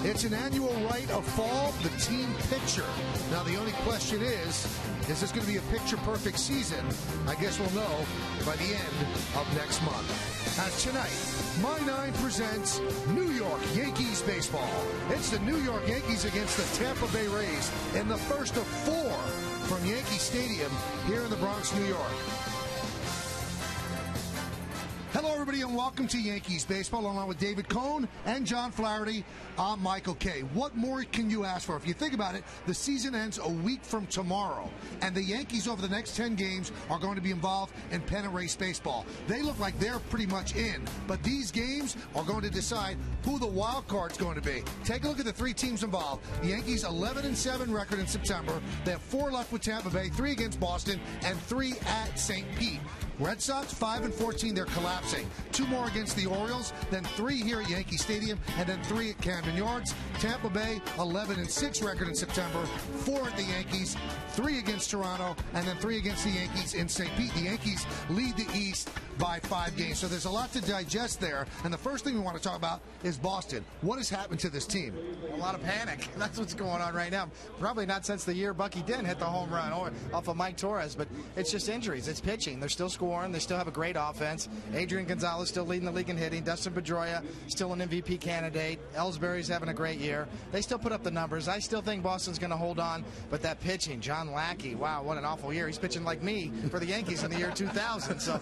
It's an annual rite of fall, the team picture. Now, the only question is this going to be a picture-perfect season? I guess we'll know by the end of next month. As tonight, My 9 presents New York Yankees baseball. It's the New York Yankees against the Tampa Bay Rays in the first of 4 from Yankee Stadium here in the Bronx, New York. Hello, everybody, and welcome to Yankees baseball, along with David Cohn and John Flaherty. I'm Michael Kay. What more can you ask for? If you think about it, the season ends a week from tomorrow, and the Yankees over the next 10 games are going to be involved in pennant race baseball. They look like they're pretty much in, but these games are going to decide who the wild card's going to be. Take a look at the 3 teams involved. The Yankees 11-7 record in September. They have 4 left with Tampa Bay, 3 against Boston, and 3 at St. Pete. Red Sox 5-14, they're collapsing. 2 more against the Orioles, then 3 here at Yankee Stadium, and then 3 at Camden Yards. Tampa Bay 11-6 record in September, 4 at the Yankees, 3 against Toronto, and then 3 against the Yankees in St. Pete. The Yankees lead the East by 5 games, so there's a lot to digest there. And the first thing we want to talk about is Boston. What has happened to this team? A lot of panic. That's what's going on right now. Probably not since the year Bucky Dent hit the home run off of Mike Torres, but it's just injuries. It's pitching. They're still scoring. They still have a great offense. Adrian Gonzalez still leading the league in hitting. Dustin Pedroia still an MVP candidate. Ellsbury's having a great year. They still put up the numbers. I still think Boston's going to hold on, but that pitching, John Lackey, wow, what an awful year. He's pitching like me for the Yankees in the year 2000. So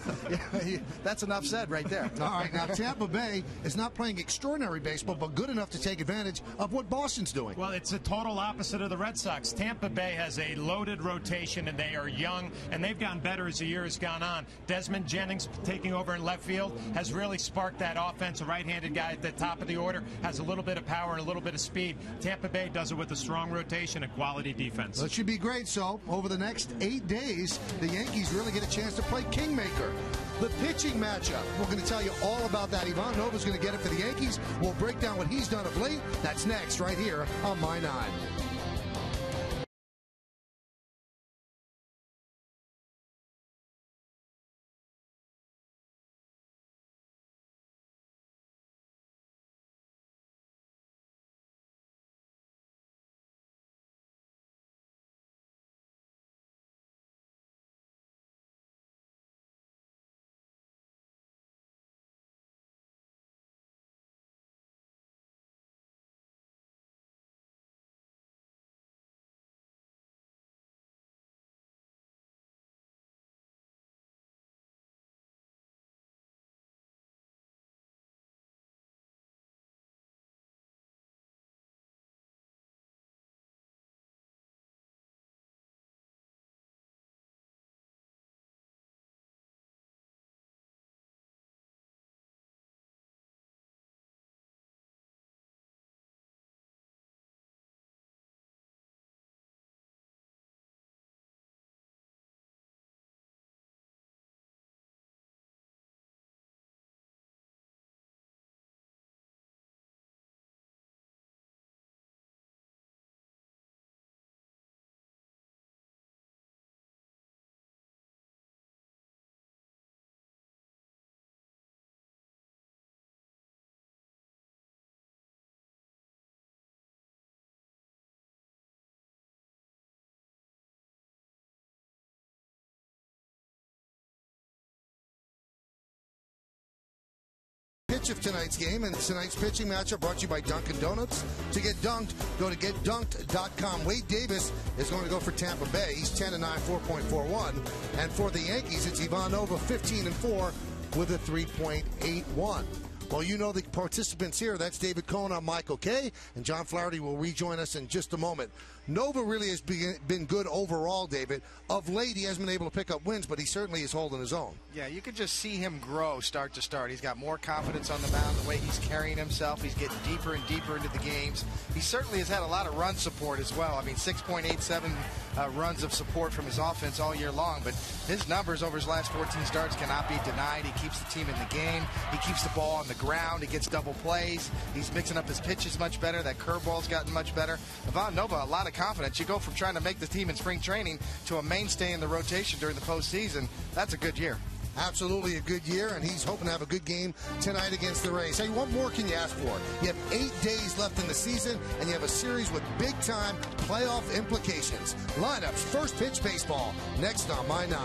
that's enough said right there. All right, now Tampa Bay is not playing extraordinary baseball, but good enough to take advantage of what Boston's doing. Well, it's the total opposite of the Red Sox. Tampa Bay has a loaded rotation, and they are young, and they've gotten better as the year has gone on. Desmond Jennings taking over in left field has really sparked that offense. A right-handed guy at the top of the order has a little bit of power and a little bit of speed. Tampa Bay does it with a strong rotation and quality defense. That should be great. So over the next 8 days, the Yankees really get a chance to play Kingmaker. The pitching matchup, we're going to tell you all about that. Ivan Nova's going to get it for the Yankees. We'll break down what he's done of late. That's next right here on My 9. Pitch of tonight's game, and tonight's pitching matchup brought to you by Dunkin' Donuts. To get dunked, go to getdunked.com. Wade Davis is going to go for Tampa Bay. He's 10-9, 4.41. And for the Yankees, it's Ivan Nova, 15-4 with a 3.81. Well, you know the participants here. That's David Cohn. I'm Michael Kay, and John Flaherty will rejoin us in just a moment. Nova really has been good overall, David. Of late, he hasn't been able to pick up wins, but he certainly is holding his own. Yeah, you could just see him grow start to start. He's got more confidence on the mound, the way he's carrying himself. He's getting deeper and deeper into the games. He certainly has had a lot of run support as well. I mean, 6.87 runs of support from his offense all year long, but his numbers over his last 14 starts cannot be denied. He keeps the team in the game. He keeps the ball on the ground. He gets double plays. He's mixing up his pitches much better. That curveball's gotten much better. Ivan Nova, a lot of confidence. You go from trying to make the team in spring training to a mainstay in the rotation during the postseason. That's a good year. Absolutely a good year, and he's hoping to have a good game tonight against the Rays. Hey, what more can you ask for? You have 8 days left in the season, and you have a series with big-time playoff implications. Lineups, first pitch baseball, next on My 9.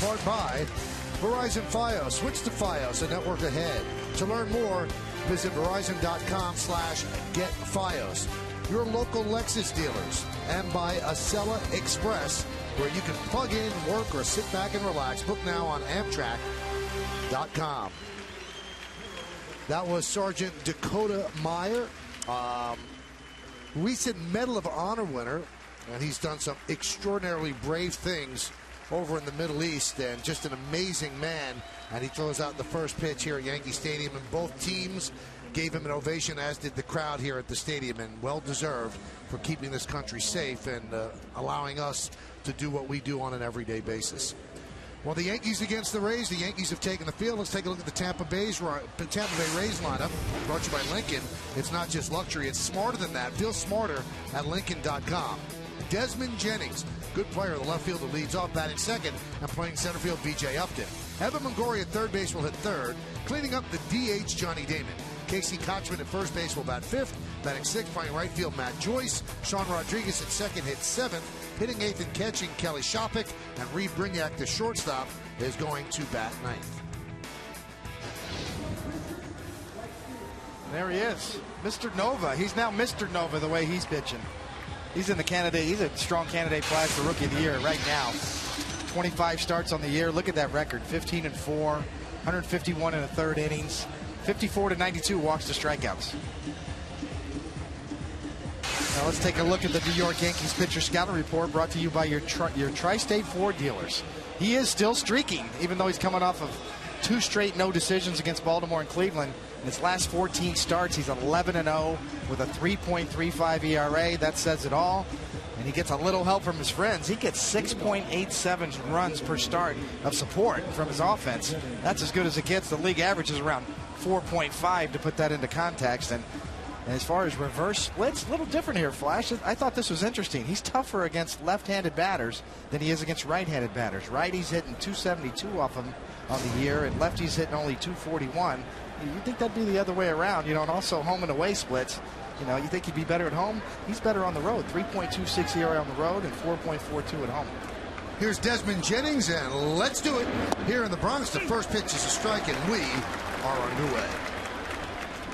Part by Verizon Fios. Switch to Fios, a network ahead. To learn more, visit Verizon.com/getFios. Your local Lexus dealers, and by Acela Express, where you can plug in, work, or sit back and relax. Book now on Amtrak.com. That was Sergeant Dakota Meyer, recent Medal of Honor winner, and he's done some extraordinarily brave things over in the Middle East, and just an amazing man. And he throws out the first pitch here at Yankee Stadium, and both teams gave him an ovation, as did the crowd here at the stadium, and well deserved for keeping this country safe and allowing us to do what we do on an everyday basis. Well, the Yankees against the Rays. The Yankees have taken the field. Let's take a look at the Tampa Bay Rays lineup, brought to you by Lincoln. It's not just luxury, it's smarter than that. Feel smarter at Lincoln.com. Desmond Jennings, good player in the left field, who leads off, batting second, and playing center field, B.J. Upton. Evan Longoria at third base will hit third. Cleaning up the DH, Johnny Damon. Casey Kochman at first base will bat fifth. Batting sixth, playing right field, Matt Joyce. Sean Rodriguez at second hits seventh. Hitting eighth and catching, Kelly Shopik. And Reed Brignac, the shortstop, is going to bat ninth. There he is, Mr. Nova. He's now Mr. Nova the way he's pitching. He's in the candidate. He's a strong candidate flag for Rookie of the Year right now. 25 starts on the year. Look at that record: 15-4, 151 in the third innings, 54-92 walks to strikeouts. Now let's take a look at the New York Yankees pitcher scouting report, brought to you by your Tri-State Ford dealers. He is still streaking, even though he's coming off of 2 straight no decisions against Baltimore and Cleveland. In his last 14 starts, he's 11-0 with a 3.35 ERA. That says it all. And he gets a little help from his friends. He gets 6.87 runs per start of support from his offense. That's as good as it gets. The league average is around 4.5, to put that into context. And as far as reverse splits, a little different here, Flash. I thought this was interesting. He's tougher against left-handed batters than he is against right-handed batters. Righties hitting 272 off him on the year, and lefties hitting only 241. You'd think that'd be the other way around, and also home and away splits. You think he'd be better at home? He's better on the road. 3.26 ERA on the road and 4.42 at home. Here's Desmond Jennings, and let's do it. Here in the Bronx, the first pitch is a strike, and we are underway.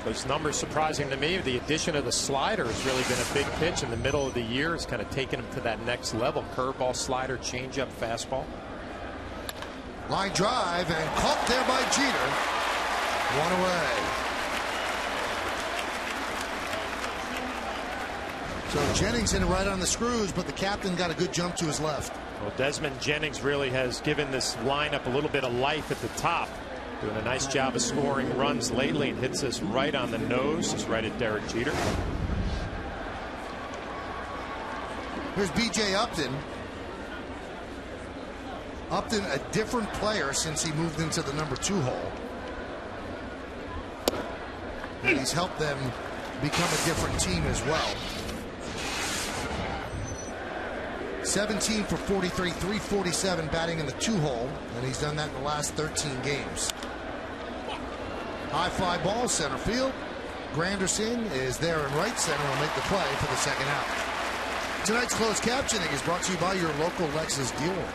Those numbers surprising to me. The addition of the slider has really been a big pitch in the middle of the year. It's kind of taken him to that next level. Curveball, slider, changeup, fastball. Line drive, and caught there by Jeter. One away. So Jennings in right on the screws, but the captain got a good jump to his left. Well, Desmond Jennings really has given this lineup a little bit of life at the top. Doing a nice job of scoring runs lately, and hits this right on the nose. It's right at Derek Jeter. Here's B.J. Upton. Upton, a different player since he moved into the number 2 hole. And he's helped them become a different team as well. 17 for 43, 347 batting in the 2 hole, and he's done that in the last 13 games. High fly ball, center field. Granderson is there in right center, will make the play for the second out. Tonight's closed captioning is brought to you by your local Lexus dealer.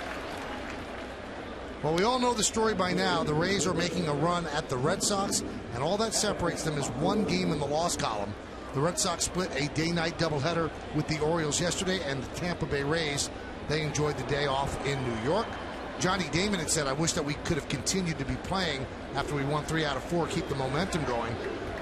Well, we all know the story by now. The Rays are making a run at the Red Sox, and all that separates them is one game in the loss column. The Red Sox split a day-night doubleheader with the Orioles yesterday, and the Tampa Bay Rays, they enjoyed the day off in New York. Johnny Damon had said, I wish that we could have continued to be playing after we won 3 out of 4, keep the momentum going.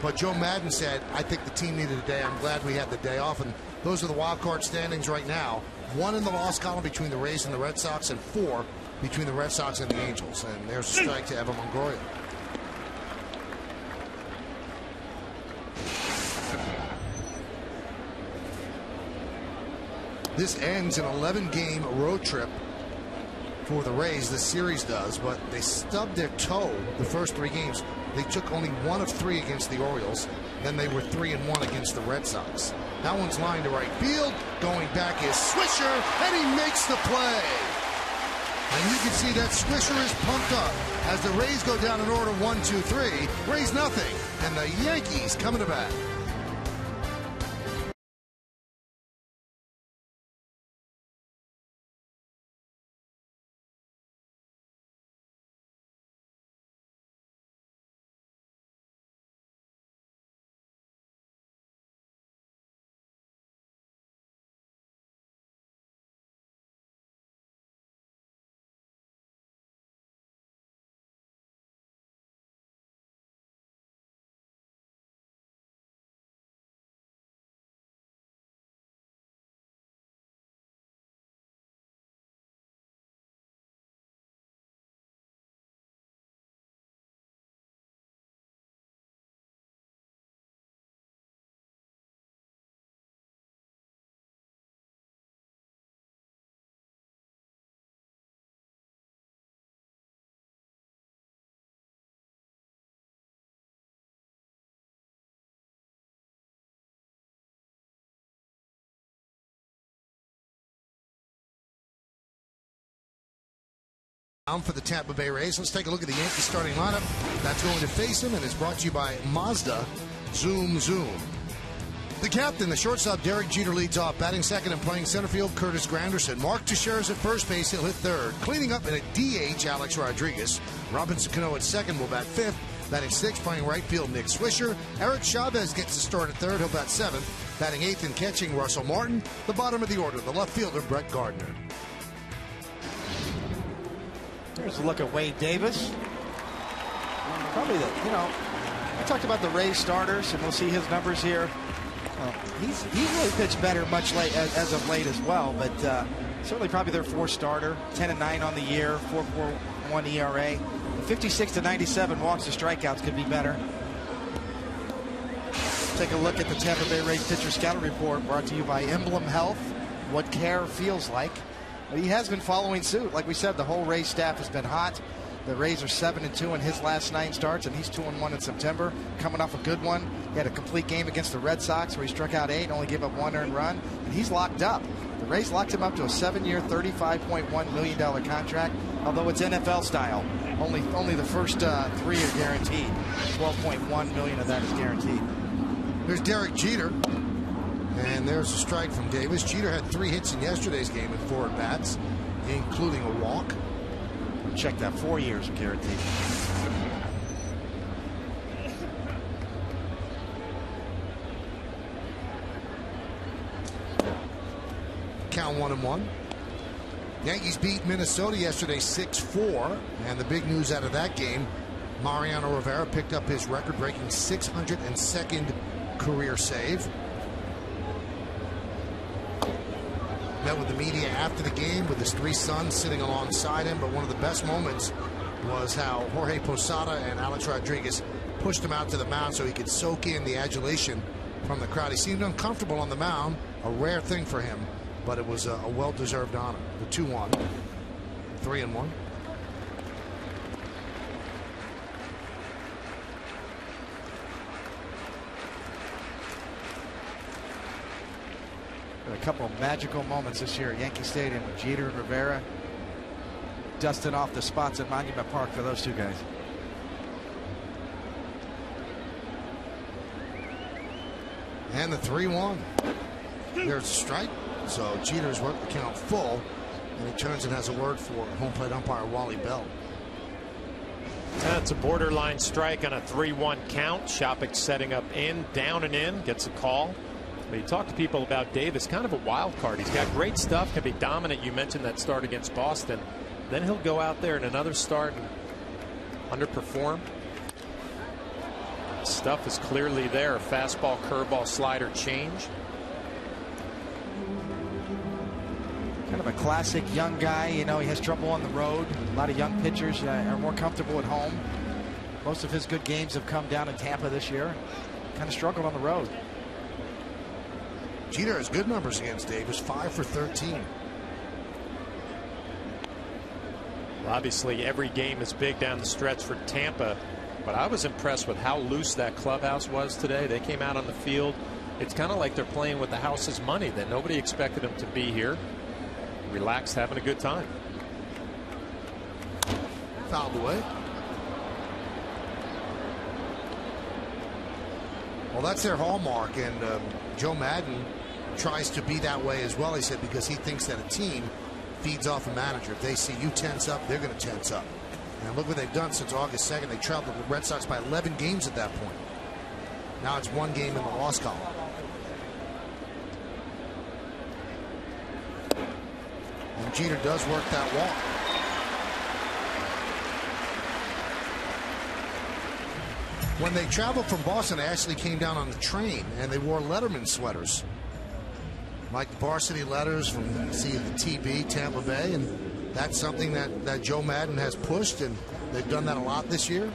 But Joe Madden said, I think the team needed a day. I'm glad we had the day off. And those are the wild card standings right now. 1 in the loss column between the Rays and the Red Sox, and 4 between the Red Sox and the Angels. And there's a strike to Evan Longoria. This ends an 11-game road trip for the Rays. The series does, but they stubbed their toe the first 3 games. They took only 1 of 3 against the Orioles. Then they were 3-1 against the Red Sox. That one's lined to right field. Going back is Swisher, and he makes the play. And you can see that Swisher is pumped up as the Rays go down in order 1, 2, 3. Rays nothing, and the Yankees coming to bat. For the Tampa Bay Rays, let's take a look at the Yankees starting lineup. That's going to face him, and it's brought to you by Mazda. Zoom, zoom. The captain, the shortstop, Derek Jeter, leads off. Batting second and playing center field, Curtis Granderson. Mark Teixeira's at first base. He'll hit third. Cleaning up in a DH, Alex Rodriguez. Robinson Cano at second will bat fifth. Batting sixth, playing right field, Nick Swisher. Eric Chavez gets the start at third. He'll bat seventh. Batting eighth and catching, Russell Martin. The bottom of the order, the left fielder, Brett Gardner. Here's a look at Wade Davis. Probably I talked about the Rays starters, and we'll see his numbers here. He's really pitched better much late as of late as well, but certainly probably their 4th starter. 10-9 on the year, 4.41 ERA, 56 to 97 walks to strikeouts could be better. Take a look at the Tampa Bay Rays pitcher scouting report, brought to you by Emblem Health. What care feels like. But he has been following suit. Like we said, the whole Rays staff has been hot. The Rays are 7-2 in his last 9 starts, and he's 2-1 in September. Coming off a good one. He had a complete game against the Red Sox where he struck out 8, only gave up 1 earned run, and he's locked up. The Rays locked him up to a 7-year, $35.1 million contract, although it's NFL style. Only the first 3 are guaranteed. $12.1 million of that is guaranteed. There's Derek Jeter. And there's a strike from Davis. Jeter had 3 hits in yesterday's game in 4 at-bats, including a walk. Check that, 4 years of guaranteed. Count 1-1. Yankees beat Minnesota yesterday 6-4. And the big news out of that game, Mariano Rivera picked up his record-breaking 602nd career save. Met with the media after the game with his 3 sons sitting alongside him, but one of the best moments was how Jorge Posada and Alex Rodriguez pushed him out to the mound so he could soak in the adulation from the crowd. He seemed uncomfortable on the mound, a rare thing for him, but it was a well-deserved honor. The 2-1, 3-1. A couple of magical moments this year at Yankee Stadium with Jeter and Rivera dusting off the spots at Monument Park for those two guys. And the 3-1. There's a strike. So Jeter's worked the count full, and he turns and has a word for home plate umpire Wally Bell. That's a borderline strike on a 3-1 count. Shopik setting up in, down and in, gets a call. But you talk to people about Davis, kind of a wild card. He's got great stuff, can be dominant. You mentioned that start against Boston. Then he'll go out there in another start and underperform. Stuff is clearly there. Fastball, curveball, slider, change. Kind of a classic young guy. You know, he has trouble on the road. A lot of young pitchers are more comfortable at home. Most of his good games have come down in Tampa this year. Kind of struggled on the road. Jeter has good numbers against Davis, 5 for 13. Well, obviously, every game is big down the stretch for Tampa, but I was impressed with how loose that clubhouse was today. They came out on the field. It's kind of like they're playing with the house's money, that nobody expected them to be here. Relaxed, having a good time. Fouled away. Well, that's their hallmark, and Joe Madden tries to be that way as well, he said, because he thinks that a team feeds off a manager. If they see you tense up, they're going to tense up. And look what they've done since August 2nd. They trailed the Red Sox by 11 games at that point. Now it's 1 game in the loss column. And Jeter does work that walk. When they traveled from Boston, they actually came down on the train, and they wore Letterman sweaters. Like the varsity letters from the TB, Tampa Bay, and that's something that Joe Madden has pushed, and they've done that a lot this year.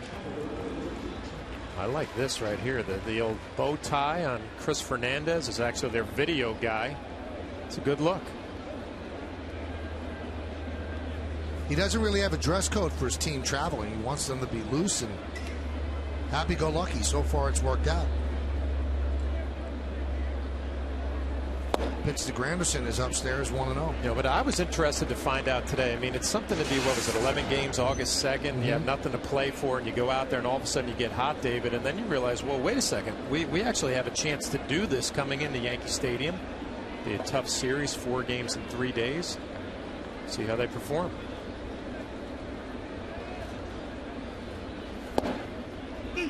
I like this right here. The old bow tie on Chris Fernandez is actually their video guy. It's a good look. He doesn't really have a dress code for his team traveling. He wants them to be loose and happy-go-lucky. So far, it's worked out. Pitch to Granderson is upstairs 1-0. Yeah, but I was interested to find out today. I mean, it's something to be, what was it, 11 games, August 2nd. You have nothing to play for, and you go out there, and all of a sudden you get hot, David, and then you realize, well, wait a second. We actually have a chance to do this coming into Yankee Stadium. Be a tough series, 4 games in 3 days. See how they perform. You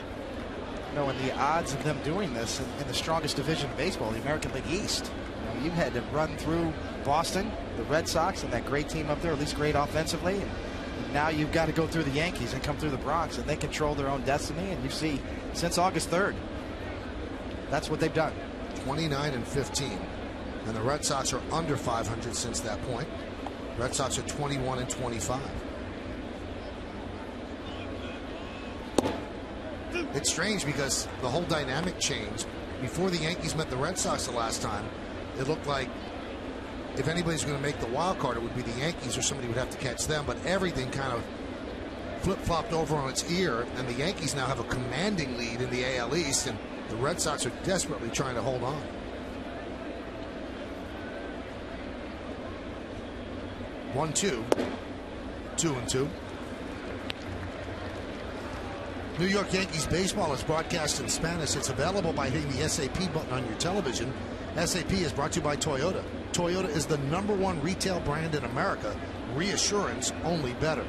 know, and the odds of them doing this in the strongest division of baseball, the American League East. You know, you had to run through Boston, the Red Sox, and that great team up there, at least great offensively. And now you've got to go through the Yankees and come through the Bronx, and they control their own destiny. And you see, since August 3rd, that's what they've done. 29-15, and the Red Sox are under 500 since that point. Red Sox are 21-25. It's strange because the whole dynamic changed. Before the Yankees met the Red Sox the last time, it looked like if anybody's going to make the wild card, it would be the Yankees, or somebody would have to catch them. But everything kind of flip-flopped over on its ear, and the Yankees now have a commanding lead in the AL East, and the Red Sox are desperately trying to hold on. 1-2, 2-2. New York Yankees baseball is broadcast in Spanish. It's available by hitting the SAP button on your television. SAP is brought to you by Toyota. Toyota is the #1 retail brand in America. Reassurance, only better.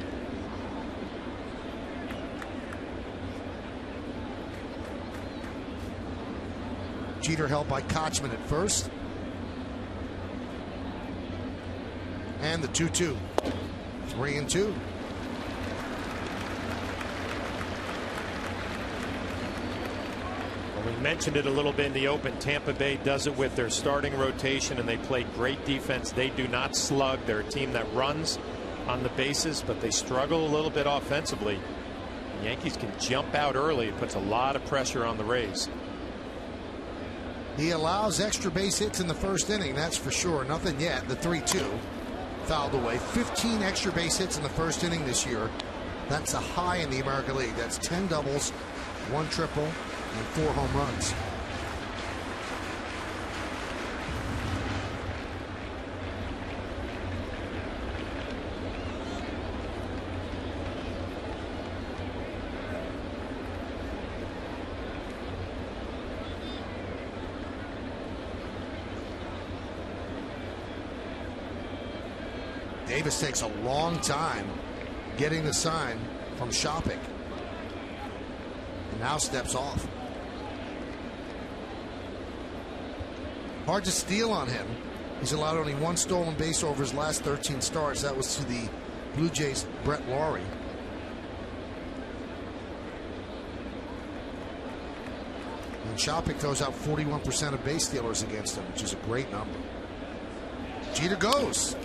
Jeter held by Kochman at first. And the 2-2. 3-2. We mentioned it a little bit in the open. Tampa Bay does it with their starting rotation, and they play great defense. They do not slug. They're a team that runs on the bases, but they struggle a little bit offensively. The Yankees can jump out early. It puts a lot of pressure on the Rays. He allows extra base hits in the first inning, that's for sure. Nothing yet. The 3-2 fouled away. 15 extra base hits in the first inning this year. That's a high in the American League. That's 10 doubles, 1 triple, and 4 home runs. Davis takes a long time getting the sign from Shopping, and now steps off. Hard to steal on him. He's allowed only 1 stolen base over his last 13 starts. That was to the Blue Jays' Brett Lawrie. And Shopping throws out 41% of base stealers against him, which is a great number. Jeter goes.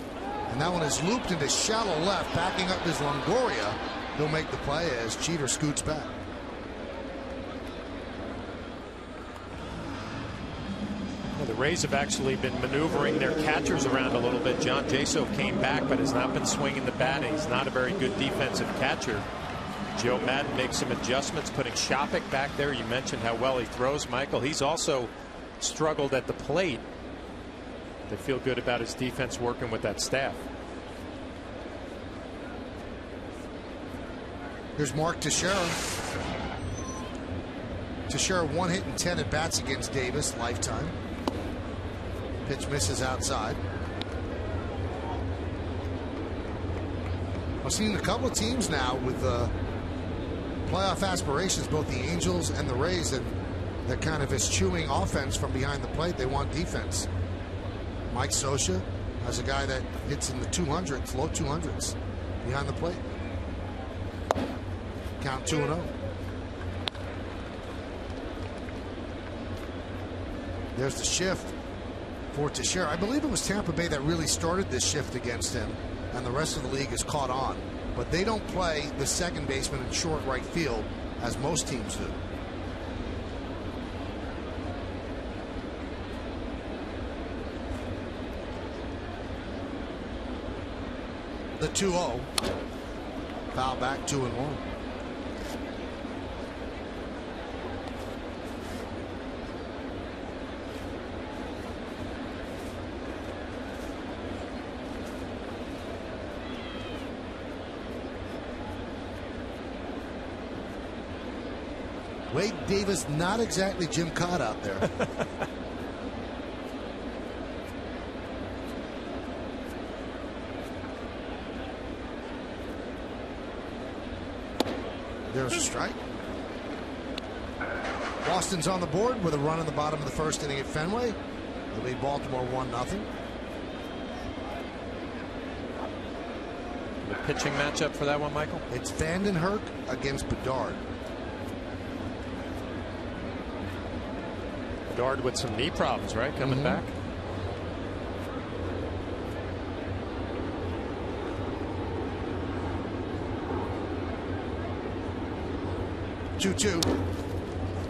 And that one is looped into shallow left, backing up his Longoria. He'll make the play as Jeter scoots back. Well, the Rays have actually been maneuvering their catchers around a little bit. John Jaso came back, but has not been swinging the bat. He's not a very good defensive catcher. Joe Madden makes some adjustments, putting Shopping back there. You mentioned how well he throws, Michael. He's also struggled at the plate. They feel good about his defense working with that staff. Here's Mark Teixeira. Teixeira 1 hit and 10 at bats against Davis lifetime. Pitch misses outside. I've seen a couple of teams now with playoff aspirations, both the Angels and the Rays, and that kind of eschewing offense from behind the plate. They want defense. Mike Scioscia has a guy that hits in the 200s, low 200s, behind the plate. Count 2-0. There's the shift for Teixeira. I believe it was Tampa Bay that really started this shift against him, and the rest of the league has caught on. But they don't play the second baseman in short right field as most teams do. The 2-0. Foul back, 2-1. Wade Davis, not exactly Jim Cott out there. There's a strike. Boston's on the board with a run in the bottom of the first inning at Fenway. They lead Baltimore 1-0. The pitching matchup for that one, Michael? It's Vandenherk against Bedard. Bedard with some knee problems, right? Coming back.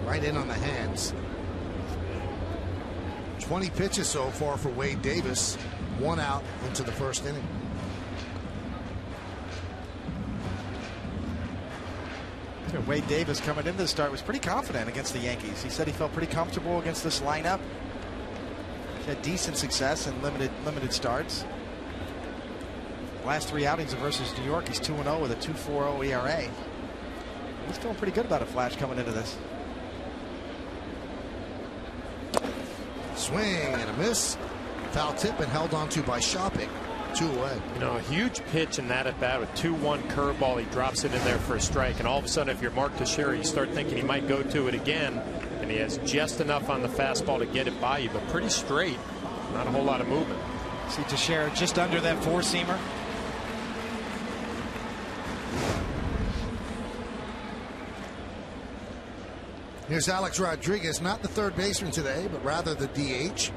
Right in on the hands. 20 pitches so far for Wade Davis. 1 out into the first inning. Wade Davis coming into the start was pretty confident against the Yankees. He said he felt pretty comfortable against this lineup. He had decent success in limited starts. Last 3 outings versus New York, he's 2-0 with a 2.40 ERA. He's feeling pretty good about a Flash coming into this. Swing and a miss. Foul tip and held on to by Shopping. 2 away. You know, a huge pitch in that at bat with 2-1 curveball. He drops it in there for a strike, and all of a sudden, if you're Mark Teixeira, you start thinking he might go to it again, and he has just enough on the fastball to get it by you, but pretty straight. Not a whole lot of movement. See Teixeira just under that 4-seamer. Here's Alex Rodriguez, not the third baseman today, but rather the DH.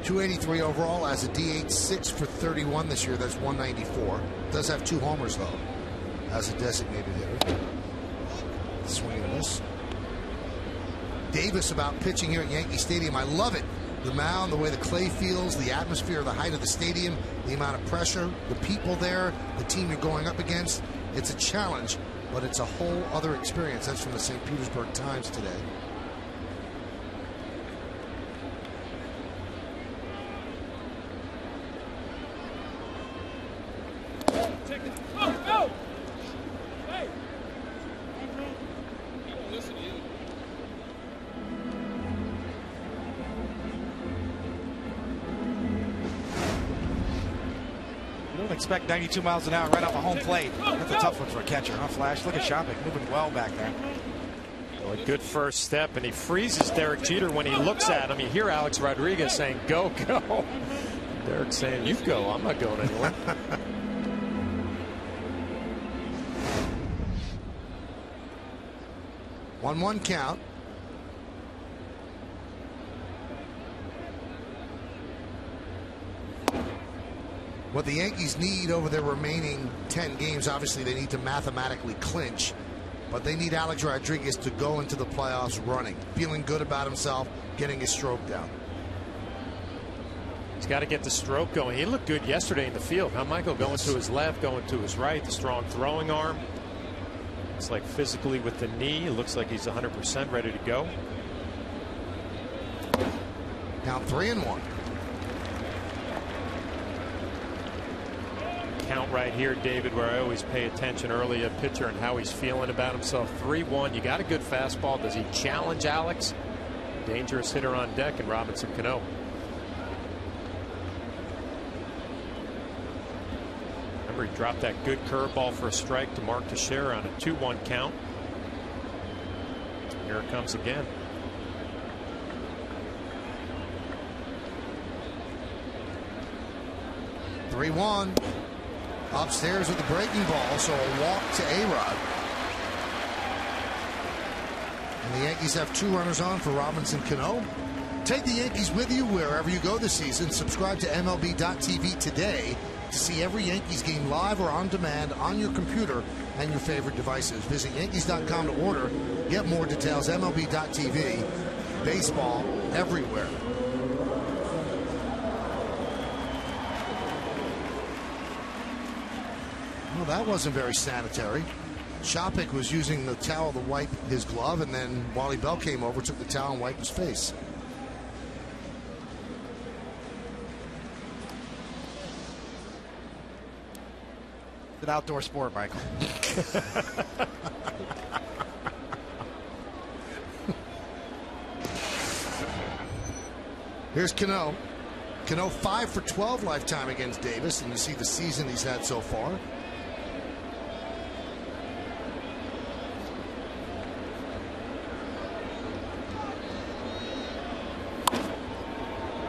283 overall as a DH, 6 for 31 this year. That's 194. Does have 2 homers though as a designated hitter. Swing and miss. Davis about pitching here at Yankee Stadium. I love it. The mound, the way the clay feels, the atmosphere, the height of the stadium, the amount of pressure, the people there, the team you're going up against. It's a challenge, but it's a whole other experience. That's from the St. Petersburg Times today. Expect 92 miles an hour right off a home plate. That's a tough one for a catcher, huh, Flash? Look at Shopping moving well back there. Well, a good first step, and he freezes Derek Jeter when he looks at him. You hear Alex Rodriguez saying, "Go, go." Derek saying, "You go. I'm not going anywhere." 1-1 count. What the Yankees need over their remaining 10 games, obviously they need to mathematically clinch, but they need Alex Rodriguez to go into the playoffs running, feeling good about himself, getting his stroke down. He's got to get the stroke going. He looked good yesterday in the field, huh, Michael? Going to his left, going to his right, the strong throwing arm. It's like physically with the knee, it looks like he's 100% ready to go. Now 3-1. Count right here, David, where I always pay attention early, a pitcher and how he's feeling about himself. 3-1. You got a good fastball. Does he challenge Alex? Dangerous hitter on deck, and Robinson Cano. Remember, he dropped that good curveball for a strike to Mark Teixeira on a 2-1 count. Here it comes again. Three-1. Upstairs with the breaking ball, so a walk to A-Rod. And the Yankees have 2 runners on for Robinson Cano. Take the Yankees with you wherever you go this season. Subscribe to MLB.tv today to see every Yankees game live or on demand on your computer and your favorite devices. Visit Yankees.com to order. Get more details. MLB.tv. Baseball everywhere. Well, that wasn't very sanitary. Shopik was using the towel to wipe his glove, and then Wally Bell came over, took the towel and wiped his face. It's an outdoor sport, Michael. Here's Cano. Cano 5 for 12 lifetime against Davis, and you see the season he's had so far.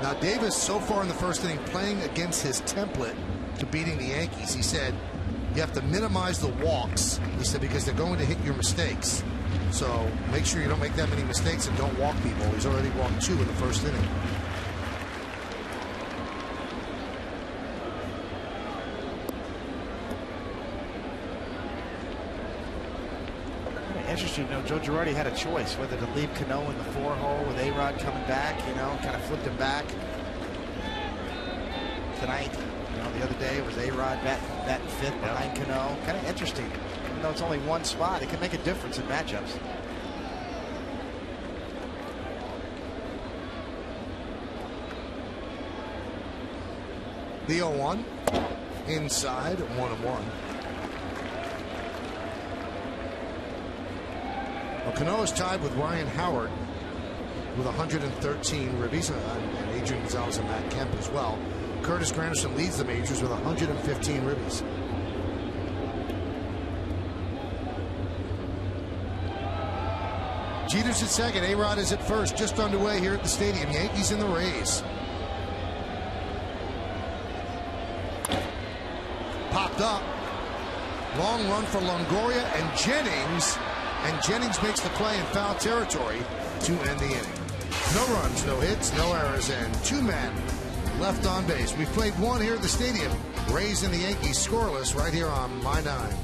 Now Davis so far in the first inning playing against his template to beating the Yankees. He said you have to minimize the walks. He said because they're going to hit your mistakes. So make sure you don't make that many mistakes and don't walk people. He's already walked 2 in the first inning. Interesting, Joe Girardi had a choice whether to leave Cano in the 4-hole with A-Rod coming back, kind of flipped him back. Tonight, the other day it was A-Rod batting 5th behind Cano. Kind of interesting. Even though it's only one spot, it can make a difference in matchups. The 0-1 inside 1-1. Well, Cano is tied with Ryan Howard with 113 ribbies, and Adrian Gonzalez and Matt Kemp as well. Curtis Granderson leads the majors with 115 ribbies. Jeter's at second. A-Rod is at first. Just underway here at the stadium. Yankees and the Rays. Popped up. Long run for Longoria and Jennings. And Jennings makes the play in foul territory to end the inning. No runs, no hits, no errors, and 2 men left on base. We've played 1 here at the stadium. Rays and the Yankees scoreless right here on My 9.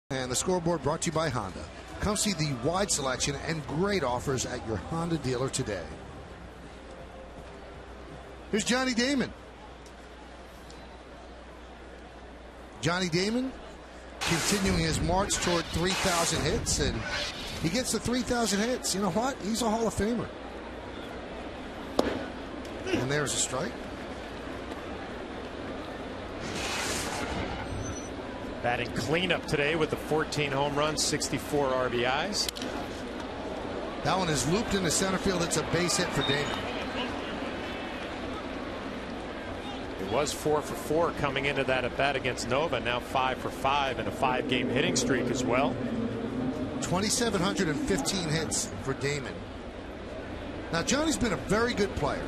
And the scoreboard brought to you by Honda. Come see the wide selection and great offers at your Honda dealer today. Here's Johnny Damon. Johnny Damon continuing his march toward 3,000 hits, and he gets to 3,000 hits. You know what? He's a Hall of Famer. And there's a strike. Batting cleanup today with the 14 home runs, 64 RBIs. That one is looped into center field. It's a base hit for Damon. It was 4 for 4 coming into that at bat against Nova. Now 5 for 5 in a 5-game hitting streak as well. 2,715 hits for Damon. Now Johnny's been a very good player,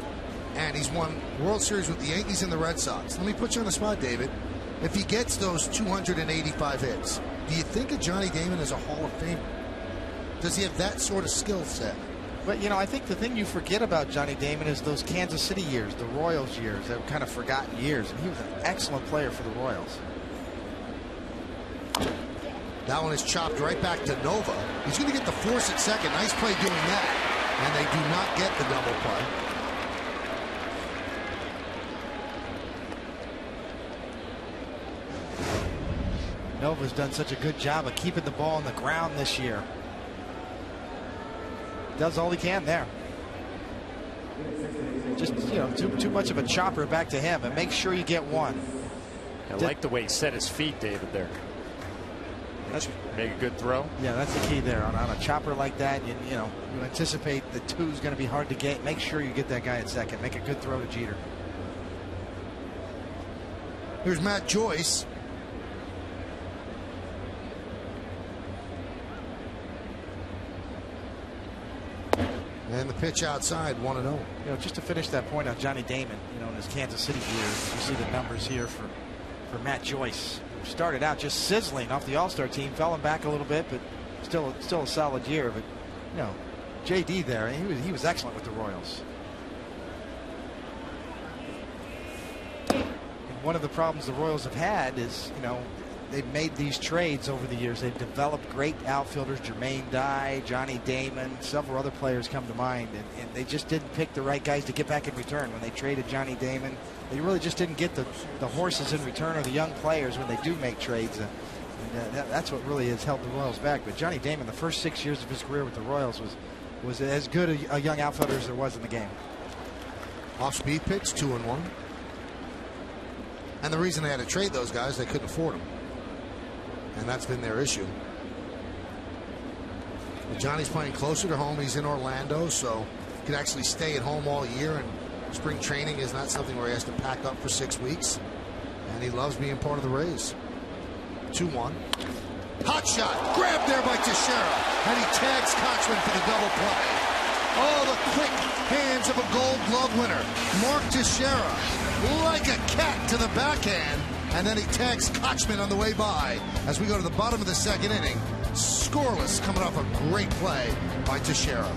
and he's won World Series with the Yankees and the Red Sox. Let me put you on the spot, David. If he gets those 285 hits, do you think of Johnny Damon as a Hall of Famer? Does he have that sort of skill set? But, you know, I think the thing you forget about Johnny Damon is those Kansas City years, the Royals years, that were kind of forgotten years. And he was an excellent player for the Royals. That one is chopped right back to Nova. He's going to get the force at second. Nice play doing that. And they do not get the double play. Nova's done such a good job of keeping the ball on the ground this year. Does all he can there. Just, you know, too much of a chopper back to him, and make sure you get one. I like the way he set his feet, David, there. Make a good throw. Yeah, that's the key there. On a chopper like that, you know, you anticipate the 2 is going to be hard to get. Make sure you get that guy at second. Make a good throw to Jeter. Here's Matt Joyce. And the pitch outside, 1-0. You know, just to finish that point on Johnny Damon, you know, in his Kansas City years, you see the numbers here for Matt Joyce. Started out just sizzling off the All-Star team, fell him back a little bit, but still a solid year. But, you know, JD there, he was excellent with the Royals. And one of the problems the Royals have had is, you know, they've made these trades over the years. They've developed great outfielders, Jermaine Dye, Johnny Damon, several other players come to mind, and they just didn't pick the right guys to get back in return. When they traded Johnny Damon, they really just didn't get the horses in return, or the young players when they do make trades. That's what really has held the Royals back. But Johnny Damon, the first 6 years of his career with the Royals, was as good a young outfielder as there was in the game. Off-speed pitch, 2-1. And the reason they had to trade those guys, they couldn't afford them. And that's been their issue. But Johnny's playing closer to home. He's in Orlando, so he can actually stay at home all year. And spring training is not something where he has to pack up for 6 weeks. And he loves being part of the Rays. 2-1. Hot shot. Grabbed there by Teixeira. And he tags Kochman for the double play. Oh, the quick hands of a Gold Glove winner. Mark Teixeira, like a cat to the backhand. And then he tags Kochman on the way by as we go to the bottom of the second inning. Scoreless, coming off a great play by Teixeira.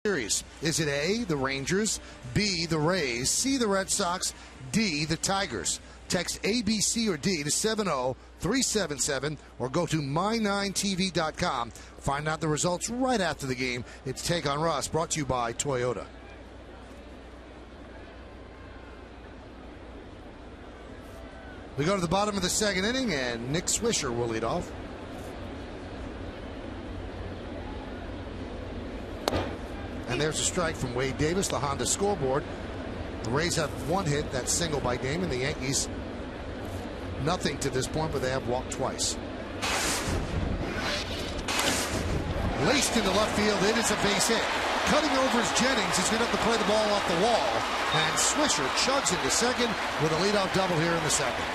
Series. Is it A, the Rangers, B, the Rays, C, the Red Sox, D, the Tigers? Text A, B, C, or D to 70377 or go to my9tv.com. Find out the results right after the game. It's Take on Russ, brought to you by Toyota. We go to the bottom of the second inning, and Nick Swisher will lead off. And there's a strike from Wade Davis, the Honda scoreboard. The Rays have one hit, that single by Damon. The Yankees, nothing to this point, but they have walked twice. Laced into left field, it is a base hit. Cutting over is Jennings. He's going to have to play the ball off the wall. And Swisher chugs into second with a leadoff double here in the second.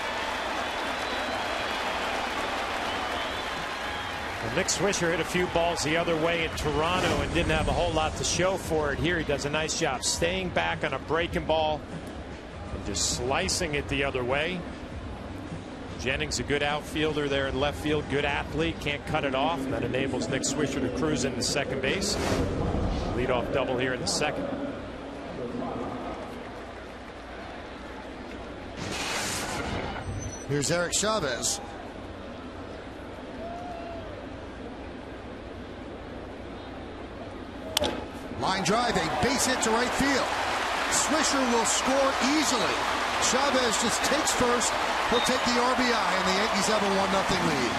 Well, Nick Swisher hit a few balls the other way in Toronto and didn't have a whole lot to show for it. Here he does a nice job staying back on a breaking ball and just slicing it the other way. Jennings, a good outfielder there in left field, good athlete, can't cut it off. And that enables Nick Swisher to cruise into second base. Leadoff double here in the second. Here's Eric Chavez. Line drive, a base hit to right field. Swisher will score easily. Chavez just takes first. He'll take the RBI, and the Yankees have a 1-0 lead.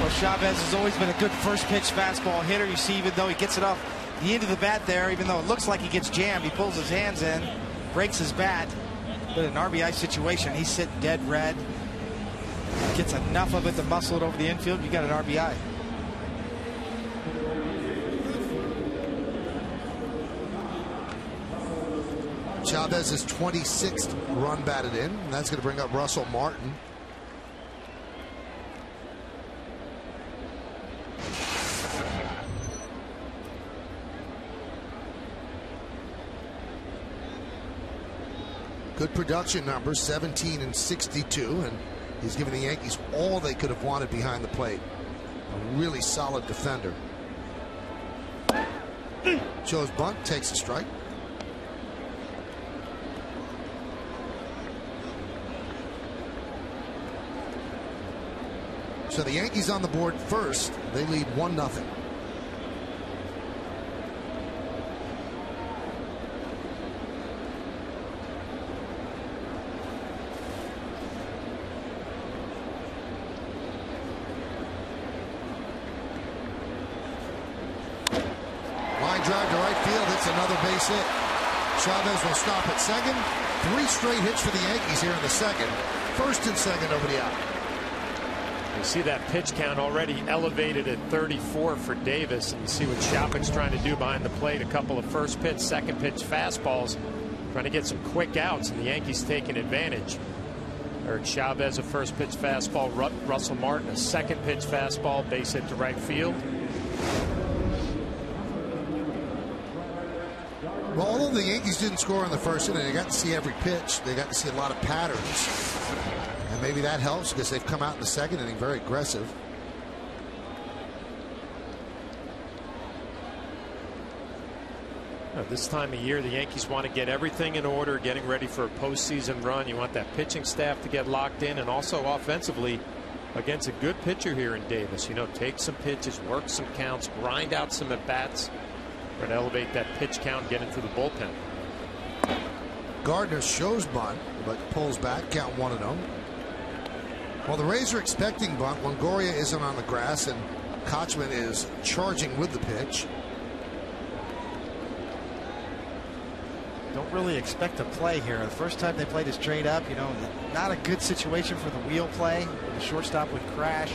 Well, Chavez has always been a good first pitch fastball hitter. You see, even though he gets it off the end of the bat there, even though it looks like he gets jammed, he pulls his hands in, breaks his bat. But in an RBI situation, he's sitting dead red. Gets enough of it to muscle it over the infield. You got an RBI. Chavez's 26th run batted in, and that's going to bring up Russell Martin. Good production numbers, 17 and 62, and he's given the Yankees all they could have wanted behind the plate. A really solid defender. Shows bunt, takes a strike. So the Yankees on the board first. They lead 1-0. Drive to right field. It's another base hit. Chavez will stop at second. 3 straight hits for the Yankees here in the second. First and second over the out. You see that pitch count already elevated at 34 for Davis, and you see what Chapman's trying to do behind the plate. A couple of first pitch, second pitch fastballs, trying to get some quick outs, and the Yankees taking advantage. Eric Chavez, a first pitch fastball. Russell Martin, a second pitch fastball, base hit to right field. Well, although the Yankees didn't score in the first inning, they got to see every pitch. They got to see a lot of patterns. And maybe that helps because they've come out in the second inning very aggressive. This time of year, the Yankees want to get everything in order, getting ready for a postseason run. You want that pitching staff to get locked in, and also offensively against a good pitcher here in Davis. You know, take some pitches, work some counts, grind out some at-bats. Trying to elevate that pitch count, get into the bullpen. Gardner shows bunt, but pulls back, count 1-0. Well, the Rays are expecting bunt. Longoria isn't on the grass, and Kochman is charging with the pitch. Don't really expect a play here. The first time they played it straight up, you know, not a good situation for the wheel play. The shortstop would crash,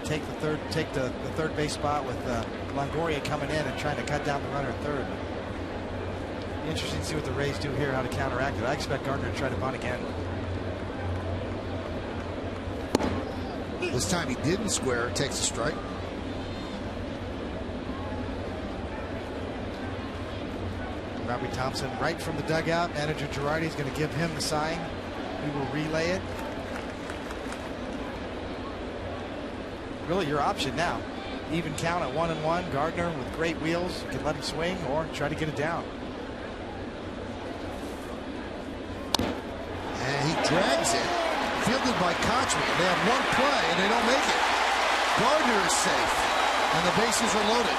take the third base spot with Longoria coming in and trying to cut down the runner at third. Be interesting to see what the Rays do here, how to counteract it. I expect Gardner to try to bunt again. This time he didn't square, takes a strike. Robbie Thompson right from the dugout. Manager Girardi is going to give him the sign. He will relay it. really your option now. Even count at 1-1. Gardner with great wheels. You can let him swing or try to get it down. And he drags it. Fielded by Kochman. They have one play and they don't make it. Gardner is safe. And the bases are loaded.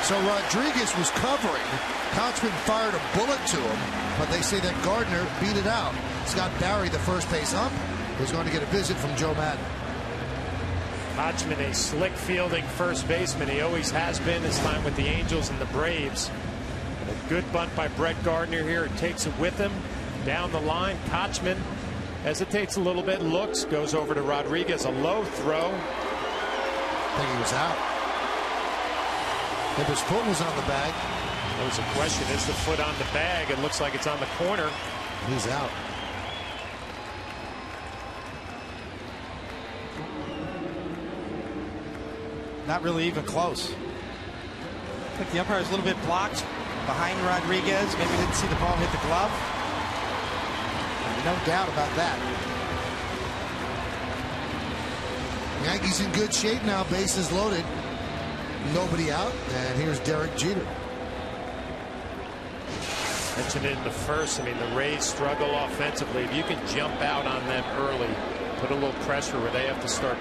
So Rodriguez was covering. Kochman fired a bullet to him, but they say that Gardner beat it out. Scott Barry, the first base ump, is going to get a visit from Joe Madden. Kochman, a slick fielding first baseman. He always has been, his time with the Angels and the Braves. And a good bunt by Brett Gardner here. Takes it with him down the line. Kochman hesitates a little bit, looks, goes over to Rodriguez. A low throw. I think he was out. If his foot was on the bag. There was a question, is the foot on the bag? It looks like it's on the corner. He's out. Not really even close. I think the umpire is a little bit blocked behind Rodriguez. Maybe didn't see the ball hit the glove. No doubt about that. Yankees in good shape now. Bases loaded. Nobody out. And here's Derek Jeter. Mentioned it in the first. I mean, the Rays struggle offensively. If you can jump out on them early, put a little pressure where they have to start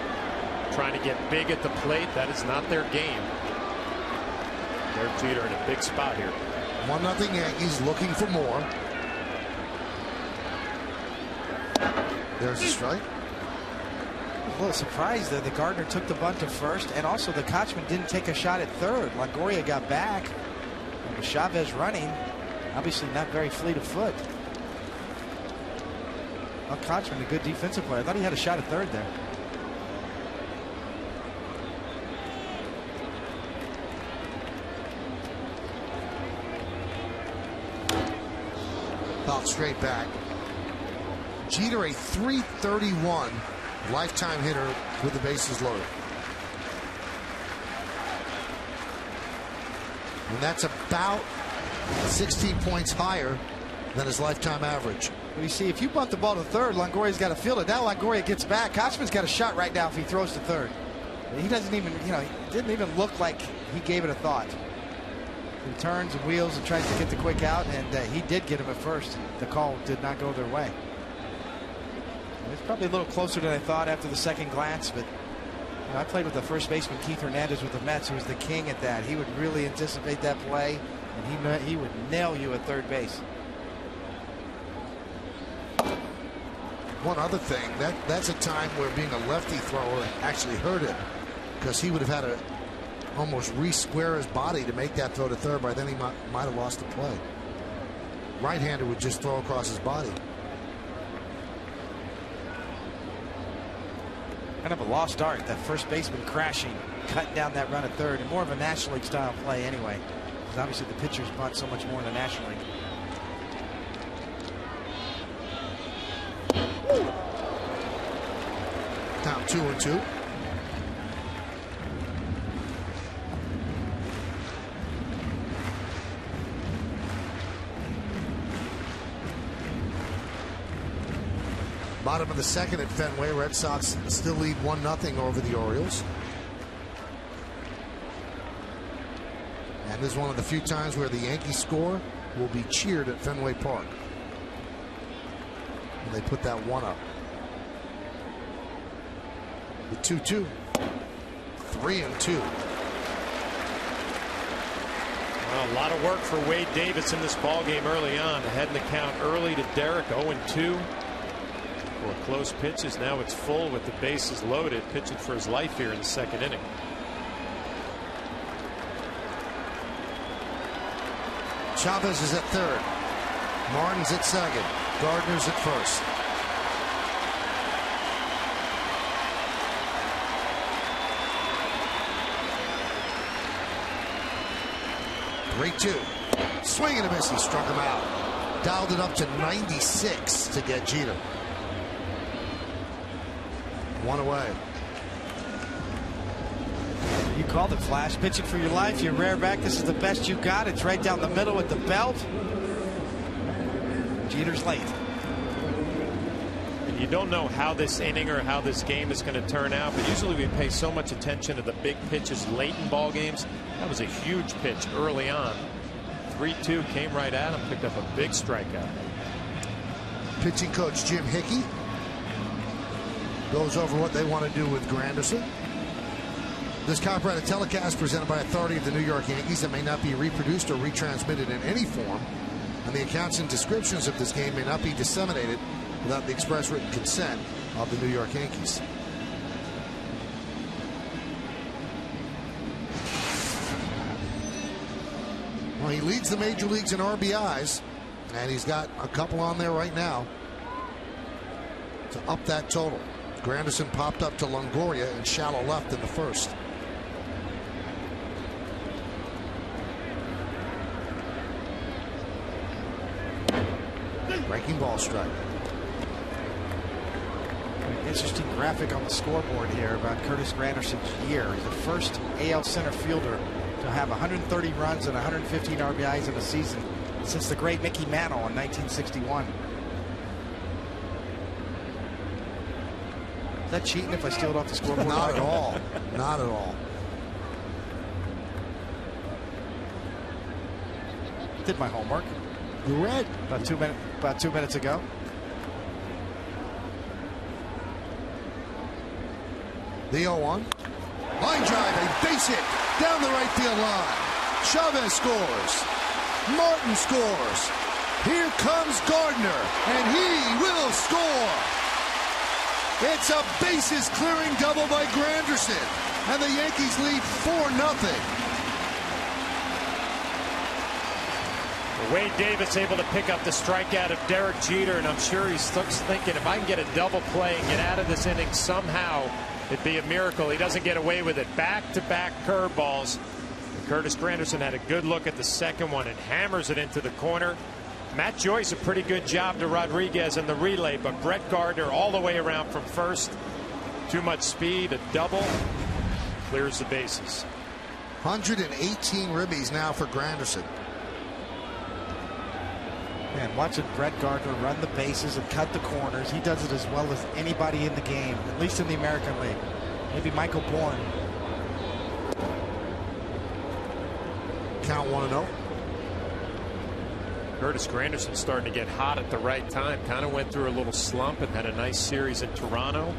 trying to get big at the plate, that is not their game. Derek Jeter in a big spot here. 1-0 Yankees, looking for more. There's a strike. A little surprised that the Gardner took the bunt to first, and also the Kochman didn't take a shot at third. Longoria got back. And with Chavez running, obviously not very fleet of foot. Well, Kochman, a good defensive player. I thought he had a shot at third there. Fouled straight back. Jeter, a .331 lifetime hitter with the bases loaded. And that's about 16 points higher than his lifetime average. Well, you see, if you bunt the ball to third, Longoria's got to field it. Now Longoria gets back. Kochman's got a shot right now if he throws to third. He doesn't even, you know, it didn't even look like he gave it a thought. He turns and wheels and tries to get the quick out, and he did get him at first. The call did not go their way. It's probably a little closer than I thought after the second glance, but you know, I played with the first baseman Keith Hernandez with the Mets, who was the king at that. He would really anticipate that play, and he would nail you at third base. One other thing, that's a time where being a lefty thrower actually hurt him, because he would have had to almost re-square his body to make that throw to third. By then he might have lost the play. Right-hander would just throw across his body. Kind of a lost art, that first baseman crashing, cutting down that run at third, and more of a National League style play anyway, because obviously the pitchers bunt so much more in the National League. Down 2-2. Bottom of the second at Fenway. Red Sox still lead 1-0 over the Orioles. And this is one of the few times where the Yankees score will be cheered at Fenway Park. And they put that one up. The 2-2. 3-2. Well, a lot of work for Wade Davis in this ball game early on. Ahead in the count early to Derek. 0-2. For close pitches. Now it's full with the bases loaded, pitching for his life here in the second inning. Chavez is at third. Martin's at second. Gardner's at first. (3-2). Swing and a miss. He struck him out. Dialed it up to 96 to get Jeter. One away. You called it, Flash. Pitching for your life. You're rare back. This is the best you got. It's right down the middle with the belt. Jeter's late. You don't know how this inning or how this game is going to turn out, but usually we pay so much attention to the big pitches late in ball games. That was a huge pitch early on. 3-2 came right at him, picked up a big strikeout. Pitching coach Jim Hickey goes over what they want to do with Granderson. This copyrighted telecast presented by authority of the New York Yankees that may not be reproduced or retransmitted in any form, and the accounts and descriptions of this game may not be disseminated without the express written consent of the New York Yankees. Well, he leads the major leagues in RBIs, and he's got a couple on there right now to up that total. Granderson popped up to Longoria in shallow left in the first. Breaking ball strike. Interesting graphic on the scoreboard here about Curtis Granderson's year. He's the first AL center fielder to have 130 runs and 115 RBIs in a season since the great Mickey Mantle in 1961. Is that cheating if I steal it off the scoreboard? Not at all. Not at all. Did my homework. Great. About 2 minutes ago. The 0-1. Line drive, a base hit down the right field line. Chavez scores. Martin scores. Here comes Gardner, and he will score. It's a bases clearing double by Granderson, and the Yankees lead 4-0. Wade Davis able to pick up the strikeout of Derek Jeter, and I'm sure he's thinking, if I can get a double play and get out of this inning somehow, it'd be a miracle. He doesn't get away with it. Back-to-back curveballs. Curtis Granderson had a good look at the second one and hammers it into the corner. Matt Joyce a pretty good job to Rodriguez in the relay, but Brett Gardner all the way around from first. Too much speed, a double, clears the bases. 118 ribbies now for Granderson. Man, watching Brett Gardner run the bases and cut the corners, he does it as well as anybody in the game, at least in the American League. Maybe Michael Bourne. Count 1-0. Curtis Granderson starting to get hot at the right time. Kind of went through a little slump and had a nice series in Toronto.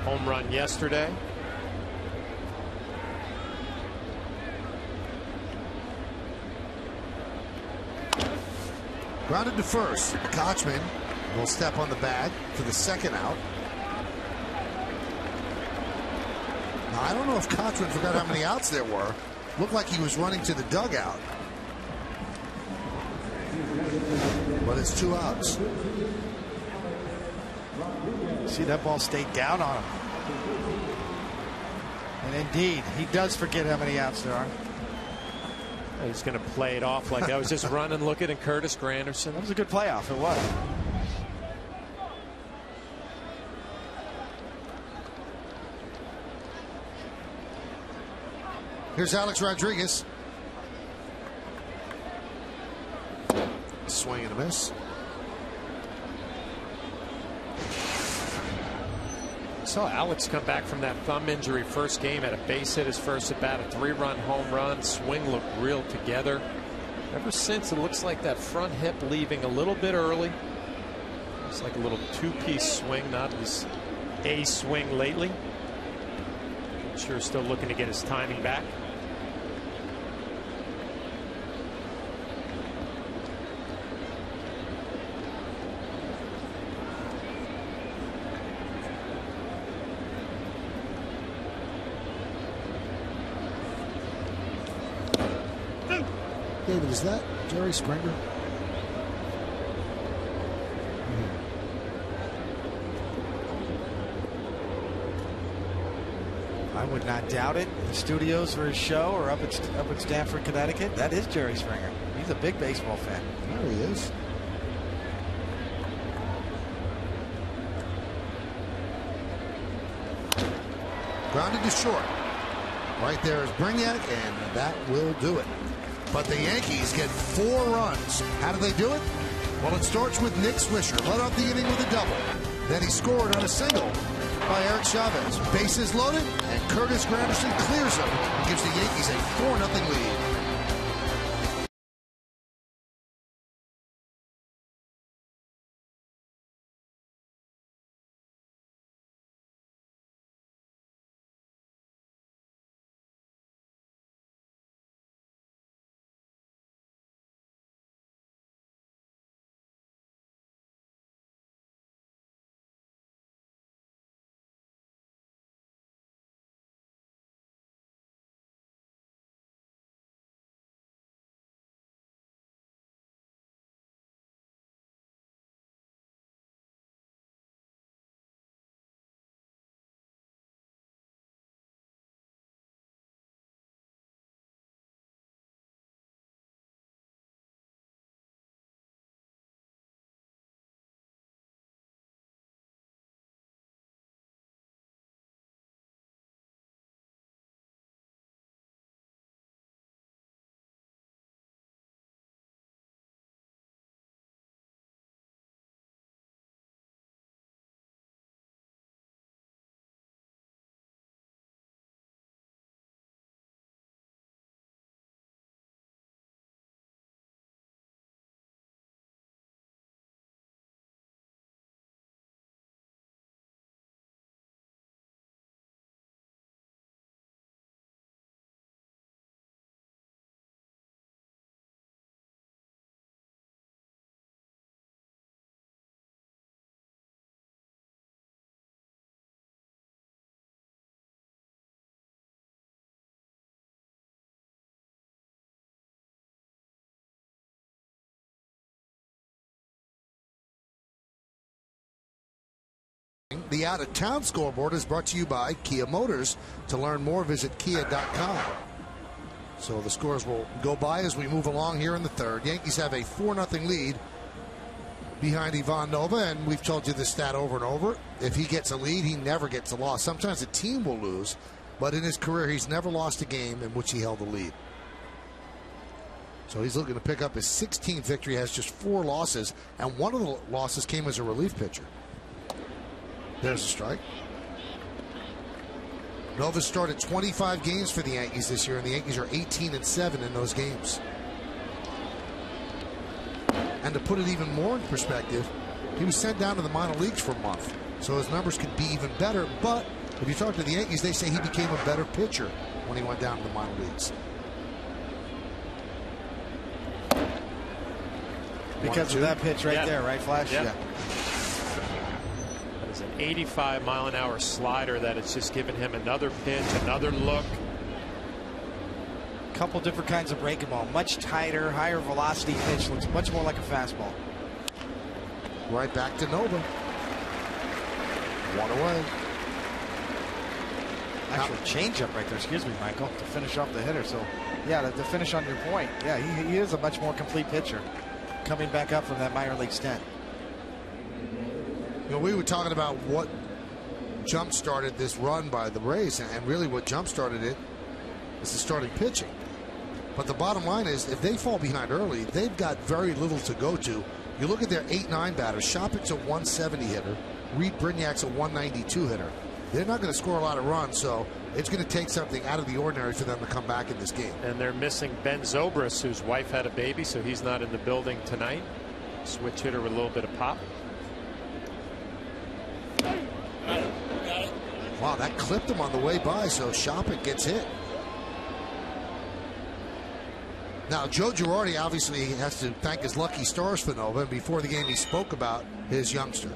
Home run yesterday. Grounded to first. Kochman will step on the bag for the second out. Now, I don't know if Kochman forgot how many outs there were. Looked like he was running to the dugout. But it's 2 outs. See, that ball stayed down on him. And indeed, he does forget how many outs there are. He's going to play it off like I was just running, looking at Curtis Granderson. That was a good playoff. It was. Here's Alex Rodriguez. Swing and a miss. Saw Alex come back from that thumb injury first game, had a base hit his first at bat, a 3-run home run. Swing looked real together. Ever since, it looks like that front hip leaving a little bit early. Looks like a little 2-piece swing, not his A swing lately. I'm sure still looking to get his timing back. David, is that Jerry Springer? I would not doubt it. The studios for his show or up at Stamford, Connecticut. That is Jerry Springer. He's a big baseball fan. There he is. Grounded to short. Right there is Brignac, and that will do it. But the Yankees get 4 runs. How do they do it? Well, it starts with Nick Swisher, led off the inning with a double. Then he scored on a single by Eric Chavez. Bases loaded, and Curtis Granderson clears him and gives the Yankees a 4-0 lead. The out-of-town scoreboard is brought to you by Kia Motors. To learn more, visit kia.com. So the scores will go by as we move along here in the third. Yankees have a 4-0 lead behind Ivan Nova, and we've told you this stat over and over. If he gets a lead, he never gets a loss. Sometimes a team will lose, but in his career, he's never lost a game in which he held the lead. So he's looking to pick up his 16th victory, has just 4 losses, and one of the losses came as a relief pitcher. There's a strike. Nova started 25 games for the Yankees this year, and the Yankees are 18-7 in those games. And to put it even more in perspective, he was sent down to the minor leagues for a month, so his numbers could be even better. But if you talk to the Yankees, they say he became a better pitcher when he went down to the minor leagues. Because of that pitch right there, right, Flash? Yeah. It's an 85-mile-an-hour slider that has just given him another pitch, another look. Couple different kinds of breaking ball. Much tighter, higher velocity pitch. Looks much more like a fastball. Right back to Nova. 1 away. Actual changeup right there. Excuse me, Michael, to finish off the hitter. So, yeah, to finish on your point, yeah, he is a much more complete pitcher coming back up from that minor league stint. You know, we were talking about what jump-started this run by the Rays, and really what jump-started it is the starting pitching. But the bottom line is, if they fall behind early, they've got very little to go to. You look at their 8-9 batters. Shopik's a 170 hitter. Reed Brignac's a 192 hitter. They're not going to score a lot of runs, so it's going to take something out of the ordinary for them to come back in this game. And they're missing Ben Zobrist, whose wife had a baby, so he's not in the building tonight. Switch hitter with a little bit of pop. Wow, that clipped him on the way by, so Shopik gets hit. Now, Joe Girardi obviously has to thank his lucky stars for Nova, and before the game he spoke about his youngster.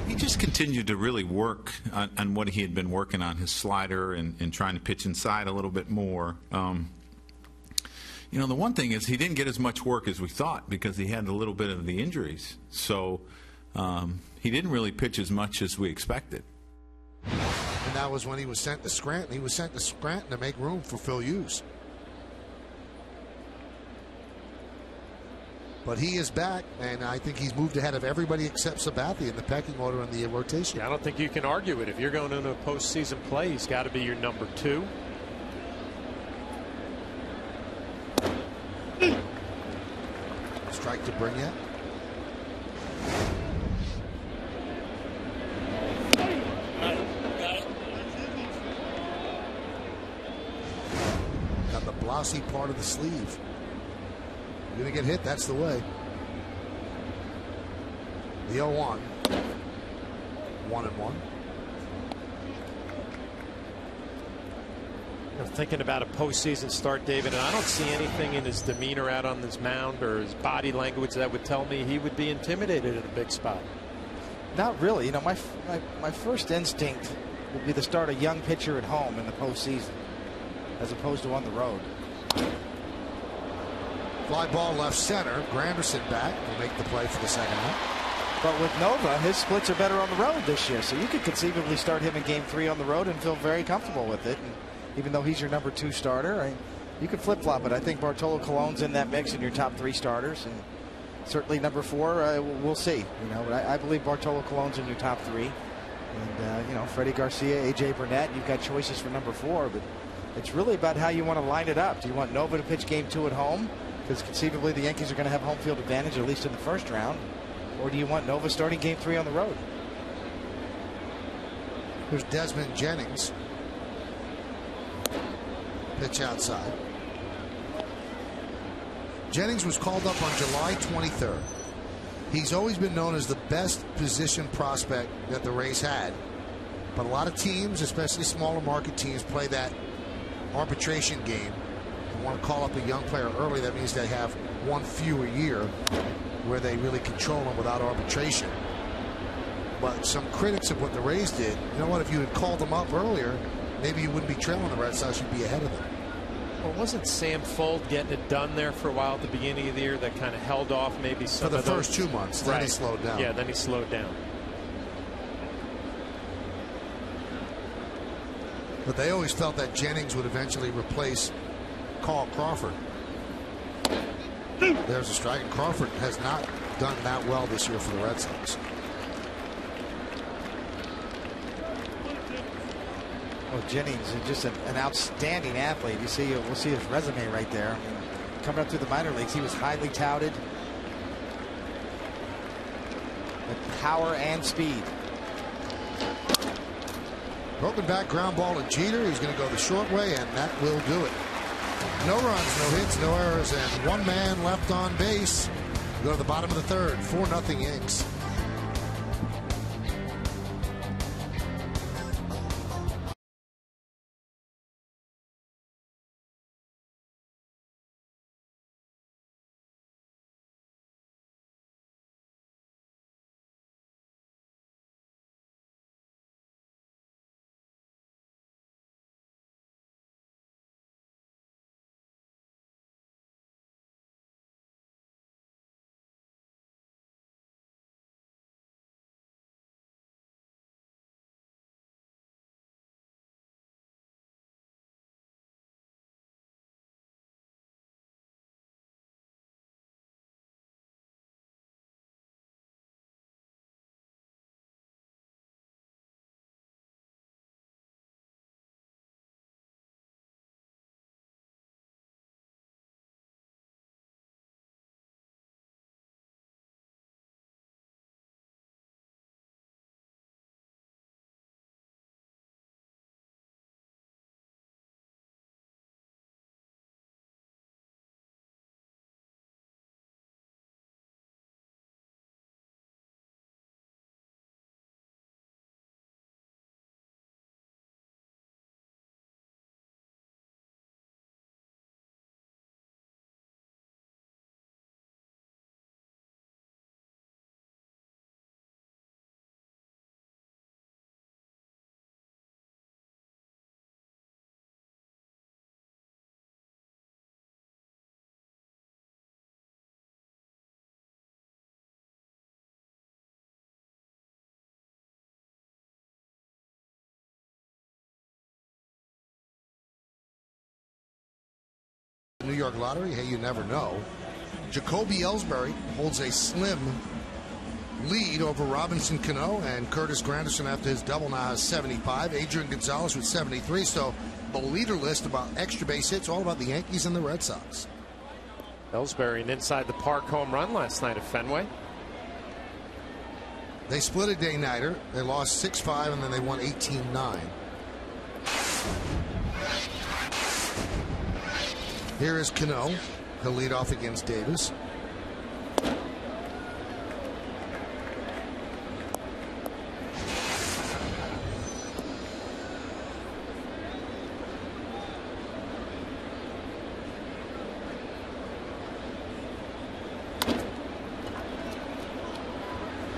He just continued to really work on what he had been working on, his slider and trying to pitch inside a little bit more. You know, the one thing is he didn't get as much work as we thought because he had a little bit of the injuries. So he didn't really pitch as much as we expected. And that was when he was sent to Scranton. He was sent to Scranton to make room for Phil Hughes. But he is back, and I think he's moved ahead of everybody except Sabathia in the pecking order in the rotation. Yeah, I don't think you can argue it. If you're going into a postseason play, he's got to be your number 2. strike to bring yet. Got the blousy part of the sleeve. You're going to get hit, that's the way. The 0-1. 1-1. Thinking about a postseason start, David, and I don't see anything in his demeanor out on this mound or his body language that would tell me he would be intimidated at a big spot. Not really. You know, my first instinct would be to start a young pitcher at home in the postseason as opposed to on the road. Fly ball left center. Granderson back to make the play for the second out. But with Nova, his splits are better on the road this year, so you could conceivably start him in Game 3 on the road and feel very comfortable with it. And even though he's your number 2 starter, you could flip-flop it. I think Bartolo Colon's in that mix in your top 3 starters, and certainly number 4, we'll see. You know, but I believe Bartolo Colon's in your top 3, and you know, Freddie Garcia, AJ Burnett. You've got choices for number 4, but it's really about how you want to line it up. Do you want Nova to pitch Game 2 at home, because conceivably the Yankees are going to have home field advantage at least in the first round, or do you want Nova starting Game 3 on the road? Here's Desmond Jennings. Pitch outside. Jennings was called up on July 23rd. He's always been known as the best position prospect that the Rays had. But a lot of teams, especially smaller market teams, play that arbitration game. They want to call up a young player early. That means they have one fewer year where they really control them without arbitration. But some critics of what the Rays did, you know what, if you had called them up earlier, maybe you wouldn't be trailing the Red Sox, you'd be ahead of them. Well, wasn't Sam Fold getting it done there for a while at the beginning of the year that kind of held off maybe some for the first 2 months? Then he slowed down. Yeah, then he slowed down. But they always felt that Jennings would eventually replace Carl Crawford. There's a strike, and Crawford has not done that well this year for the Red Sox. Well, Jennings is just an outstanding athlete. We'll see his resume right there. I mean, coming up through the minor leagues, he was highly touted with power and speed. Broken back ground ball to Jeter. He's going to go the short way, and that will do it. No runs, no hits, no errors, and one man left on base. We go to the bottom of the third. 4-0 Yanks. New York Lottery, hey, you never know. Jacoby Ellsbury holds a slim lead over Robinson Cano, and Curtis Granderson after his double now has 75. Adrian Gonzalez with 73. So the leader list about extra base hits, all about the Yankees and the Red Sox. Ellsbury an inside the park home run last night at Fenway. They split a day-nighter. They lost 6-5, and then they won 18-9. Here is Cano. He'll lead off against Davis.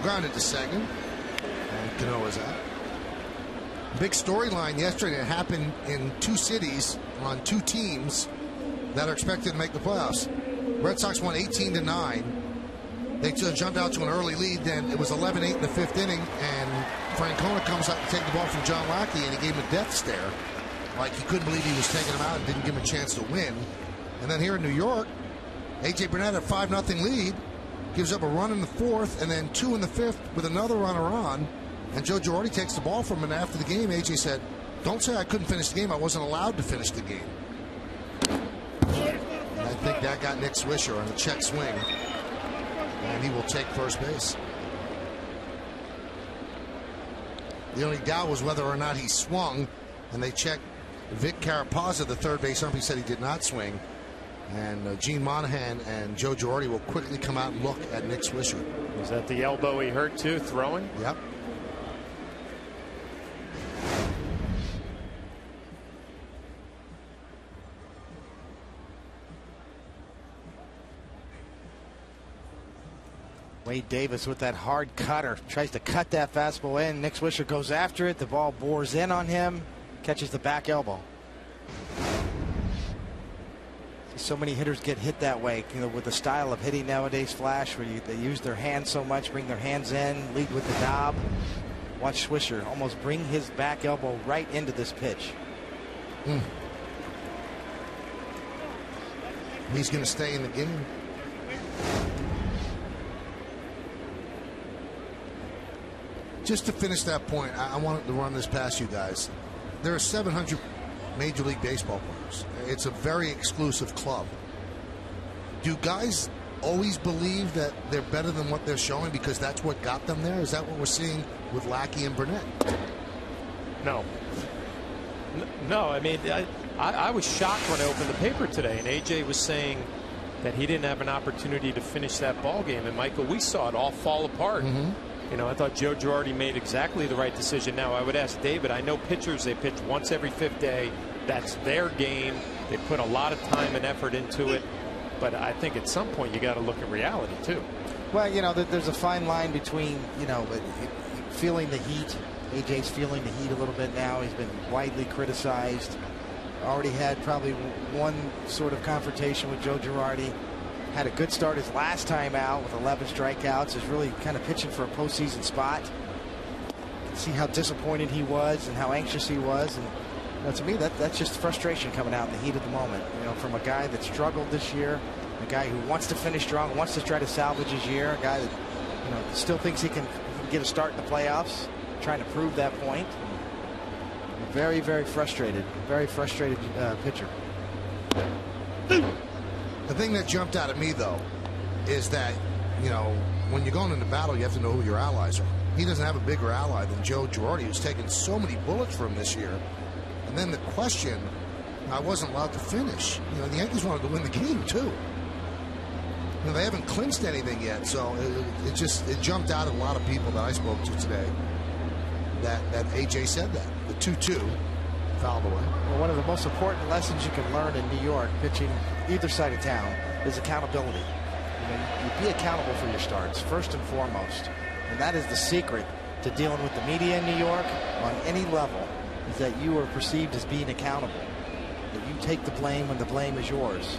Grounded to second, and Cano is out. Big storyline yesterday that happened in two cities on two teams that are expected to make the playoffs. Red Sox won 18-9. They jumped out to an early lead. Then it was 11-8 in the fifth inning, and Francona comes out to take the ball from John Lackey, and he gave him a death stare, like he couldn't believe he was taking him out and didn't give him a chance to win. And then here in New York, A.J. Burnett had a 5-0 lead. Gives up a run in the fourth and then two in the fifth with another runner on. And Joe Girardi takes the ball from him. And after the game, A.J. said, "Don't say I couldn't finish the game. I wasn't allowed to finish the game." And I think that got Nick Swisher on the check swing. And he will take first base. The only doubt was whether or not he swung. And they checked Vic Carapazza, the third base ump. He said he did not swing. And Gene Monahan and Joe Girardi will quickly come out and look at Nick Swisher. Was that the elbow he hurt too, throwing? Yep. Wade Davis with that hard cutter. Tries to cut that fastball in. Nick Swisher goes after it. The ball bores in on him. Catches the back elbow. So many hitters get hit that way, you know, with the style of hitting nowadays, Flash, where they use their hands so much, bring their hands in, lead with the knob. Watch Swisher almost bring his back elbow right into this pitch. He's going to stay in the game. Just to finish that point, I wanted to run this past you guys. There are 700 Major League Baseball players. It's a very exclusive club. Do guys always believe that they're better than what they're showing because that's what got them there? Is that what we're seeing with Lackey and Burnett? No. No, I mean, I was shocked when I opened the paper today, and AJ was saying that he didn't have an opportunity to finish that ball game. And Michael, we saw it all fall apart. You know, I thought Joe Girardi made exactly the right decision. Now, I would ask David, I know pitchers, they pitch once every fifth day. That's their game. They put a lot of time and effort into it. But I think at some point you got to look at reality, too. Well, you know, there's a fine line between, you know, feeling the heat. AJ's feeling the heat a little bit now. He's been widely criticized. Already had probably one sort of confrontation with Joe Girardi. Had a good start his last time out with 11 strikeouts. Is really kind of pitching for a postseason spot. See how disappointed he was and how anxious he was. And you know, to me, that's just frustration coming out in the heat of the moment. You know, from a guy that struggled this year, a guy who wants to finish strong, wants to try to salvage his year, a guy that, you know, still thinks he can get a start in the playoffs, trying to prove that point. Very, very frustrated. Very frustrated pitcher. The thing that jumped out at me, though, is that, you know, when you're going into battle, you have to know who your allies are. He doesn't have a bigger ally than Joe Girardi, who's taken so many bullets for him this year. And then the question, I wasn't allowed to finish. You know, the Yankees wanted to win the game, too. You know, they haven't clinched anything yet, so it jumped out at a lot of people that I spoke to today that AJ said that. The 2-2 fouled away. Well, one of the most important lessons you can learn in New York, pitching either side of town, is accountability. You know, you be accountable for your starts, first and foremost. And that is the secret to dealing with the media in New York on any level, is that you are perceived as being accountable. That you take the blame when the blame is yours.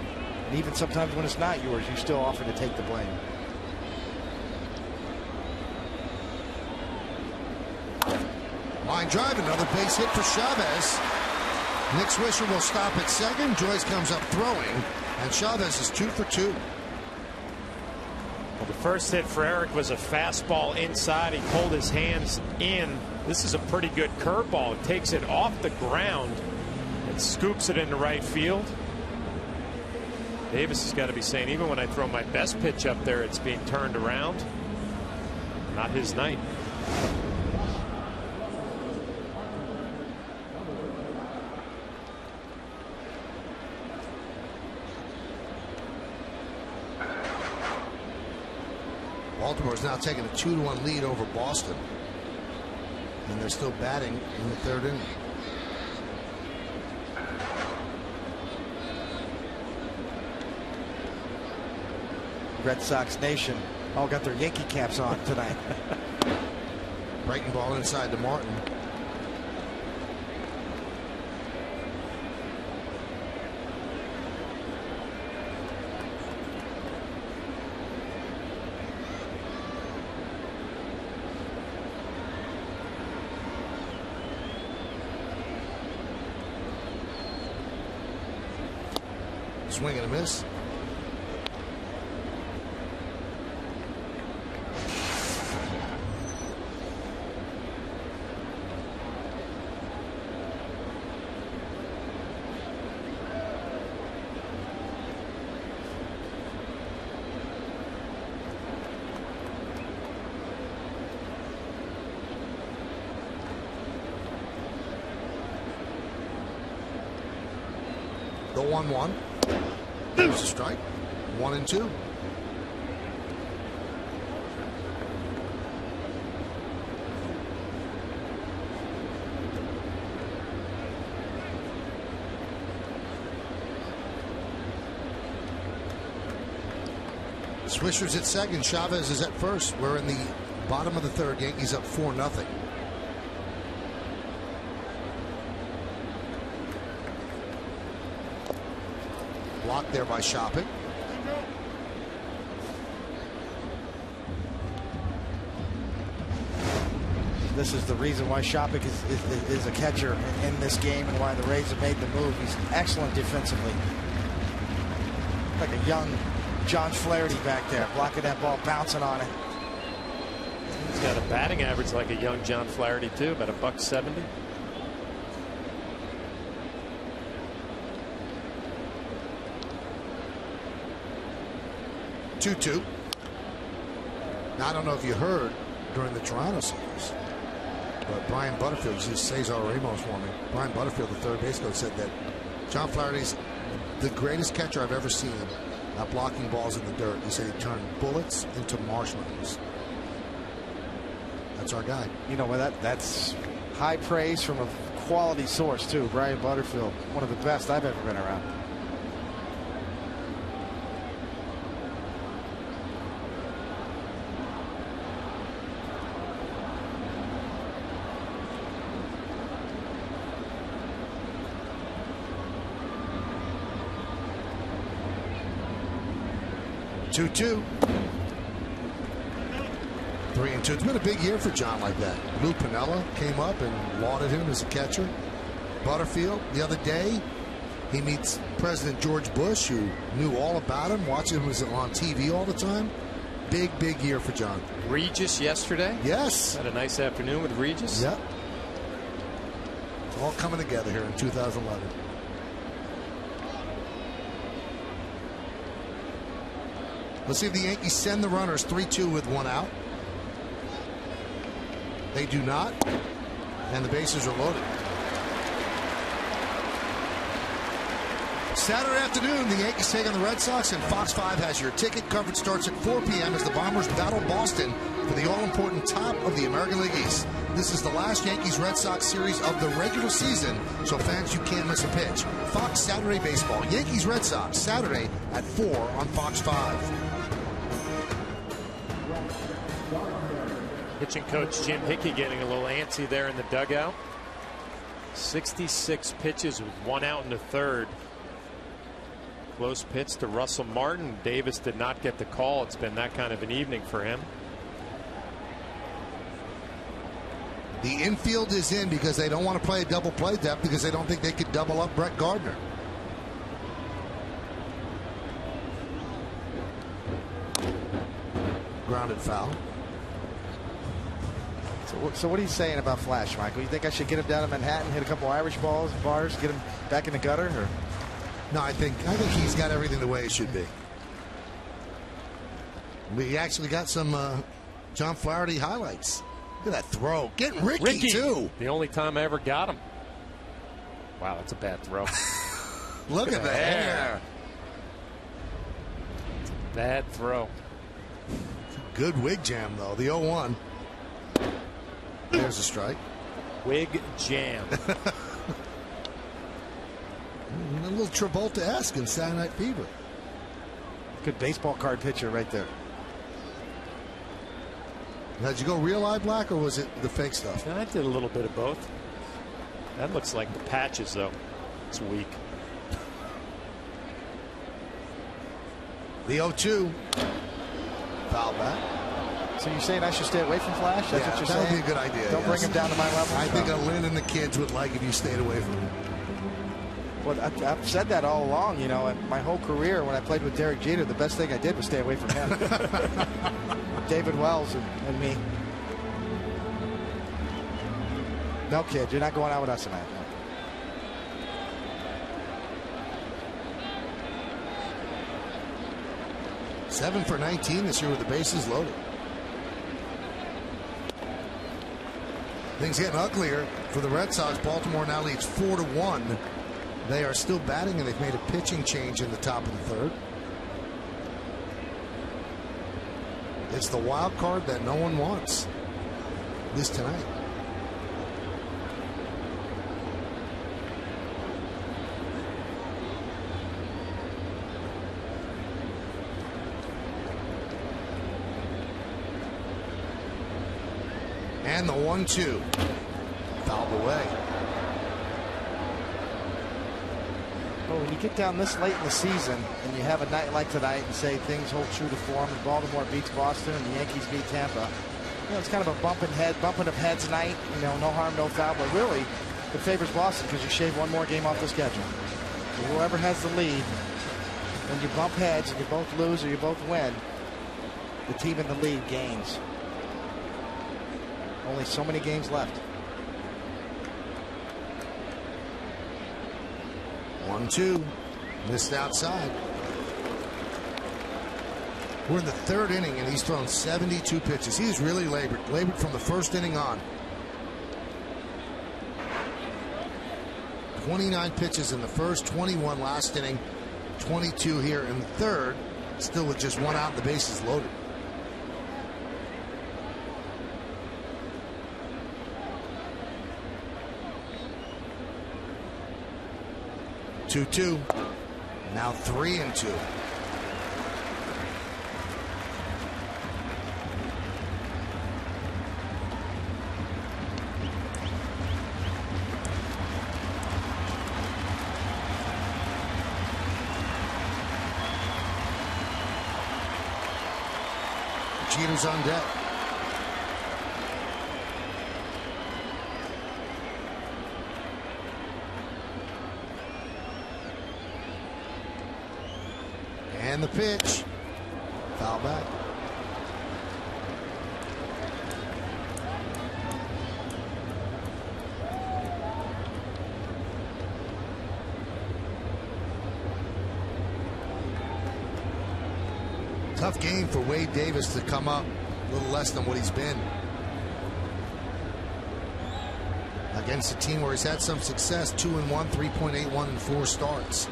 And even sometimes when it's not yours, you still offer to take the blame. Line drive, another base hit for Chavez. Nick Swisher will stop at second. Joyce comes up throwing, and Chavez is 2 for 2. Well, the first hit for Eric was a fastball inside. He pulled his hands in. This is a pretty good curveball. It takes it off the ground and scoops it into right field. Davis has got to be saying, even when I throw my best pitch up there, it's being turned around. Not his night. Baltimore is now taking a 2-1 lead over Boston, and they're still batting in the third inning. Red Sox Nation all got their Yankee caps on tonight. Breaking ball inside to Martin. Swing and a miss. The 1-1. There's a strike. 1-2. Swisher's at second. Chavez is at first. We're in the bottom of the third. Yankees up 4-0. Blocked there by Shopping. This is the reason why Shopping is a catcher in this game and why the Rays have made the move. He's excellent defensively. Like a young John Flaherty back there, blocking that ball, bouncing on it. He's got a batting average like a young John Flaherty too, about $170. 2-2. Now, I don't know if you heard during the Toronto series, but Brian Butterfield, just Cesar Ramos for me. Brian Butterfield, the third base coach, said that John Flaherty's the greatest catcher I've ever seen at blocking balls in the dirt. He said he turned bullets into marshmallows. That's our guy. You know what? That's high praise from a quality source too. Brian Butterfield, one of the best I've ever been around. Two. 3-2. It's been a big year for John like that. Lou Piniella came up and lauded him as a catcher. Butterfield, the other day, he meets President George Bush, who knew all about him, watching him on TV all the time. Big year for John. Regis yesterday. Yes. Had a nice afternoon with Regis. Yep. All coming together here in 2011. Let's see if the Yankees send the runners 3-2 with one out. They do not, and the bases are loaded. Saturday afternoon, the Yankees take on the Red Sox, and Fox 5 has your ticket. Coverage starts at 4 p.m. as the Bombers battle Boston for the all-important top of the American League East. This is the last Yankees-Red Sox series of the regular season, so fans, you can't miss a pitch. Fox Saturday Baseball, Yankees-Red Sox, Saturday at 4 on Fox 5. Pitching coach Jim Hickey getting a little antsy there in the dugout. 66 pitches with one out in the third. Close pitch to Russell Martin. Davis did not get the call. It's been that kind of an evening for him. The infield is in because they don't want to play a double play depth because they don't think they could double up Brett Gardner. Grounded foul. So what are you saying about Flash, Michael? You think I should get him down to Manhattan, hit a couple Irish balls, bars, get him back in the gutter? Or? No, I think he's got everything the way it should be. We actually got some John Flaherty highlights. Look at that throw. Getting Ricky, too. The only time I ever got him. Wow, that's a bad throw. Look at the hair. Bad throw. Good wig jam, though. The 0-1. There's a strike. Wig jam. A little Travolta-esque in Saturday Night Fever. Good baseball card picture right there. Now, did you go real eye black, or was it the fake stuff? I did a little bit of both. That looks like the patches, though. It's weak. The 0-2. Foul back. So you're saying I should stay away from Flash? That's what you're saying? That would be a good idea. Don't bring him down to my level? I think Lynn and the kids would like if you stayed away from him. Well, I've said that all along, you know, and my whole career when I played with Derek Jeter, the best thing I did was stay away from him. David Wells and me. No, kid, you're not going out with us tonight. No. Seven for 19 this year with the bases loaded. Things getting uglier for the Red Sox. Baltimore now leads 4-1. They are still batting, and they've made a pitching change in the top of the third. It's the wild card that no one wants this tonight. And the 1-2 fouled away. Well, when you get down this late in the season and you have a night like tonight and say things hold true to form and Baltimore beats Boston and the Yankees beat Tampa, you know, it's kind of a bumping of heads night. You know, no harm, no foul. But really, it favors Boston because you shave one more game off the schedule. So whoever has the lead, when you bump heads and you both lose or you both win, the team in the lead gains. Only so many games left. 1-2. Missed outside. We're in the third inning, and he's thrown 72 pitches. He's really labored from the first inning on. 29 pitches in the first, 21 last inning, 22 here in the third, still with just one out and the bases loaded. Two. Now 3-2. Jeter's on deck. And the pitch. Foul back. Tough game for Wade Davis to come up a little less than what he's been against a team where he's had some success. 2-1, 3.81 in 4 starts.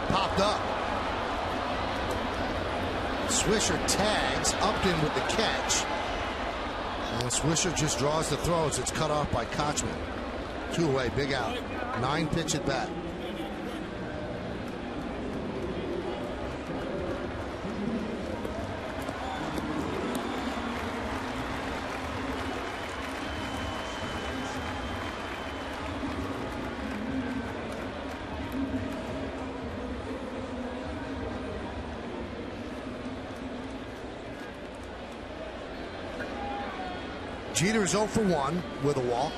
Popped up. Swisher tags Upton with the catch, and Swisher just draws the throws. It's cut off by Kochman. 2 away, big out. 9 pitch at bat. Jeter is 0 for 1 with a walk.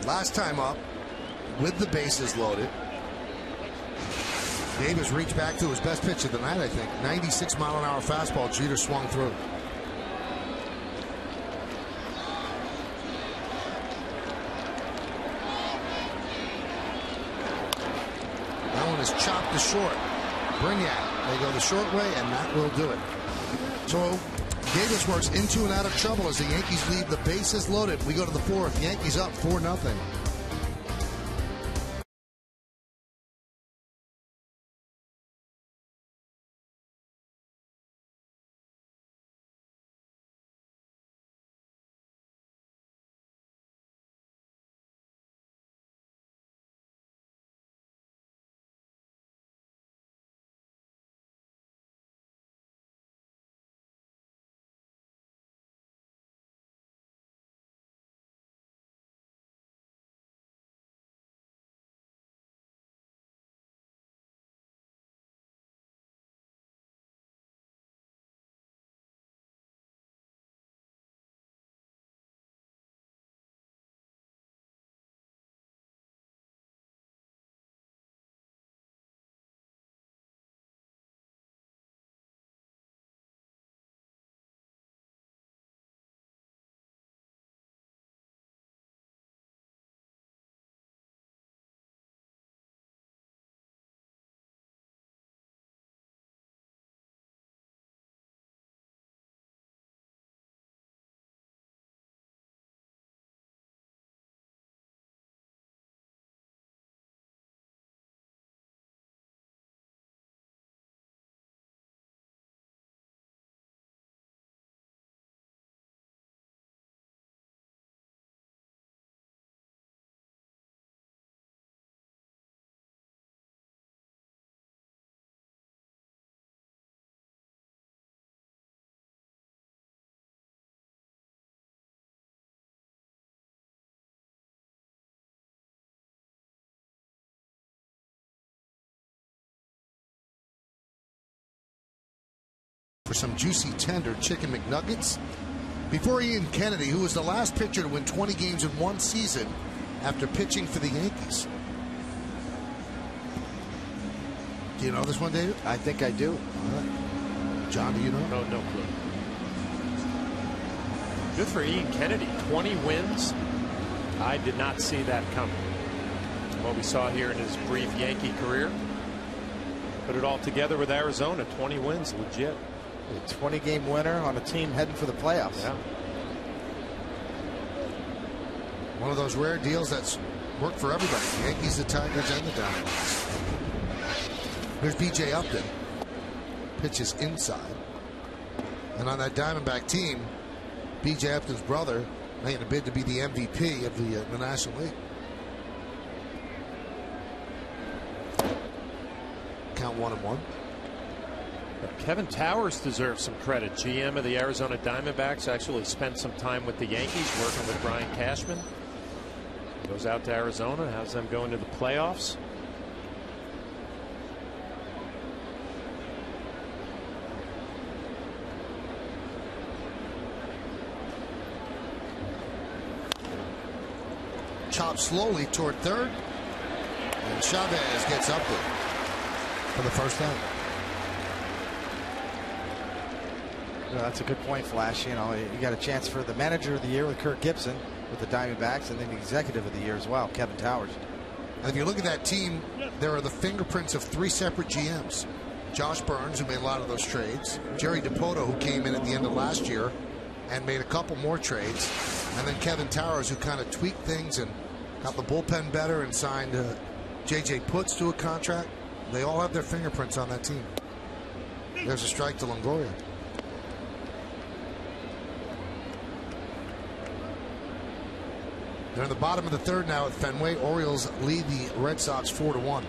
Last time up with the bases loaded. Davis reached back to his best pitch of the night, I think. 96-mile-an-hour fastball. Jeter swung through. one is chopped to short. Brignac, they go the short way, and that will do it. So Davis works into and out of trouble as the Yankees leave the bases loaded. We go to the fourth. Yankees up 4-0. For some juicy tender chicken McNuggets. Before Ian Kennedy, who was the last pitcher to win 20 games in one season after pitching for the Yankees. Do you know this one, David? I think I do. All right. John, do you know? No clue. Good for Ian Kennedy. 20 wins. I did not see that coming. What we saw here in his brief Yankee career. Put it all together with Arizona. 20 wins, legit. A 20-game winner on a team heading for the playoffs. Yeah. One of those rare deals that's worked for everybody. The Yankees, the Tigers, and the Diamondbacks. Here's B.J. Upton. Pitches inside. And on that Diamondback team, B.J. Upton's brother making a bid to be the MVP of the National League. Count 1-1. Kevin Towers deserves some credit. GM of the Arizona Diamondbacks actually spent some time with the Yankees working with Brian Cashman. Goes out to Arizona, has them go into the playoffs. Chopped slowly toward third. And Chavez gets up there for the first time. No, that's a good point, Flash. You know, you got a chance for the manager of the year with Kirk Gibson with the Diamondbacks, and then the executive of the year as well, Kevin Towers. And if you look at that team, there are the fingerprints of 3 separate GMs. Josh Burns, who made a lot of those trades. Jerry DiPoto, who came in at the end of last year and made a couple more trades. And then Kevin Towers, who kind of tweaked things and got the bullpen better and signed J.J. Putz to a contract. They all have their fingerprints on that team. There's a strike to Longoria. They're in the bottom of the third now at Fenway. Orioles lead the Red Sox 4-1.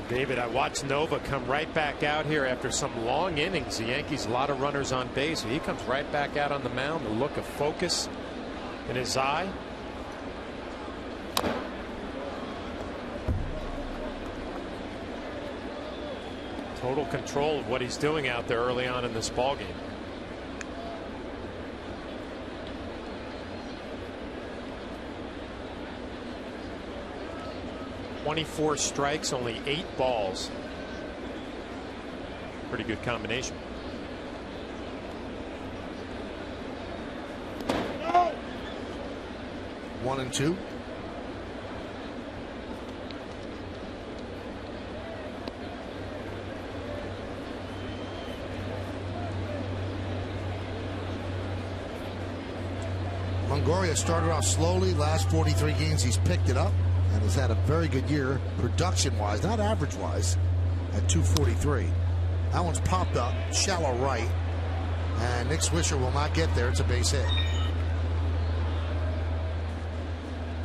David, I watched Nova come right back out here after some long innings. The Yankees, a lot of runners on base. He comes right back out on the mound. The look of focus in his eye. Total control of what he's doing out there early on in this ballgame. "24 strikes, only 8 balls." Pretty good combination. 1-2. Longoria started off slowly. Last 43 games, he's picked it up and has had a very good year production-wise, not average-wise, at 243. That one's popped up, shallow right, and Nick Swisher will not get there. It's a base hit.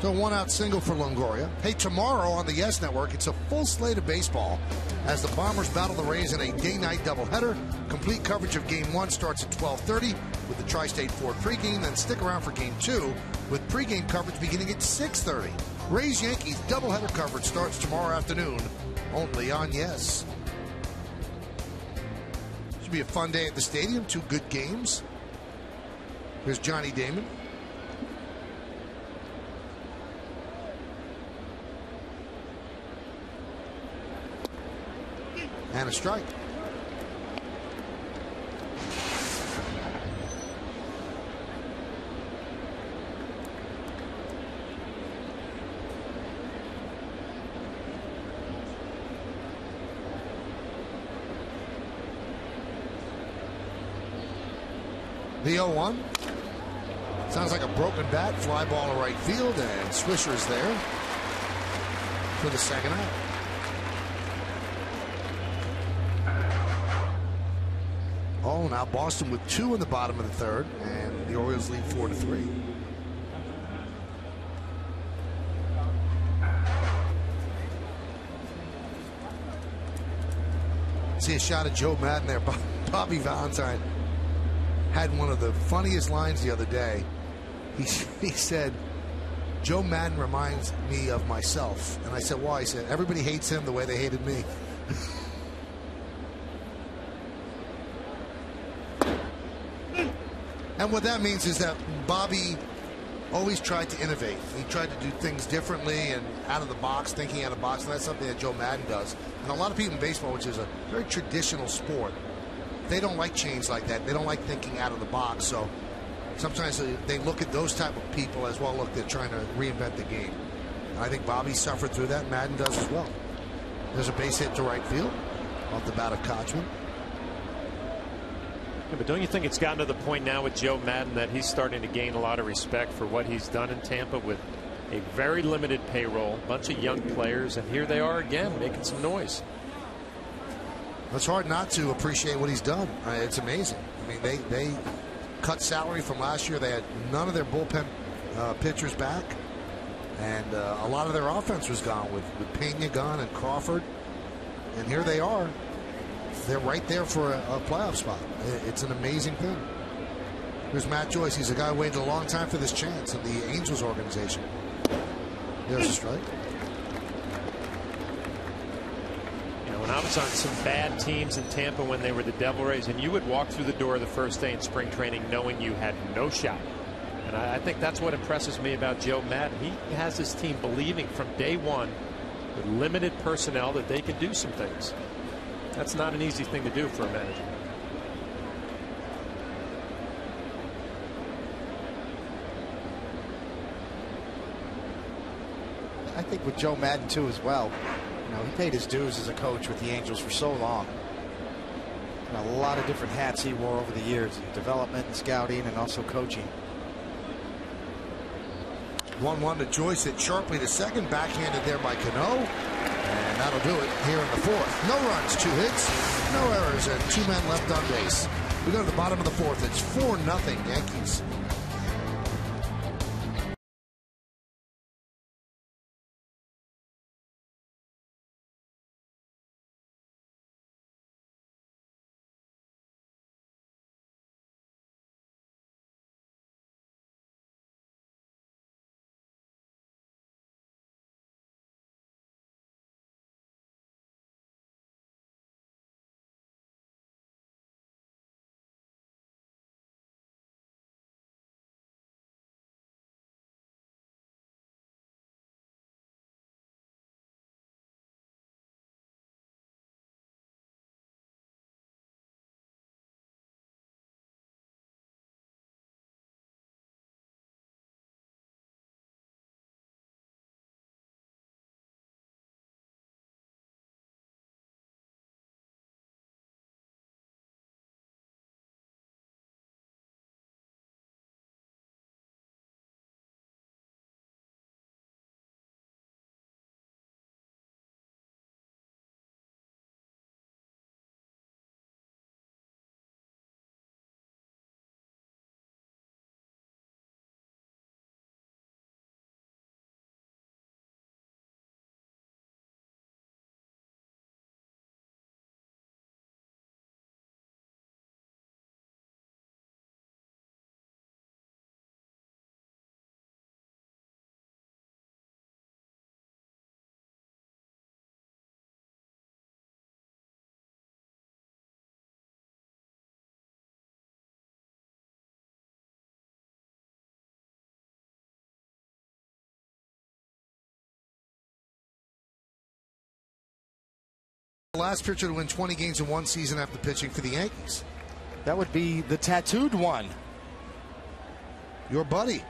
So 1-out single for Longoria. Hey, tomorrow on the Yes Network, it's a full slate of baseball as the Bombers battle the Rays in a day-night doubleheader. Complete coverage of Game 1 starts at 12:30 with the Tri-State Ford pregame. Then stick around for Game 2 with pregame coverage beginning at 6:30. Rays-Yankees doubleheader coverage starts tomorrow afternoon only on Yes. Should be a fun day at the stadium. 2 good games. Here's Johnny Damon. And a strike. The 0-1. Sounds like a broken bat. Fly ball to right field, and Swisher's there for the second out. Oh, now Boston with 2 in the bottom of the third, and the Orioles lead 4-3. See a shot of Joe Madden there. Bobby Valentine had one of the funniest lines the other day. He said, Joe Madden reminds me of myself. And I said, why? He said, everybody hates him the way they hated me. And what that means is that Bobby always tried to innovate. He tried to do things differently and out of the box, thinking out of the box. And that's something that Joe Madden does. And a lot of people in baseball, which is a very traditional sport, they don't like change like that. They don't like thinking out of the box. So sometimes they look at those type of people as well. Look, they're trying to reinvent the game. And I think Bobby suffered through that. Madden does as well. There's a base hit to right field off the bat of Kochman. Yeah, but don't you think it's gotten to the point now with Joe Madden that he's starting to gain a lot of respect for what he's done in Tampa with a very limited payroll, a bunch of young players, and here they are again making some noise. It's hard not to appreciate what he's done. It's amazing. I mean, they cut salary from last year. They had none of their bullpen pitchers back, and a lot of their offense was gone with Pena gone and Crawford, and here they are. They're right there for a playoff spot. It's an amazing thing. Here's Matt Joyce. He's a guy who waited a long time for this chance in the Angels organization. There's a strike. You know, when I was on some bad teams in Tampa when they were the Devil Rays, and you would walk through the door the first day in spring training knowing you had no shot. And I think that's what impresses me about Joe Madden. He has his team believing from day one with limited personnel that they can do some things. That's not an easy thing to do for a manager. I think with Joe Madden too as well. You know, he paid his dues as a coach with the Angels for so long. And a lot of different hats he wore over the years in development and scouting and also coaching. 1-1 to Joyce. Hit sharply to second. Backhanded there by Cano. And that'll do it here in the fourth. No runs, 2 hits, no errors, and 2 men left on base. We go to the bottom of the fourth. It's 4-0 Yankees. The last pitcher to win 20 games in one season after pitching for the Yankees. That would be the tattooed one. Your buddy,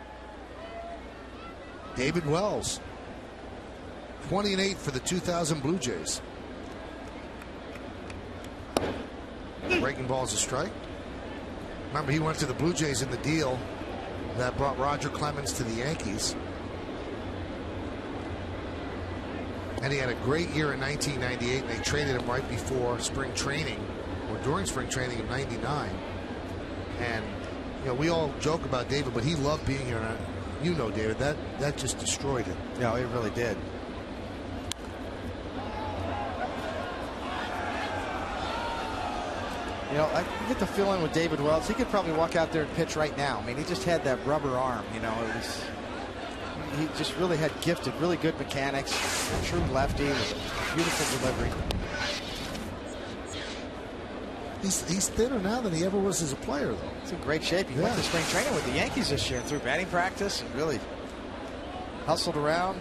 David Wells. 20-8 for the 2000 Blue Jays. Breaking ball is a strike. Remember, he went to the Blue Jays in the deal that brought Roger Clemens to the Yankees. And he had a great year in 1998, and they traded him right before spring training, or during spring training of '99. And, you know, we all joke about David, but he loved being here. And you know, David, that just destroyed him. Yeah, it really did. You know, I get the feeling with David Wells, he could probably walk out there and pitch right now. I mean, he just had that rubber arm, you know. He just really had gifted, really good mechanics, true lefty, beautiful delivery. He's thinner now than he ever was as a player, though. He's in great shape. He went to spring training with the Yankees this year through batting practice and really hustled around.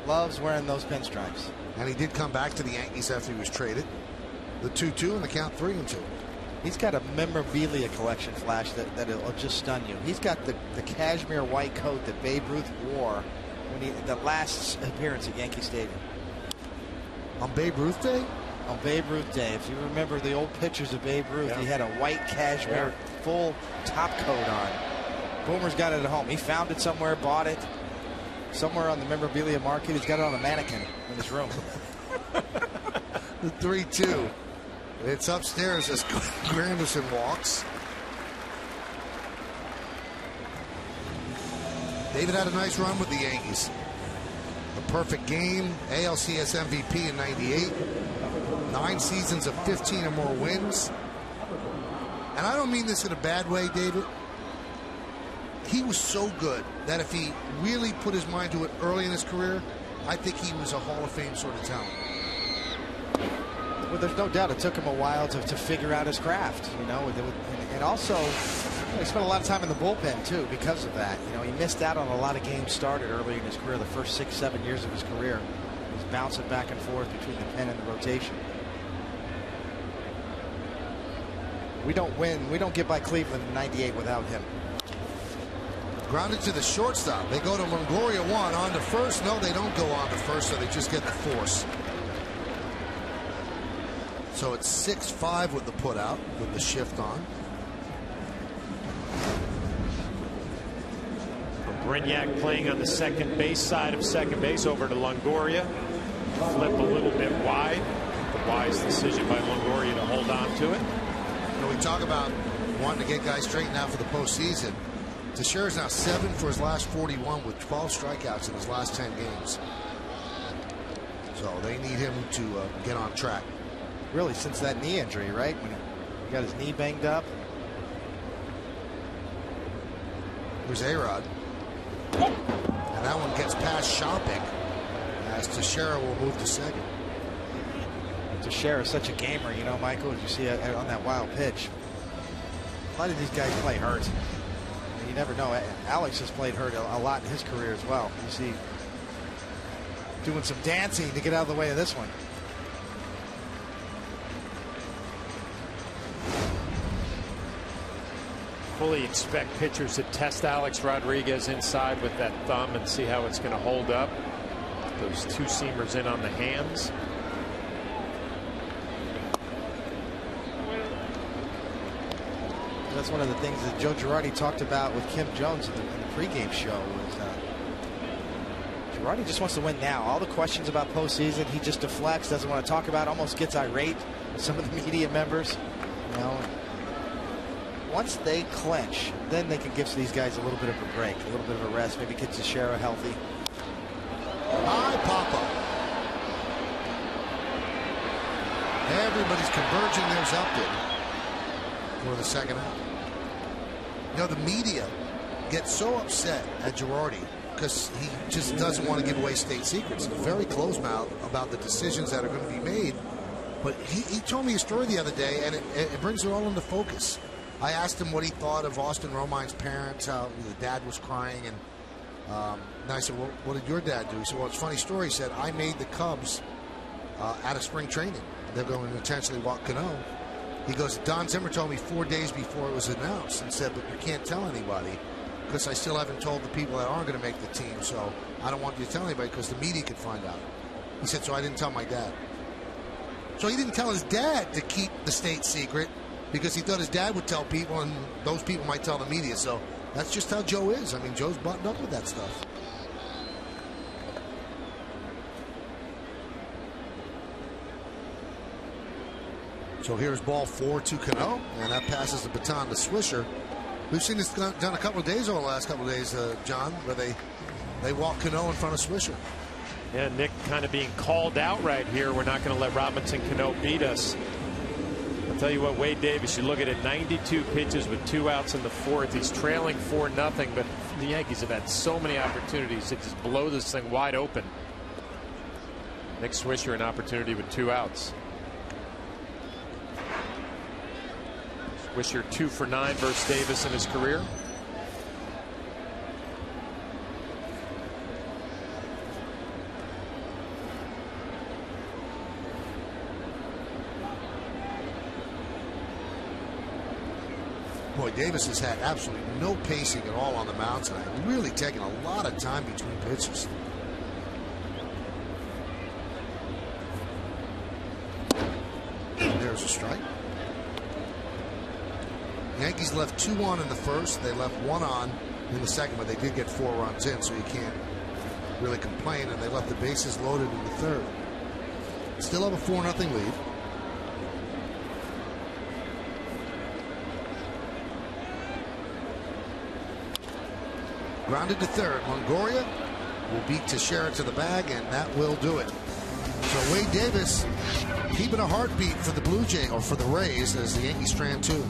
Loves wearing those pinstripes. And he did come back to the Yankees after he was traded. The 2-2 and the count 3-2. He's got a memorabilia collection, Flash, that'll just stun you. He's got the cashmere white coat that Babe Ruth wore when the last appearance at Yankee Stadium. On Babe Ruth Day? On Babe Ruth Day. If you remember the old pictures of Babe Ruth, he had a white cashmere full top coat on. Boomer's got it at home. He found it somewhere, bought it. Somewhere on the memorabilia market. He's got it on a mannequin in his room. The 3-2. It's upstairs as Granderson walks. David had a nice run with the Yankees. A perfect game, ALCS MVP in '98, 9 seasons of 15 or more wins. And I don't mean this in a bad way, David. He was so good that if he really put his mind to it early in his career, I think he was a Hall of Fame sort of talent. Well, there's no doubt it took him a while to figure out his craft, you know, and also he spent a lot of time in the bullpen too because of that. You know, he missed out on a lot of games started early in his career. The first 6-7 years of his career, he was bouncing back and forth between the pen and the rotation. We don't win. We don't get by Cleveland in '98 without him. Grounded to the shortstop. They go to Longoria 1 on to first. No, they don't go on to first, so they just get the force. So it's 6-5 with the put out, with the shift on. Brignac playing on the second base side of second base over to Longoria. Flip a little bit wide. The wise decision by Longoria to hold on to it. You know, we talk about wanting to get guys straightened out for the postseason. Teixeira's now 7 for his last 41 with 12 strikeouts in his last 10 games. So they need him to get on track. Really, since that knee injury, right? When he got his knee banged up. Here's A-Rod. And that one gets past Shopping as Teixeira will move to second. Teixeira is such a gamer, you know, Michael, as you see on that wild pitch. A lot of these guys play hurt. You never know. Alex has played hurt a lot in his career as well. You see doing some dancing to get out of the way of this one. Fully expect pitchers to test Alex Rodriguez inside with that thumb and see how it's going to hold up. Those two seamers in on the hands. That's one of the things that Joe Girardi talked about with Kim Jones in the pregame show. Girardi just wants to win now. All the questions about postseason, he just deflects, doesn't want to talk about, almost gets irate with some of the media members. You know, once they clinch, then they can give these guys a little bit of a break, a little bit of a rest, maybe get Teixeira healthy. High pop-up. Everybody's converging theirs upward for the second out. You know, the media gets so upset at Girardi because he just doesn't want to give away state secrets. Very close-mouthed about the decisions that are going to be made. But he told me a story the other day, and it brings it all into focus. I asked him what he thought of Austin Romine's parents, how the dad was crying, and I said, well, what did your dad do? He said, well, it's a funny story. He said, I made the Cubs out of spring training. They're going to intentionally walk Cano. He goes, Don Zimmer told me 4 days before it was announced and said, but you can't tell anybody because I still haven't told the people that aren't going to make the team. So I don't want you to tell anybody because the media could find out. He said, so I didn't tell my dad. So he didn't tell his dad to keep the state secret because he thought his dad would tell people and those people might tell the media. So that's just how Joe is. I mean, Joe's buttoned up with that stuff. So here's ball 4 to Cano, and that passes the baton to Swisher. We've seen this done a couple of days over the last couple of days, John, where they walk Cano in front of Swisher. Yeah, Nick kind of being called out right here. We're not going to let Robinson Cano beat us. I'll tell you what, Wade Davis, you look at it, 92 pitches with 2 outs in the 4th. He's trailing 4-0, but the Yankees have had so many opportunities to just blow this thing wide open. Nick Swisher an opportunity with 2 outs. Swisher 2 for 9 versus Davis in his career. Boy, Davis has had absolutely no pacing at all on the mound tonight. Really taking a lot of time between pitches. There's a strike. Yankees left 2 on in the first. They left 1 on in the second, but they did get 4 runs in, so you can't really complain. And they left the bases loaded in the third. Still have a 4-0 lead. Grounded to third. Longoria will beat Teixeira to the bag, and that will do it. So Wade Davis keeping a heartbeat for the Blue Jays, or for the Rays, as the Yankees strand 2.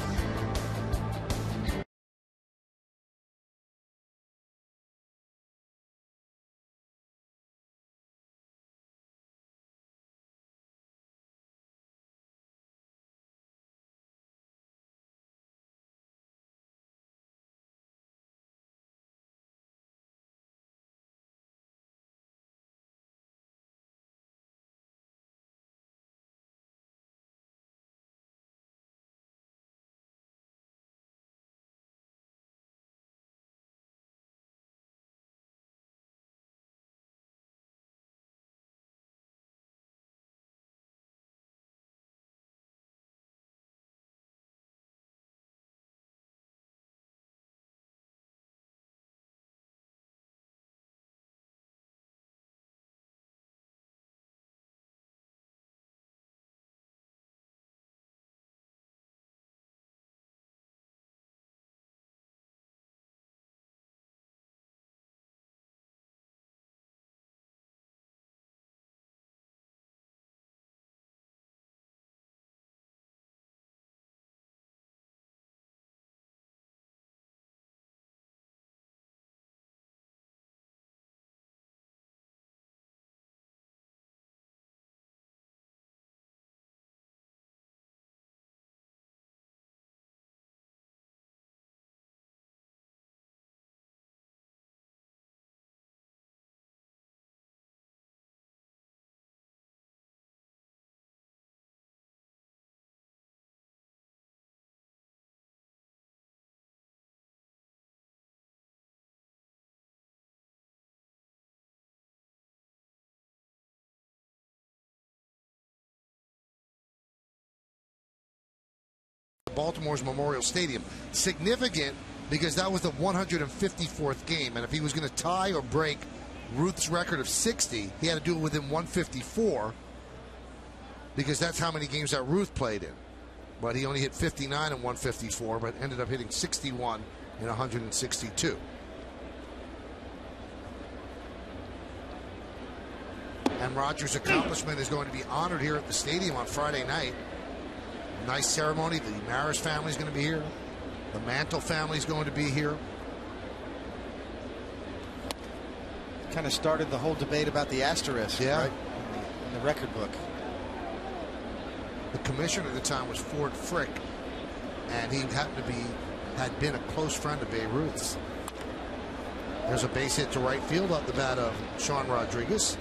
Baltimore's Memorial Stadium. Significant because that was the 154th game, and if he was going to tie or break Ruth's record of 60, he had to do it within 154 because that's how many games that Ruth played in. But he only hit 59 in 154, but ended up hitting 61 in 162. And Rogers' accomplishment is going to be honored here at the stadium on Friday night. Nice ceremony. The Maris family is going to be here. The Mantle family is going to be here. Kind of started the whole debate about the asterisk, yeah, right? In the record book. The commissioner at the time was Ford Frick, and he happened to had been a close friend of Babe Ruth's. There's a base hit to right field off the bat of Sean Rodriguez.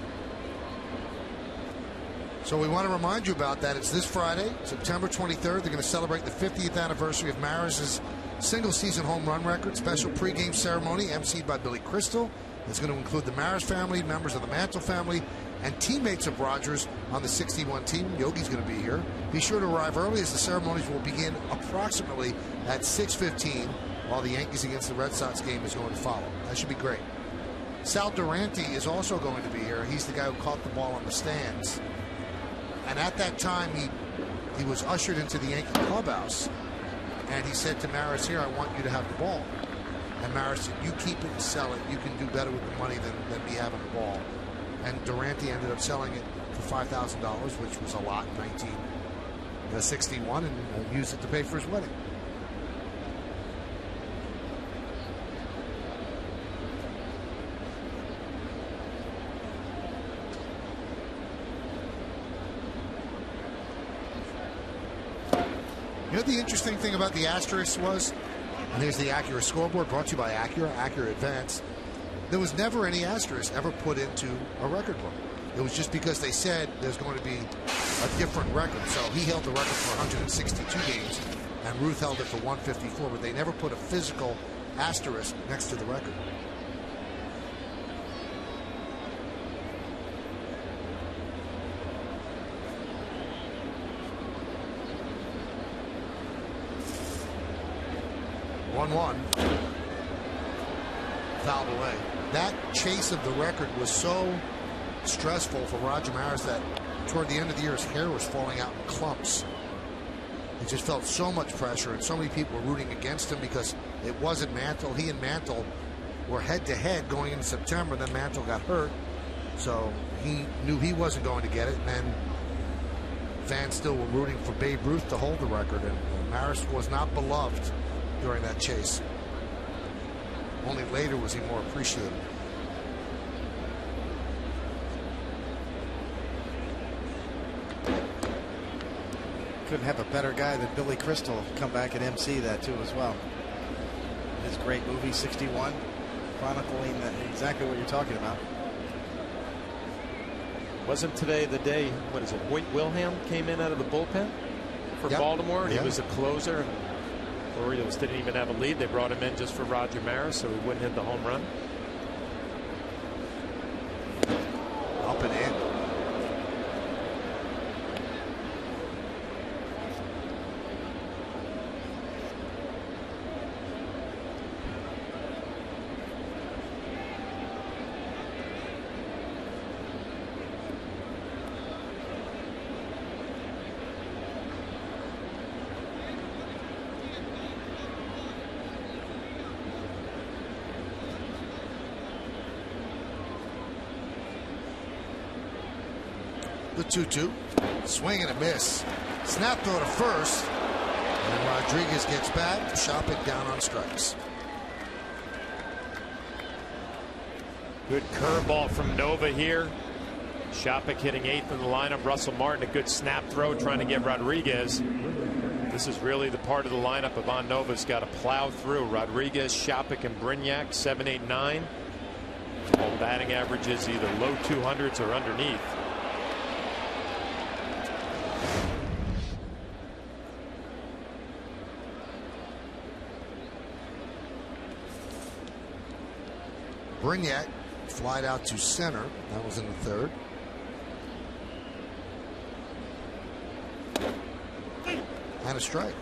So we want to remind you about that. It's this Friday, September 23rd. They're going to celebrate the 50th anniversary of Maris's single-season home run record. Special pregame ceremony emceed by Billy Crystal. It's going to include the Maris family, members of the Mantle family, and teammates of Rogers on the 61 team. Yogi's going to be here. Be sure to arrive early as the ceremonies will begin approximately at 6:15 while the Yankees against the Red Sox game is going to follow. That should be great. Sal Durante is also going to be here. He's the guy who caught the ball on the stands. And at that time, he was ushered into the Yankee clubhouse. And he said to Maris, "Here, I want you to have the ball." And Maris said, "You keep it and sell it. You can do better with the money than me having the ball." And Durante ended up selling it for $5,000, which was a lot in 1961, and used it to pay for his wedding. You know the interesting thing about the asterisk was, and here's the Acura scoreboard brought to you by Acura Advance. There was never any asterisk ever put into a record book. It was just because they said there's going to be a different record. So he held the record for 162 games, and Ruth held it for 154, but they never put a physical asterisk next to the record. Fouled away. That chase of the record was so stressful for Roger Maris that toward the end of the year his hair was falling out in clumps. He just felt so much pressure, and so many people were rooting against him because it wasn't Mantle. He and Mantle were head-to-head going into September, and then Mantle got hurt, so he knew he wasn't going to get it, and then fans still were rooting for Babe Ruth to hold the record, and Maris was not beloved during that chase. Only later was he more appreciated. Couldn't have a better guy than Billy Crystal come back and MC that too as well. His great movie 61, chronicling exactly what you're talking about. Wasn't today the day, what is it, Hoyt Wilhelm came in out of the bullpen for Baltimore? He was a closer, and the Orioles didn't even have a lead. They brought him in just for Roger Maris so he wouldn't hit the home run. Up and in. The 2-2. Swing and a miss. Snap throw to first. And Rodriguez gets back. Shopik down on strikes. Good curveball from Nova here. Shopik hitting 8th in the lineup. Russell Martin, a good snap throw trying to get Rodriguez. This is really the part of the lineup Ivan Nova's got to plow through. Rodriguez, Shopik, and Brignac, 7, 8, 9. All batting averages either low 200s or underneath. Brignac flied out to center. That was in the third. And a strike.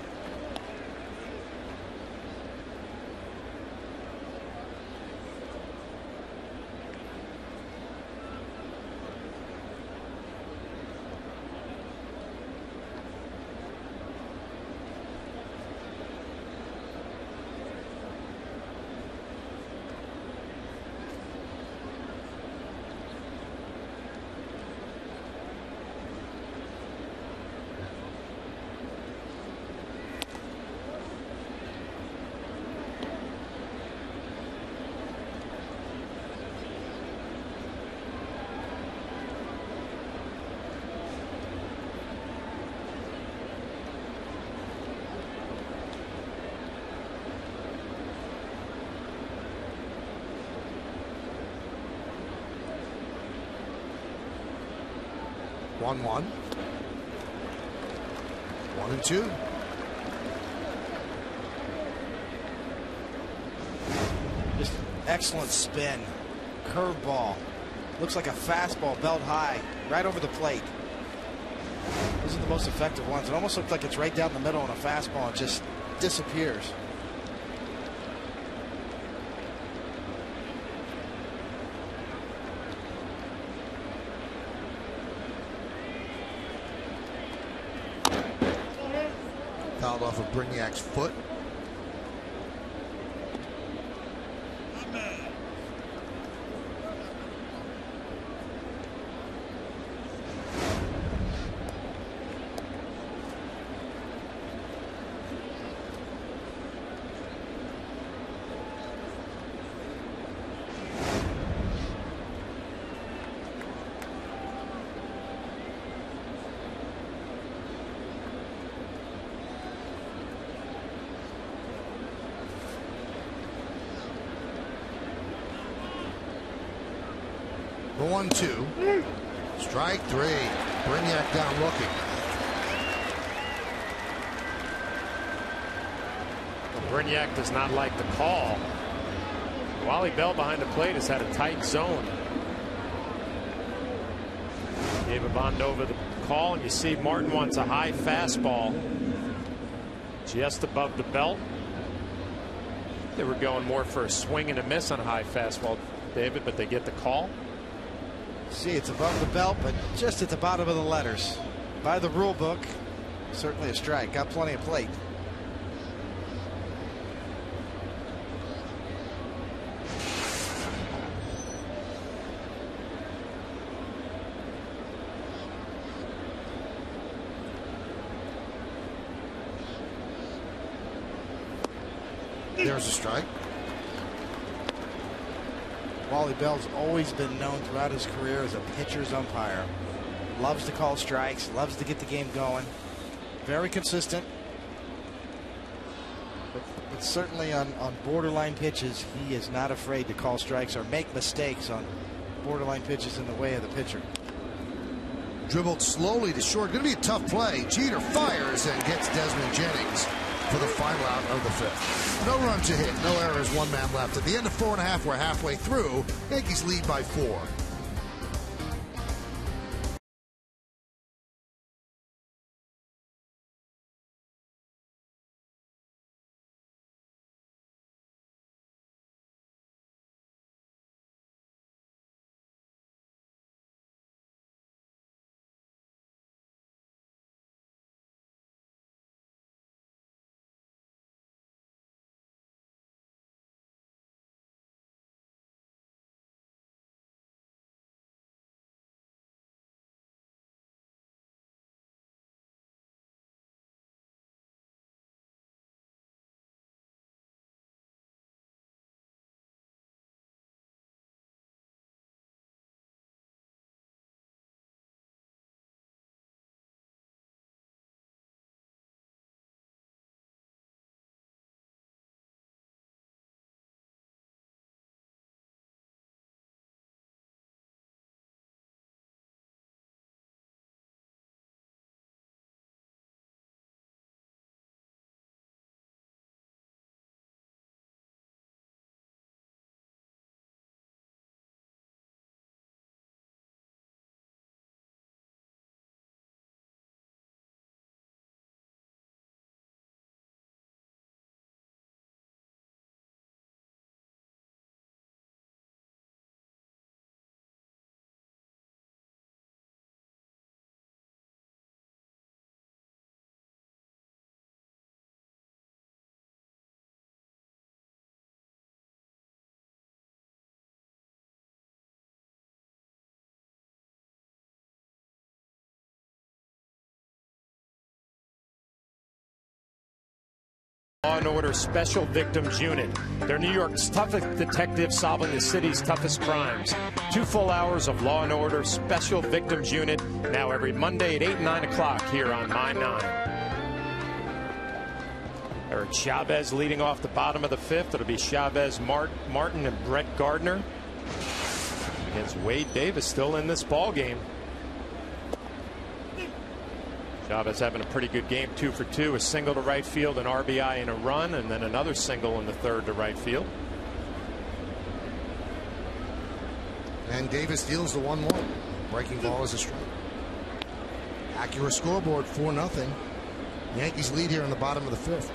1-1. 1-2. Just excellent spin. Curveball. Looks like a fastball, belt high, right over the plate. Those are the most effective ones. It almost looks like it's right down the middle on a fastball. It just disappears. Fouled off of Brignac foot. The 1-2. Strike 3. Brignac down looking. Well, Brignac does not like the call. Wally Bell behind the plate has had a tight zone. Gave Abandova the call, and you see Martin wants a high fastball just above the belt. They were going more for a swing and a miss on a high fastball, David, but they get the call. See, it's above the belt, but just at the bottom of the letters. By the rule book, certainly a strike. Got plenty of plate. There's a strike. Wally Bell's always been known throughout his career as a pitcher's umpire. Loves to call strikes, loves to get the game going. Very consistent. But certainly on borderline pitches, he is not afraid to call strikes or make mistakes on borderline pitches in the way of the pitcher. Dribbled slowly to short. Going to be a tough play. Jeter fires and gets Desmond Jennings for the final out of the fifth. No runs to hit, no errors, one man left. At the end of 4.5, we're halfway through. Yankees lead by 4. Law and Order Special Victims Unit. They're New York's toughest detectives solving the city's toughest crimes. 2 full hours of Law and Order Special Victims Unit, now every Monday at 8 and 9 o'clock here on My 9. Eric Chavez leading off the bottom of the 5th. It'll be Chavez, Martin, and Brett Gardner against Wade Davis, still in this ball game. Chavez having a pretty good game, 2 for 2, a single to right field, an RBI and a run, and then another single in the third to right field. And Davis deals the 1-1. Breaking ball is a strike. Accurate scoreboard, 4-0. Yankees lead here in the bottom of the 5th.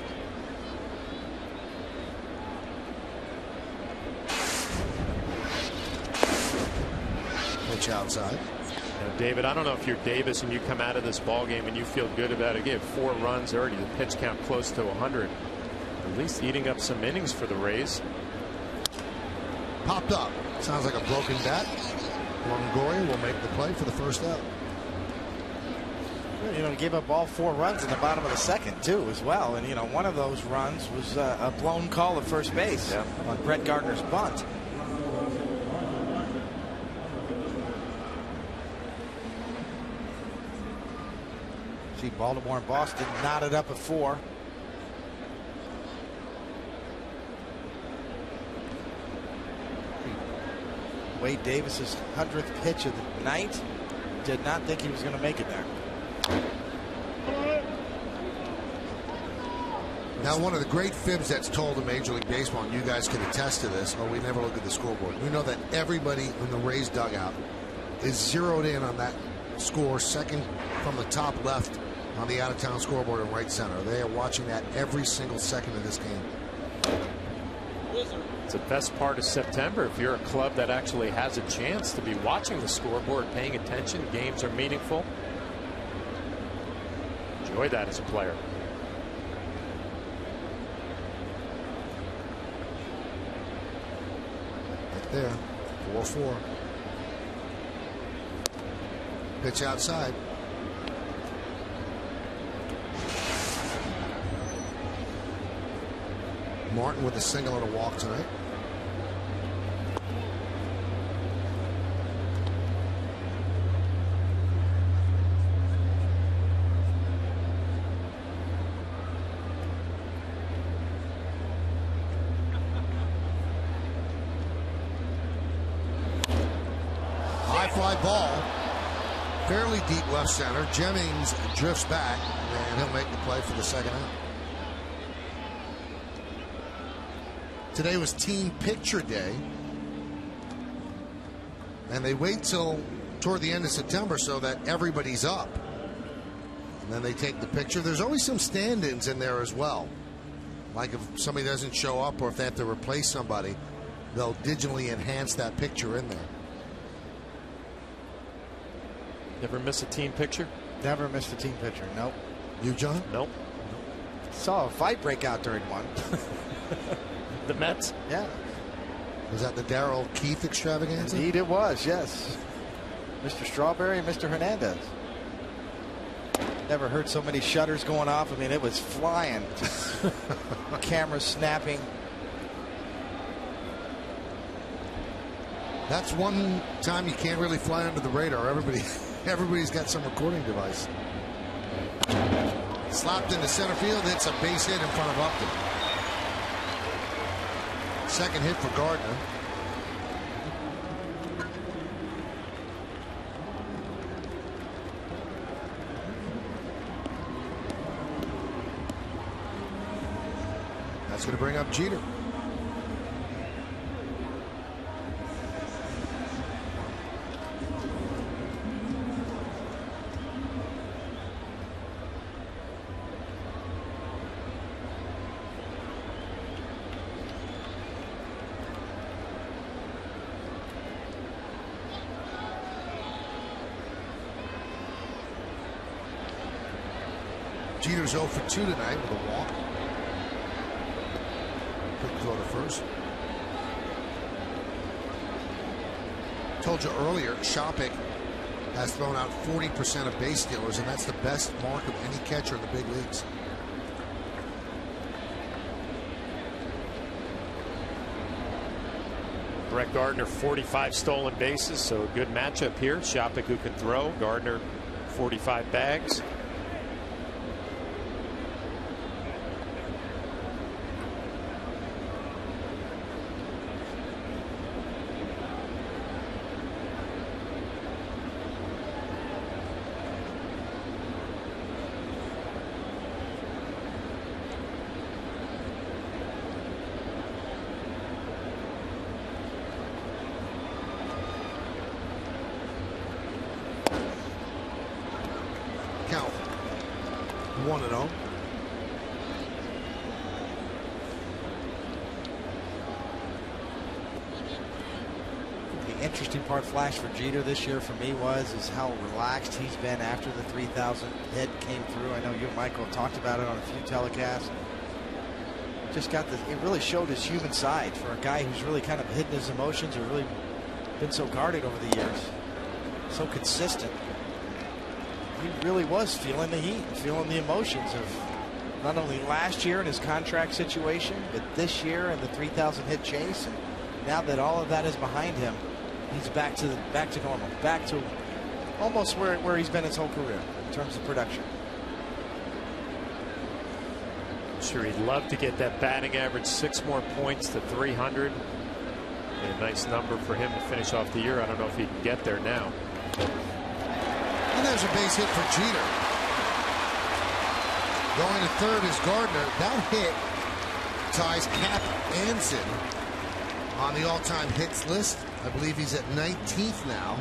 Pitch outside. Now, David, I don't know if you're Davis and you come out of this ball game and you feel good about it. Gave 4 runs already, the pitch count close to 100. At least eating up some innings for the Rays. Popped up. Sounds like a broken bat. Longoria will make the play for the first out. You know, he gave up all 4 runs in the bottom of the 2nd too, as well. And you know, one of those runs was a blown call at first base on Brett Gardner's bunt. See, Baltimore and Boston knotted up at 4. Wade Davis's 100th pitch of the night. Did not think he was going to make it there. Now, one of the great fibs that's told in Major League Baseball, and you guys can attest to this, we never look at the scoreboard. We know that everybody in the Rays dugout is zeroed in on that score, second from the top left on the out-of-town scoreboard in right center. They are watching that every single second of this game. It's the best part of September if you're a club that actually has a chance to be watching the scoreboard, paying attention. Games are meaningful. Enjoy that as a player. Right there, 4-4. Pitch outside. Martin with a single and a walk tonight. High fly ball. Fairly deep left center. Jennings drifts back, and he'll make the play for the second out. Today was team picture day, and they wait till toward the end of September so that everybody's up, and then they take the picture. There's always some stand-ins in there as well, like if somebody doesn't show up or if they have to replace somebody, they'll digitally enhance that picture in there. Never miss a team picture? Never missed a team picture. Nope. You, John? Nope. Saw a fight break out during one. The Mets? Yeah. Was that the Darrell Keith extravaganza? Indeed it was, yes. Mr. Strawberry and Mr. Hernandez. Never heard so many shutters going off. I mean, it was flying. Cameras snapping. That's one time you can't really fly under the radar. Everybody's got some recording device. Slapped into center field. It's a base hit in front of Upton. Second hit for Gardner. That's going to bring up Jeter. Jeter's 0 for 2 tonight with a walk. Quick throw to first. Told you earlier, Shopik has thrown out 40% of base stealers, and that's the best mark of any catcher in the big leagues. Brett Gardner, 45 stolen bases, so a good matchup here. Shopik, who can throw. Gardner, 45 bags. 1-0. The interesting part, Flash, for Jeter this year for me is how relaxed he's been after the 3,000 hit came through. I know you and Michael have talked about it on a few telecasts. Just got it really showed his human side for a guy who's really kind of hidden his emotions or really been so guarded over the years. So consistent. He really was feeling the heat, feeling the emotions of not only last year in his contract situation, but this year and the 3,000 hit chase. And now that all of that is behind him, he's back to normal, back to almost where he's been his whole career in terms of production. Sure, he'd love to get that batting average 6 more points to 300. A nice number for him to finish off the year. I don't know if he can get there now. And there's a base hit for Jeter. Going to third is Gardner. That hit ties Cap Anson on the all-time hits list. I believe he's at 19th now.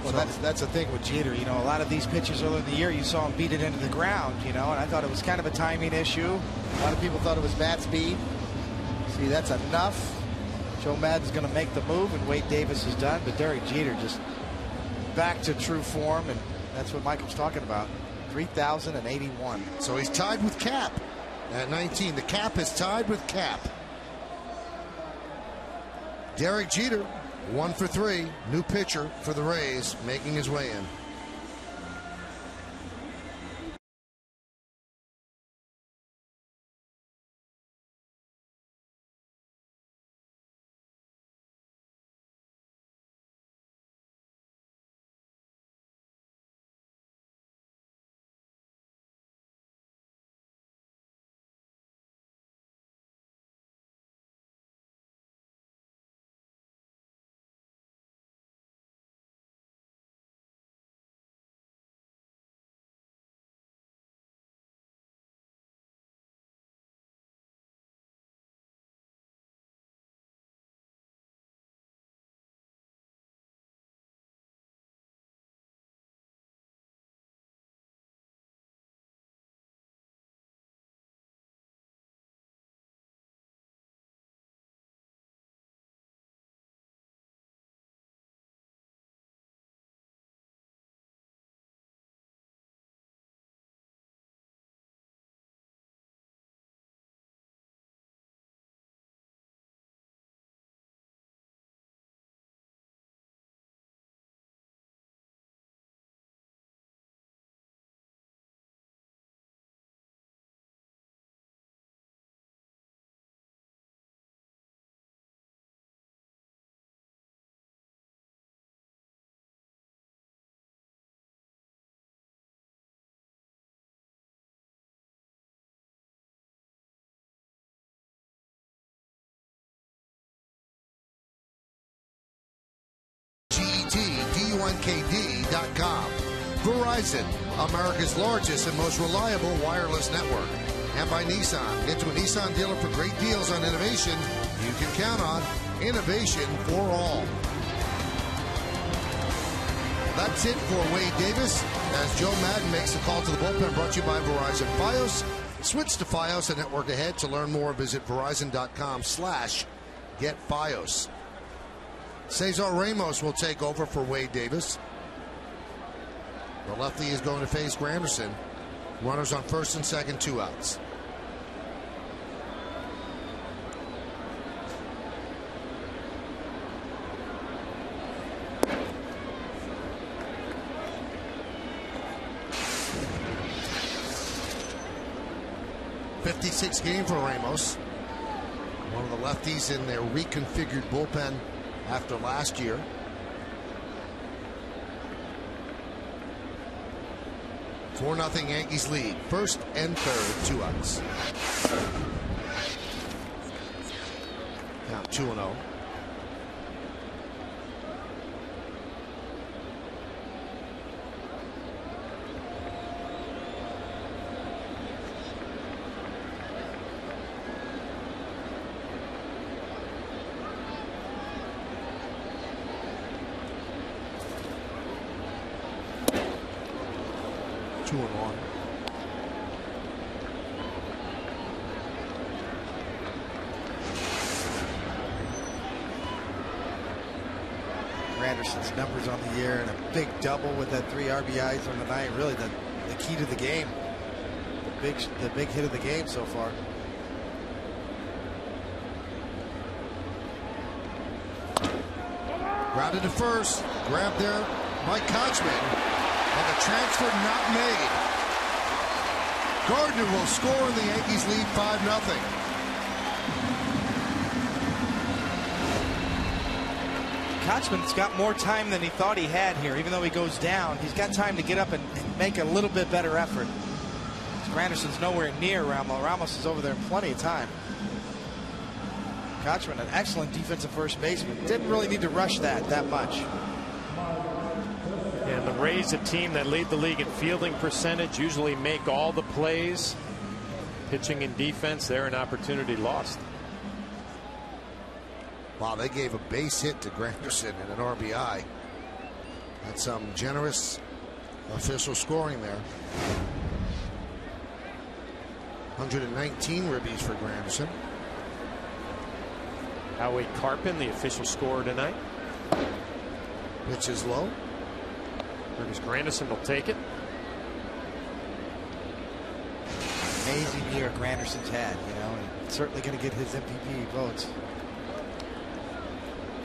Well, that's the thing with Jeter. You know, a lot of these pitches earlier in the year, you saw him beat it into the ground, you know, and I thought it was kind of a timing issue. A lot of people thought it was bat speed. See, that's enough. Joe Maddon's going to make the move, and Wade Davis is done, but Derek Jeter just back to true form, and that's what Michael's talking about. 3,081. So he's tied with Cap at 19. The Cap is tied with Cap. Derek Jeter, 1 for 3, new pitcher for the Rays, making his way in. DUNKD.com. Verizon, America's largest and most reliable wireless network. And by Nissan. Get to a Nissan dealer for great deals on innovation you can count on. Innovation for all. That's it for Wade Davis as Joe Maddon makes the call to the bullpen, brought to you by Verizon Fios. Switch to Fios and network ahead. To learn more, visit Verizon.com/getFios. Cesar Ramos will take over for Wade Davis. The lefty is going to face Granderson. Runners on first and second, 2 outs. .56 game for Ramos. One of the lefties in their reconfigured bullpen after last year. Four 4-0 Yankees lead. First and third, 2 outs. Count 2-0. 2-1. Anderson's numbers on the year and a big double with that 3 RBIs on the night. Really the key to the game. The big hit of the game so far. Grounded to first. Grabbed there by Kochman. And the transfer not made. Gardner will score and the Yankees lead 5-0. Kochman's got more time than he thought he had here. Even though he goes down, he's got time to get up and make a little bit better effort. Granderson's nowhere near Ramos. Ramos is over there in plenty of time. Kochman, an excellent defensive first baseman. Didn't really need to rush that much. And the Rays, a team that lead the league in fielding percentage, usually make all the plays. Pitching and defense, they're an opportunity lost. Wow, they gave a base hit to Granderson and an RBI. That's some generous official scoring there. 119 ribbies for Granderson. Howie Carpin, the official scorer tonight. Pitch is low. Curtis Granderson will take it. Amazing year Granderson's had, you know, and certainly going to get his MVP votes.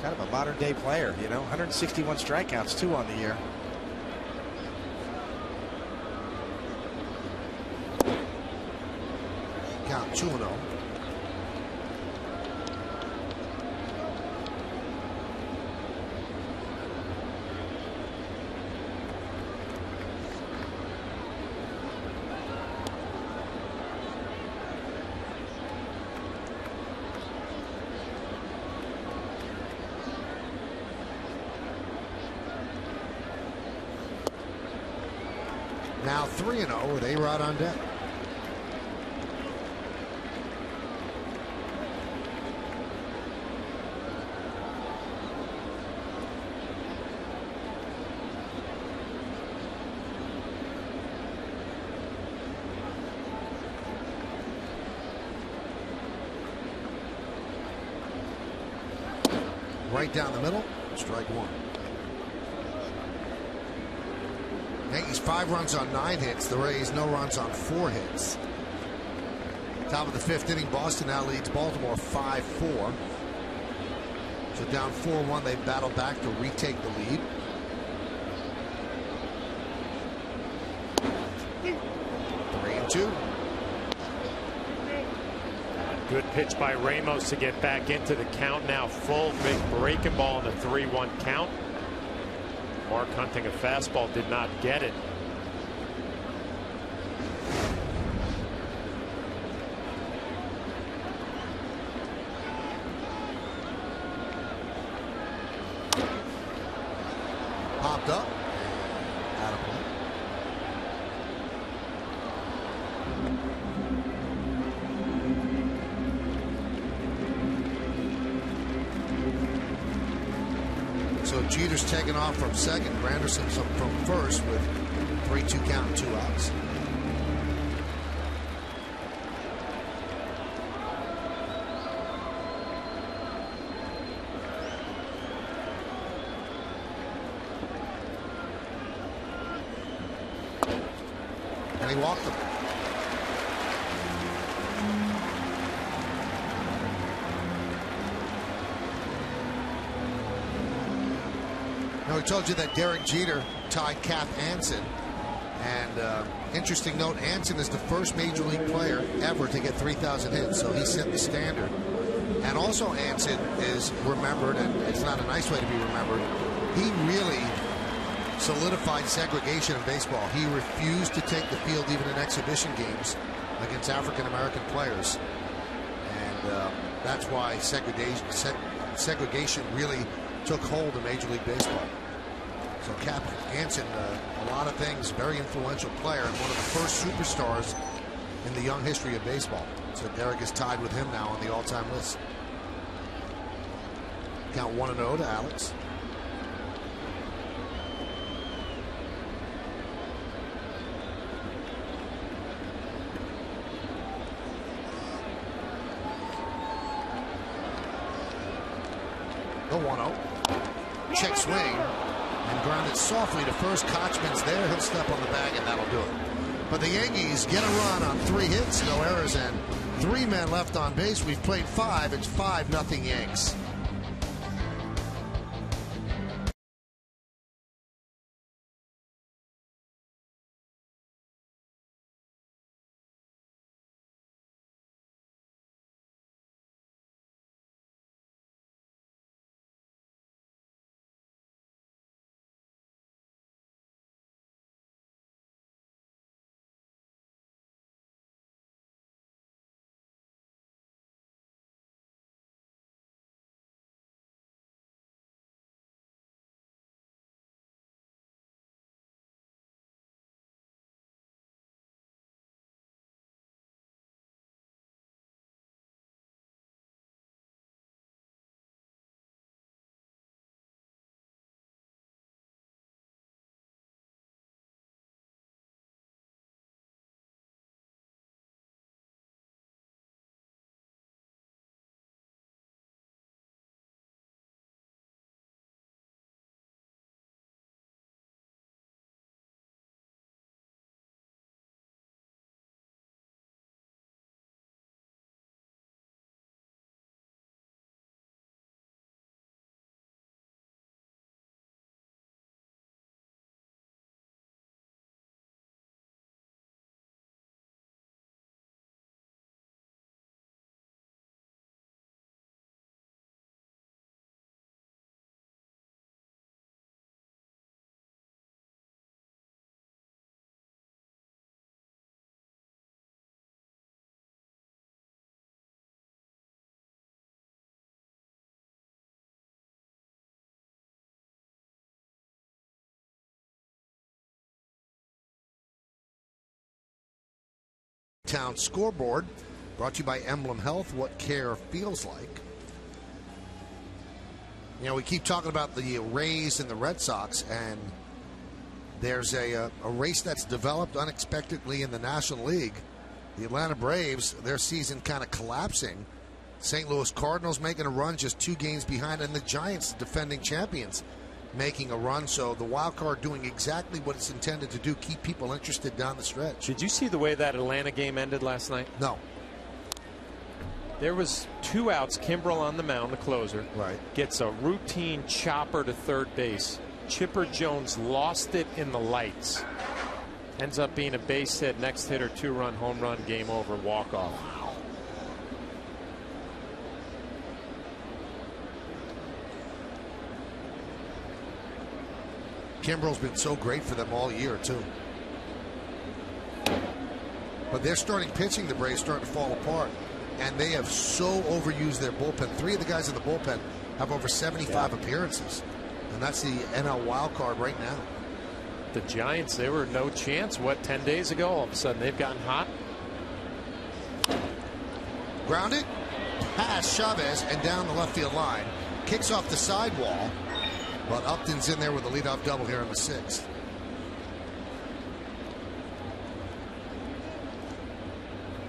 Kind of a modern day player, you know, 161 strikeouts too on the year. Count 2-0. Now 3-0 with A-Rod on deck. Right down the middle, strike one. Yankees 5 runs on 9 hits. The Rays no runs on 4 hits. Top of the 5th inning, Boston now leads Baltimore 5-4. So down 4-1, they battle back to retake the lead. Three and two. Good pitch by Ramos to get back into the count. Now full big breaking ball in the 3-1 count. Mark hunting a fastball, did not get it. Popped up. Out of play. So Jeter's taken off from second. Granderson's up from first with 3-2 count, 2 outs. And he walked him. Now, we told you that Derek Jeter tied Cap Anson. And interesting note, Anson is the first Major League player ever to get 3,000 hits. So he set the standard. And also Anson is remembered, and it's not a nice way to be remembered, he really solidified segregation in baseball. He refused to take the field even in exhibition games against African-American players. And that's why segregation really took hold in Major League Baseball. So Cap Anson, a lot of things, very influential player and one of the first superstars in the young history of baseball. So Derek is tied with him now on the all-time list. Count 1-0 to Alex. The 1-0. Check swing. And grounded softly to first. Kochman's there. He'll step on the bag, and that'll do it. But the Yankees get a run on 3 hits, no errors, and 3 men left on base. We've played 5. It's 5-0 Yanks. Town scoreboard brought to you by Emblem Health. What care feels like. You know, we keep talking about the Rays and the Red Sox, and there's a race that's developed unexpectedly in the National League. The Atlanta Braves, their season kind of collapsing. St. Louis Cardinals making a run just 2 games behind, and the Giants, defending champions, making a run. So the wild card doing exactly what it's intended to do, keep people interested down the stretch. Did you see the way that Atlanta game ended last night? No. There was 2 outs. Kimbrel on the mound, the closer. Right. Gets a routine chopper to third base. Chipper Jones lost it in the lights. Ends up being a base hit, next hitter, 2-run home run, game over, walk off. Kimbrel's been so great for them all year, too. But they're starting pitching, the Braves, starting to fall apart. And they have so overused their bullpen. 3 of the guys in the bullpen have over 75 appearances. And that's the NL wild card right now. The Giants, they were no chance, 10 days ago? All of a sudden, they've gotten hot. Grounded, past Chavez, and down the left field line. Kicks off the sidewall. But Upton's in there with a leadoff double here in the 6th.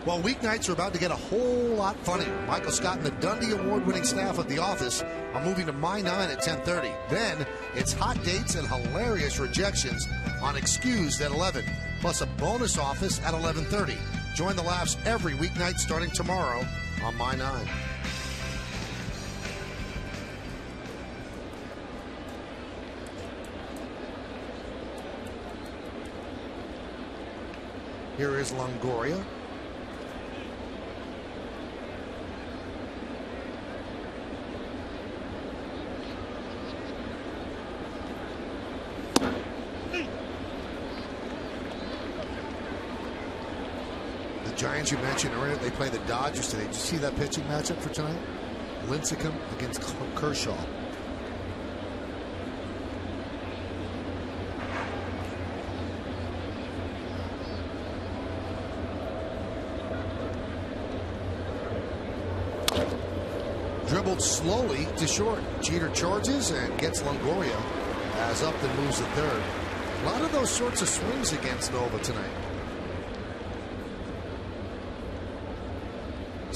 Well, weeknights are about to get a whole lot funnier. Michael Scott and the Dundee Award-winning staff of The Office are moving to My 9 at 10:30. Then it's hot dates and hilarious rejections on Excused at 11, plus a bonus office at 11:30. Join the laughs every weeknight starting tomorrow on My 9. Here is Longoria. The Giants, you mentioned earlier, they play the Dodgers today. Did you see that pitching matchup for tonight? Lincecum against Kershaw. Dribbled slowly to short. Jeter charges and gets Longoria as Upton moves to third. A lot of those sorts of swings against Nova tonight.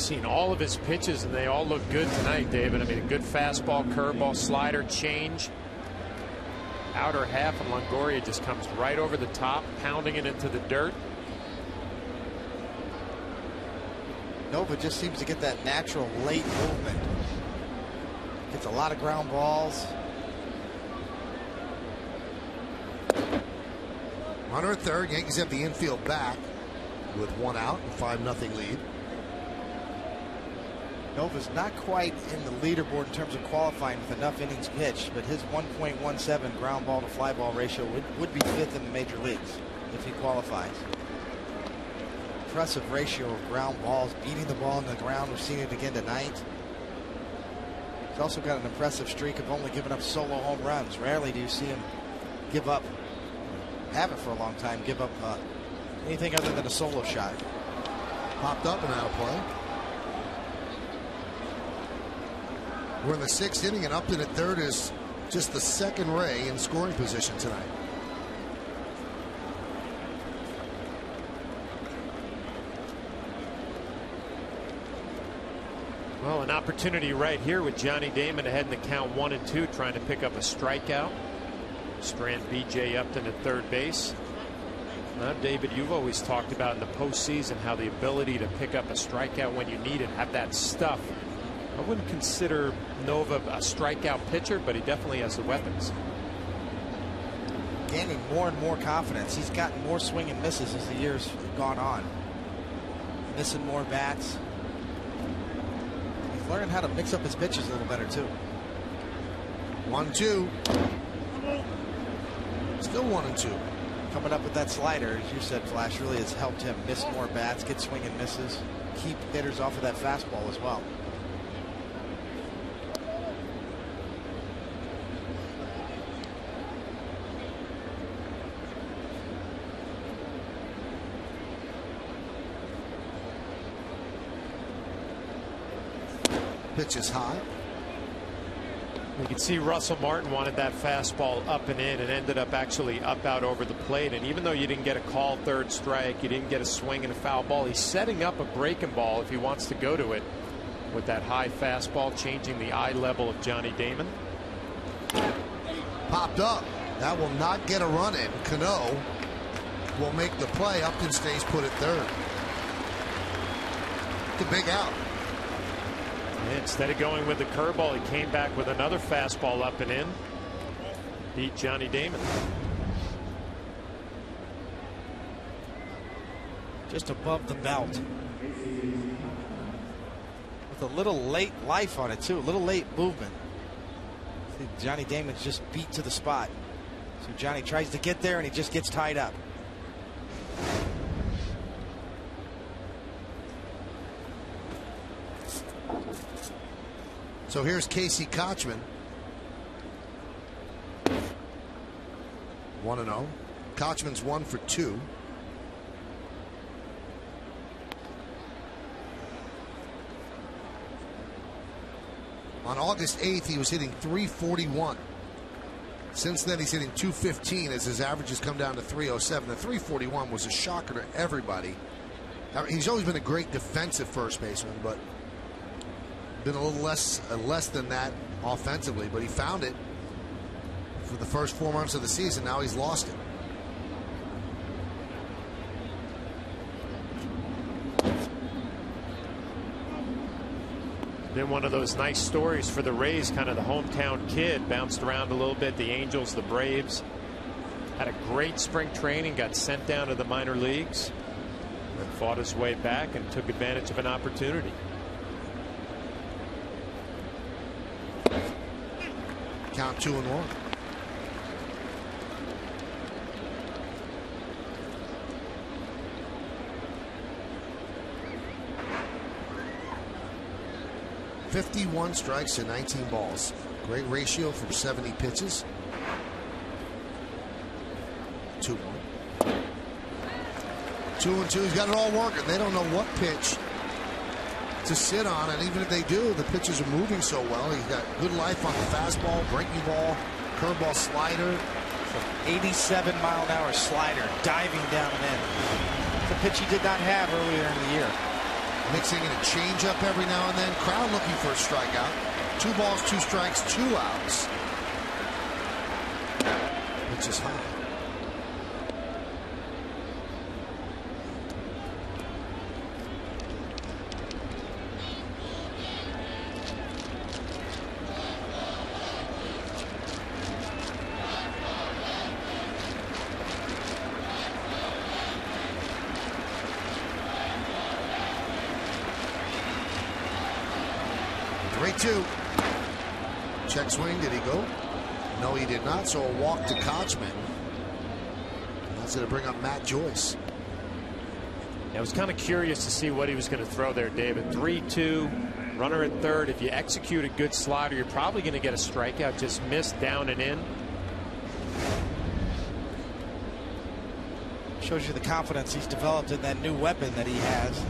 seen all of his pitches, and they all look good tonight, David. I mean, a good fastball, curveball, slider, change. Outer half, and Longoria just comes right over the top, pounding it into the dirt. Nova just seems to get that natural late movement. Gets a lot of ground balls. Runner at third. Yankees have the infield back with 1 out and 5-0 lead. Nova's not quite in the leaderboard in terms of qualifying with enough innings pitched, but his 1.17 ground ball to fly ball ratio would be 5th in the major leagues if he qualifies. Impressive ratio of ground balls, beating the ball in the ground. We've seen it again tonight. He's also got an impressive streak of only giving up solo home runs. Rarely do you see him give up, have it for a long time, give up anything other than a solo shot. Popped up and out of play. We're in the 6th inning, and Upton at third is just the second Ray in scoring position tonight. Well, an opportunity right here with Johnny Damon ahead in the count 1-2, trying to pick up a strikeout. Strand BJ Upton at third base. Now, David, you've always talked about in the postseason how the ability to pick up a strikeout when you need it, have that stuff. I wouldn't consider Nova a strikeout pitcher, but he definitely has the weapons. Gaining more and more confidence. He's gotten more swing and misses as the years have gone on. Missing more bats. He's learning how to mix up his pitches a little better too. 1-2. Still 1-2. Coming up with that slider, as you said, Flash, really has helped him miss more bats, get swing and misses, keep hitters off of that fastball as well. Pitch is high. You can see Russell Martin wanted that fastball up and in, and ended up actually up out over the plate. And even though you didn't get a call third strike, you didn't get a swing and a foul ball, he's setting up a breaking ball if he wants to go to it with that high fastball, changing the eye level of Johnny Damon. Popped up. That will not get a run in. Cano will make the play. Upton stays put at third. It's a big out. Instead of going with the curveball, he came back with another fastball up and in. Beat Johnny Damon. Just above the belt. With a little late life on it too. A little late movement. See, Johnny Damon's just beat to the spot. So Johnny tries to get there and he just gets tied up. So here's Casey Kochman. 1-0. Kochman's 1 for 2. On August 8th, he was hitting .341. Since then, he's hitting .215 as his averages come down to .307. The .341 was a shocker to everybody. He's always been a great defensive first baseman, but been a little less than that offensively, but he found it for the first 4 months of the season. Now he's lost it. Been one of those nice stories for the Rays, kind of the hometown kid, bounced around a little bit, the Angels, the Braves. Had a great spring training, got sent down to the minor leagues, and fought his way back and took advantage of an opportunity. Count 2-1. .51 strikes to 19 balls. Great ratio from 70 pitches. 2-1. 2-2. He's got it all working. They don't know what pitch to sit on, and even if they do, the pitches are moving so well. He's got good life on the fastball, breaking ball, curveball, slider. 87-mile-an-hour slider diving down and in. It's a pitch he did not have earlier in the year. Mixing in a changeup every now and then. Crowd looking for a strikeout. 2 balls, 2 strikes, 2 outs. Which is high. Two. Check swing. Did he go? No, he did not. So a walk to Kochman. That's going to bring up Matt Joyce. I was kind of curious to see what he was going to throw there, David. 3-2, runner at third. If you execute a good slider, you're probably going to get a strikeout. Just missed down and in. Shows you the confidence he's developed in that new weapon that he has.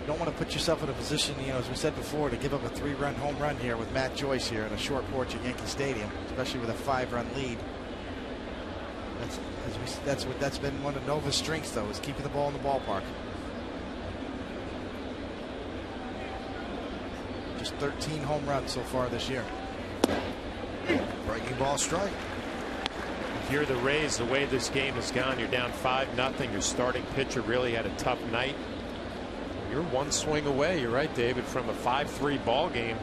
You don't want to put yourself in a position, as we said before, to give up a 3-run home run here with Matt Joyce here in a short porch at Yankee Stadium, especially with a 5-run lead. That's been one of Nova's strengths, though, is keeping the ball in the ballpark. Just 13 home runs so far this year. Breaking ball strike. If you're the Rays, the way this game has gone, you're down 5-0. Your starting pitcher really had a tough night. You're one swing away. You're right, David, from a 5-3 ball game.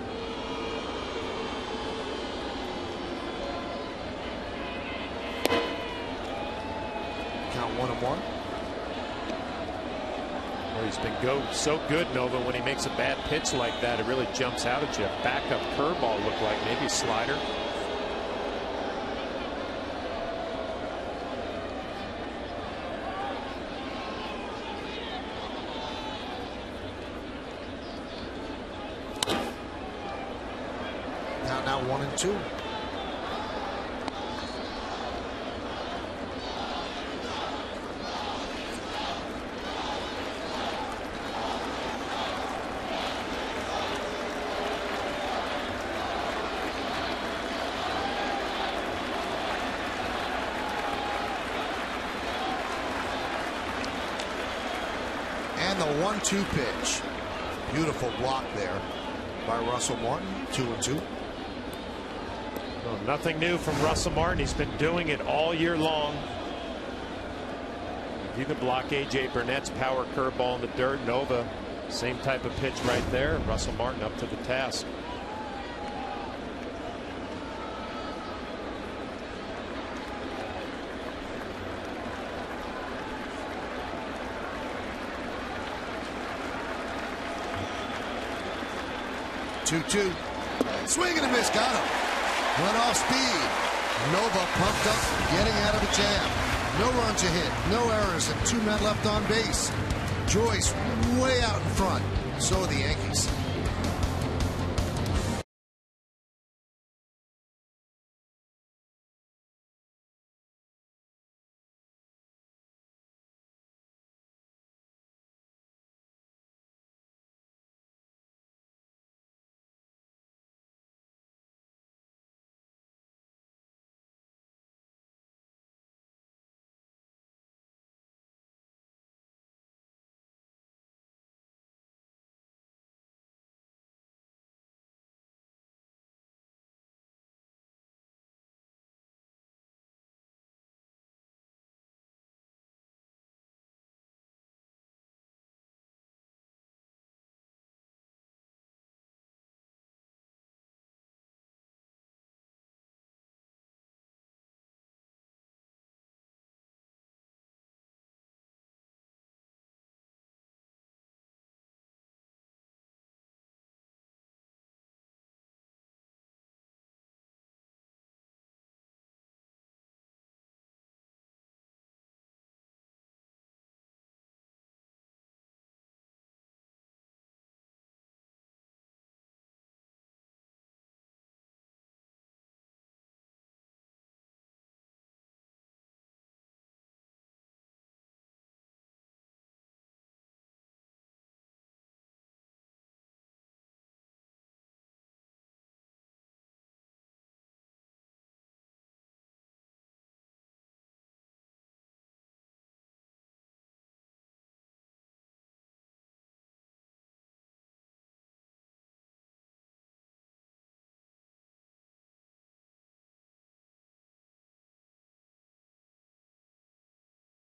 Count 1-1. Well, he's been so good, Nova. When he makes a bad pitch like that, it really jumps out at you. Backup curveball looked like, maybe a slider. Now 1-2. And the 1-2 pitch. Beautiful block there by Russell Martin. 2-2. Well, nothing new from Russell Martin. He's been doing it all year long. If you can block A.J. Burnett's power curveball in the dirt, Nova, same type of pitch right there. Russell Martin up to the task. Two. Swing and a miss. Got him. Went off speed. Nova pumped up, getting out of a jam. No runs a hit, no errors, and 2 men left on base. Joyce way out in front. So are the Yankees.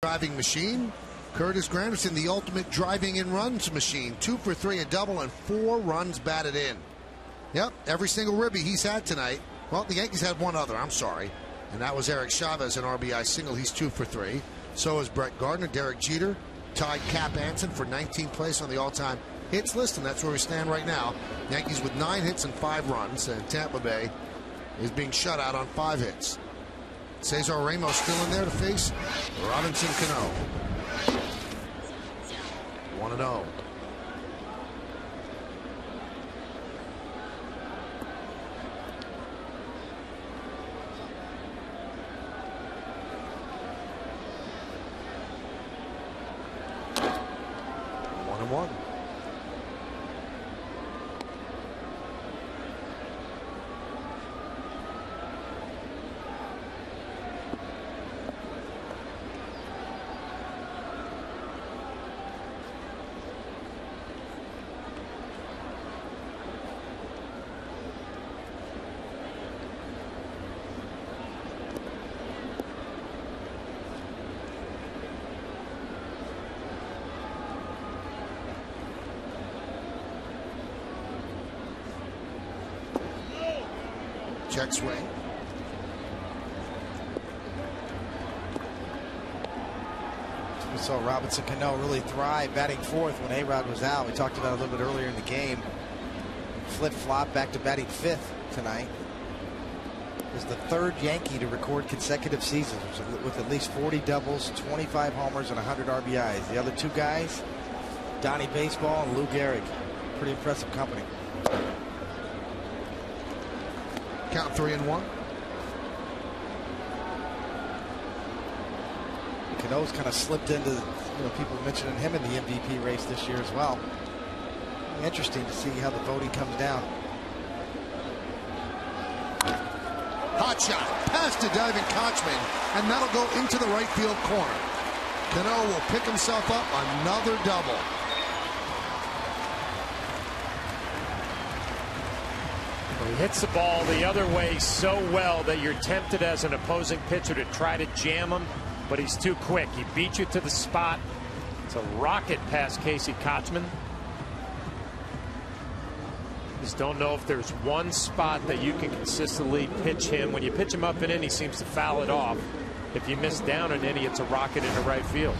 Driving machine. Curtis Granderson, the ultimate driving in runs machine. 2 for 3, a double, and 4 runs batted in. Yep, every single ribby he's had tonight. Well, the Yankees had one other, I'm sorry. And that was Eric Chavez, an RBI single. He's 2 for 3. So is Brett Gardner. Derek Jeter tied Cap Anson for 19th place on the all-time hits list, and that's where we stand right now. Yankees with 9 hits and 5 runs, and Tampa Bay is being shut out on 5 hits. Cesar Ramos still in there to face Robinson Cano. 1-0. One. Check swing. We saw Robinson Cano really thrive batting fourth when A-Rod was out. We talked about it a little bit earlier in the game. Flip-flop back to batting fifth tonight. Is the 3rd Yankee to record consecutive seasons with at least 40 doubles, 25 homers, and 100 RBIs. The other 2 guys, Donnie Baseball and Lou Gehrig. Pretty impressive company. Count 3-1. Cano's kind of slipped into, people mentioning him in the MVP race this year as well. Interesting to see how the voting comes down. Hot shot, past to diving Kochman, and that'll go into the right field corner. Cano will pick himself up another double. He hits the ball the other way so well that you're tempted as an opposing pitcher to try to jam him, but he's too quick. He beat you to the spot. It's a rocket past Casey Kochman. Just don't know if there's one spot that you can consistently pitch him. When you pitch him up and in, he seems to foul it off. If you miss down and in, it's a rocket into right field.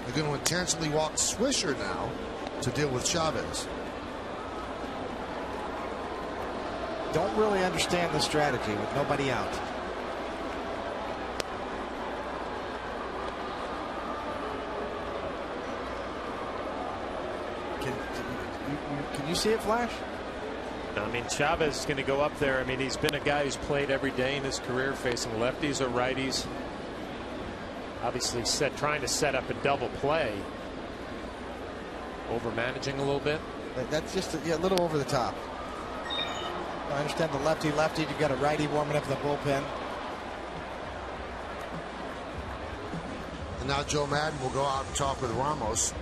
They're going to intentionally walk Swisher now to deal with Chavez. Don't really understand the strategy with nobody out. Can you see it, Flash? I mean, Chavez is going to go up there. I mean, he's been a guy who's played every day in his career facing lefties or righties. Obviously trying to set up a double play. Over managing a little bit. That's just a little over the top. I understand the lefty. You've got a righty warming up in the bullpen. And now Joe Madden will go out and talk with Ramos.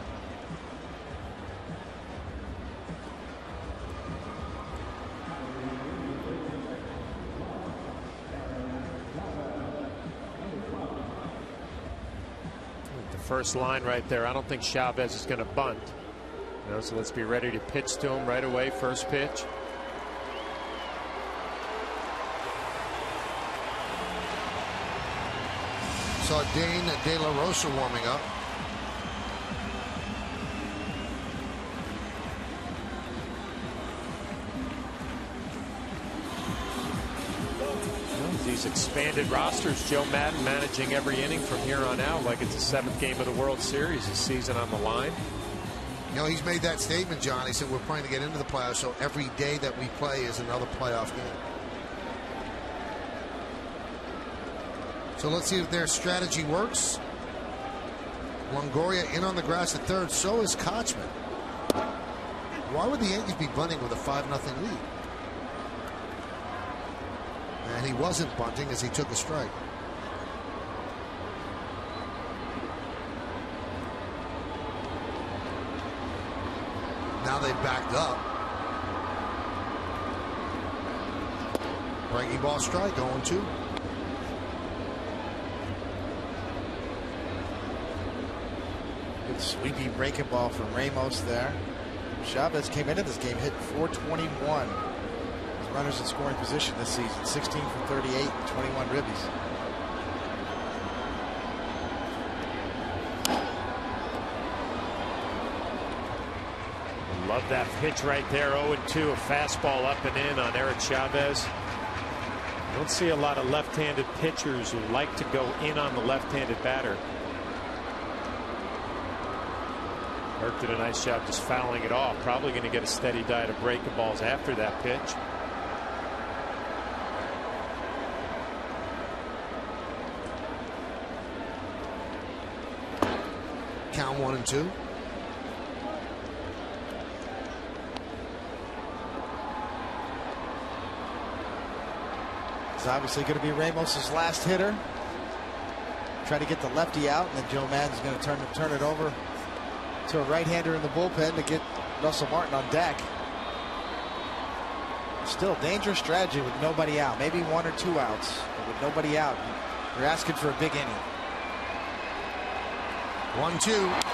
First line right there. I don't think Chavez is going to bunt. So let's be ready to pitch to him right away. First pitch. Saw Dane De La Rosa warming up. These expanded rosters, Joe Madden managing every inning from here on out like it's the 7th game of the World Series, the season on the line. He's made that statement, John. He said we're trying to get into the playoffs, so every day that we play is another playoff game. So let's see if their strategy works. Longoria in on the grass at third. So is Kochman. Why would the Yankees be bunting with a 5-0 lead? And he wasn't bunting as he took a strike. Now they backed up. Breaking ball strike, 0-2. Good sweepy breaking ball from Ramos there. Chavez came into this game hitting .421. His runners in scoring position this season, 16 for 38, 21 ribbies. Love that pitch right there. 0-2, a fastball up and in on Eric Chavez. I don't see a lot of left-handed pitchers who like to go in on the left-handed batter. Burke did a nice job just fouling it off. Probably going to get a steady diet of breaking balls after that pitch. Count 1-2. It's obviously going to be Ramos's last hitter. Try to get the lefty out, and then Joe Maddon's going to turn it over to a right-hander in the bullpen to get Russell Martin on deck. Still dangerous strategy with nobody out. Maybe 1 or 2 outs, but with nobody out, you're asking for a big inning. 1-2.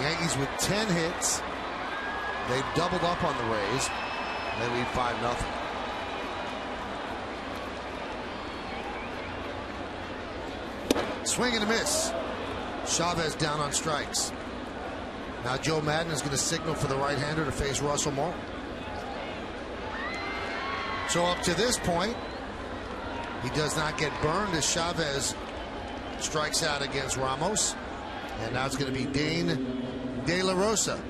Yankees with 10 hits. They've doubled up on the Rays. They lead 5-0. Swing and a miss. Chavez down on strikes. Now Joe Maddon is going to signal for the right-hander to face Russell Martin. So up to this point, he does not get burned as Chavez strikes out against Ramos. And now it's going to be Dane De La Rosa.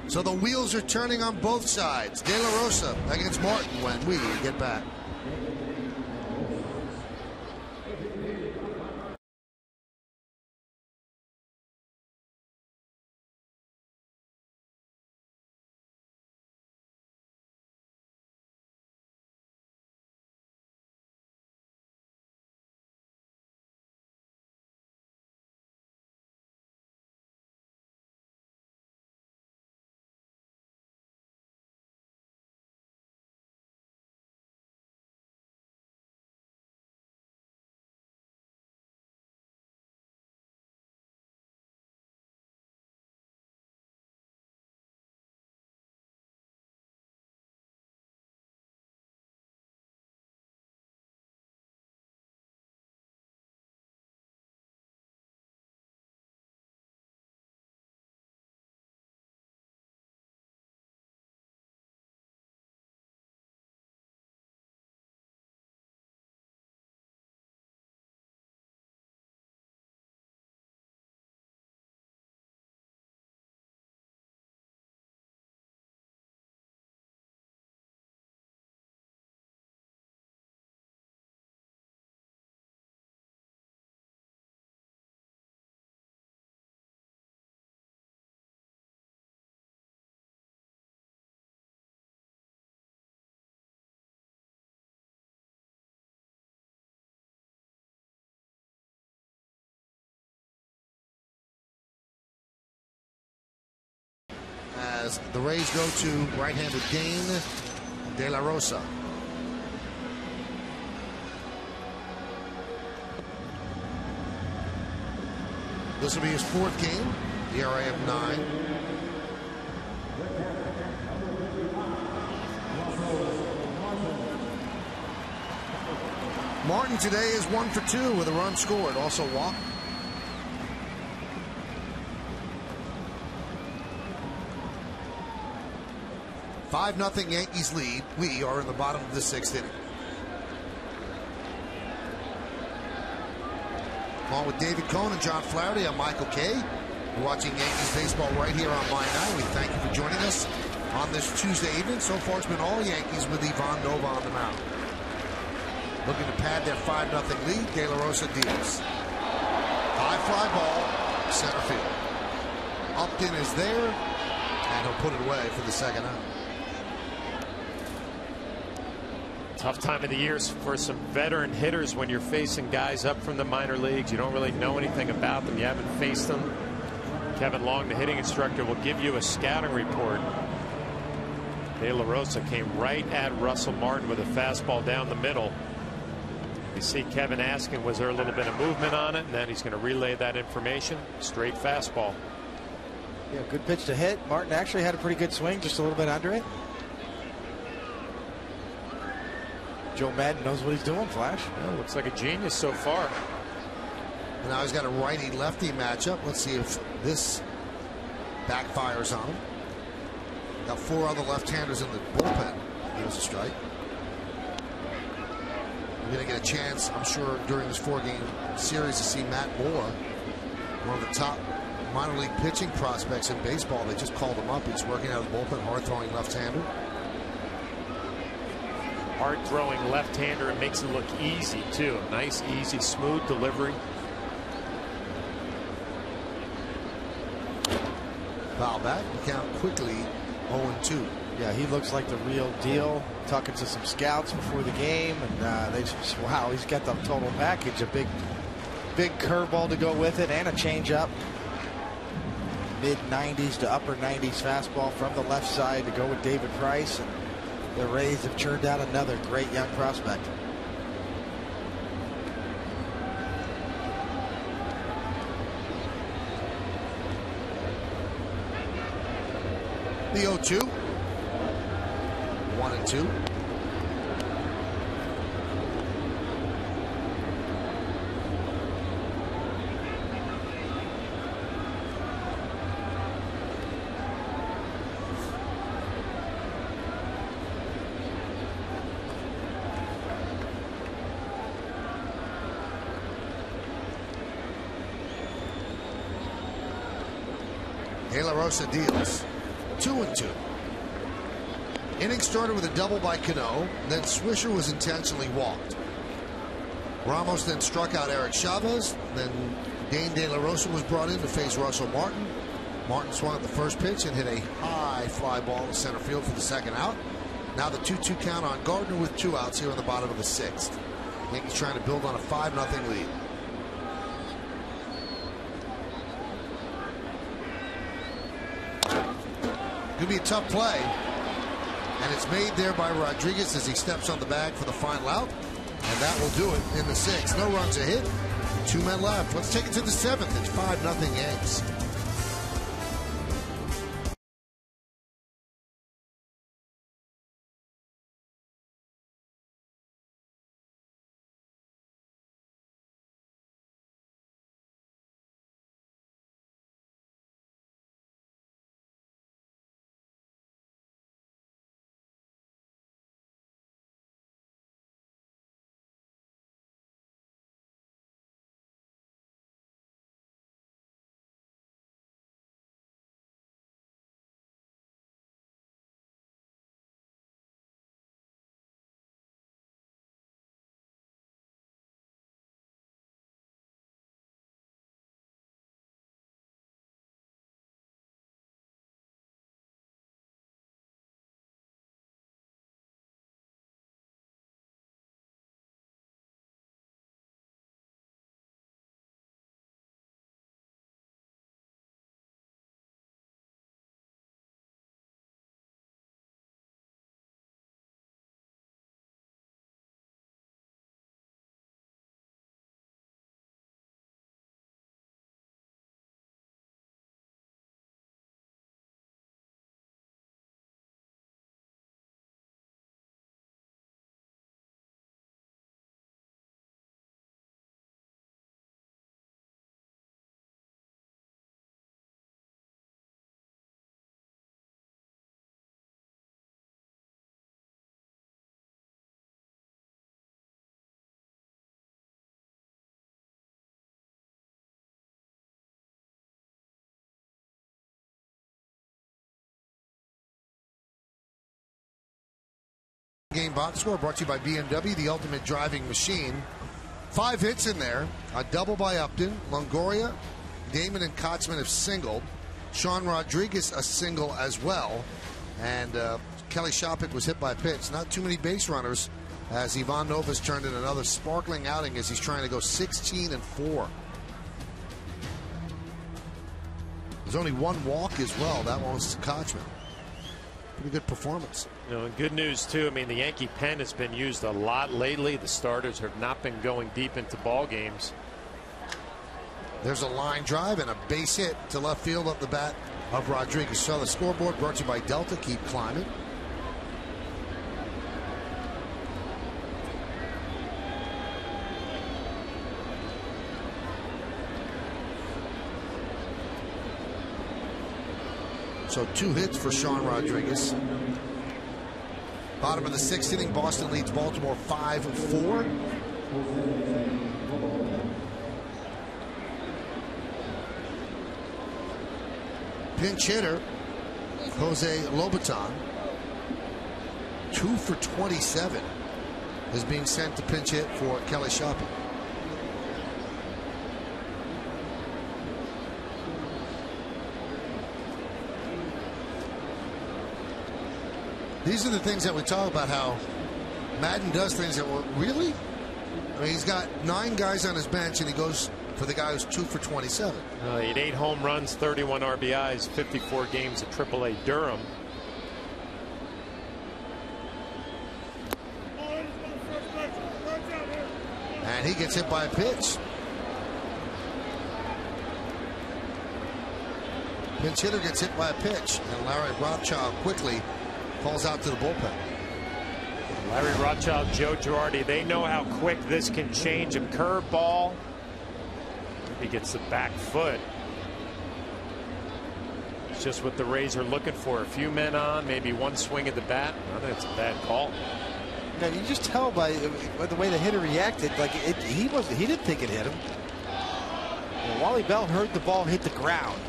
So the wheels are turning on both sides. De La Rosa against Martin when we get back. As the Rays go to right-handed Dane De La Rosa. This will be his 4th game, ERA of 9. Martin today is 1 for 2 with a run scored, also walked. $5-0 Yankees lead. We are in the bottom of the 6th inning. Along with David Cohn and John Flaherty, I'm Michael Kay. You're watching Yankees baseball right here on My 9. We thank you for joining us on this Tuesday evening. So far it's been all Yankees with Ivan Nova on the mound. Looking to pad their 5-0 lead. De La Rosa deals. High fly ball, center field. Upton is there, and he'll put it away for the 2nd out. Tough time of the year for some veteran hitters when you're facing guys up from the minor leagues. You don't really know anything about them. You haven't faced them. Kevin Long, the hitting instructor, will give you a scouting report. De La Rosa came right at Russell Martin with a fastball down the middle. You see Kevin asking, was there a little bit of movement on it? And then he's going to relay that information. Straight fastball. Yeah, good pitch to hit. Martin actually had a pretty good swing, just a little bit under it. Joe Madden knows what he's doing, Flash. Yeah, looks like a genius so far. And now he's got a righty-lefty matchup. Let's see if this backfires on him. Got 4 other left-handers in the bullpen. Here's a strike. We're going to get a chance, I'm sure, during this 4-game series to see Matt Moore, one of the top minor league pitching prospects in baseball. They just called him up. He's working out of the bullpen, hard-throwing left-hander. Hard-throwing left-hander. It makes it look easy, too. Nice, easy, smooth delivery. Foul back. The count quickly 0-2. Yeah, he looks like the real deal. Talking to some scouts before the game, and they just, wow, he's got the total package. A big curveball to go with it, and a changeup. Mid-90s to upper 90s fastball from the left side to go with David Price. And the Rays have churned out another great young prospect. The 0-2. 1-2. De La Rosa deals. 2-2. Inning started with a double by Cano. Then Swisher was intentionally walked. Ramos then struck out Eric Chavez. Then Dane De La Rosa was brought in to face Russell Martin. Martin swung at the first pitch and hit a high fly ball to center field for the second out. Now the 2-2 count on Gardner with 2 outs here in the bottom of the 6th. Yankees trying to build on a 5-0 lead. Could be a tough play, and it's made there by Rodriguez as he steps on the bag for the final out, and that will do it in the 6th. No runs a hit, 2 men left. Let's take it to the 7th. It's 5-0 Yanks. Game box score brought to you by BMW, the ultimate driving machine. 5 hits in there. A double by Upton. Longoria, Damon, and Kotzman have singled. Sean Rodriguez a single as well. And Kelly Shoppach was hit by a pitch. Not too many base runners as Ivan Nova's turned in another sparkling outing as he's trying to go 16-4. There's only one walk as well. That one was to Kochman. Pretty good performance. You know, and good news too. I mean, the Yankee pen has been used a lot lately. The starters have not been going deep into ball games. There's a line drive and a base hit to left field up the bat of Rodriguez. So the scoreboard brought to you by Delta. Keep climbing. So 2 hits for Sean Rodriguez. Bottom of the 6th inning, Boston leads Baltimore 5-4. Pinch hitter Jose Lobaton, 2 for 27, is being sent to pinch hit for Kelly Shopping. These are the things that we talk about, how Madden does things that were really. I mean, he's got 9 guys on his bench, and he goes for the guy who's 2 for 27. He had 8 home runs, 31 RBIs, 54 games at AAA Durham. And he gets hit by a pitch. Pinch hitter gets hit by a pitch, and Larry Rothschild quickly falls out to the bullpen. Larry Rothschild, Joe Girardi, they know how quick this can change. A curveball. He gets the back foot. It's just what the Rays are looking for. A few men on, maybe one swing at the bat. I think it's a bad call. Now, you just tell by the way the hitter reacted, like he didn't think it hit him. Well, Wally Bell heard the ball hit the ground.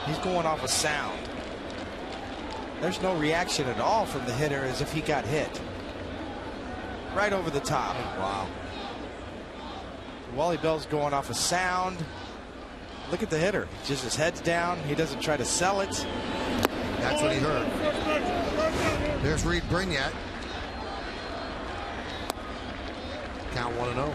He's going off a sound. There's no reaction at all from the hitter as if he got hit. Right over the top. Wow. Wally Bell's going off a sound. Look at the hitter. Just his head's down. He doesn't try to sell it. That's what he heard. There's Reed Brignac. Count 1-0.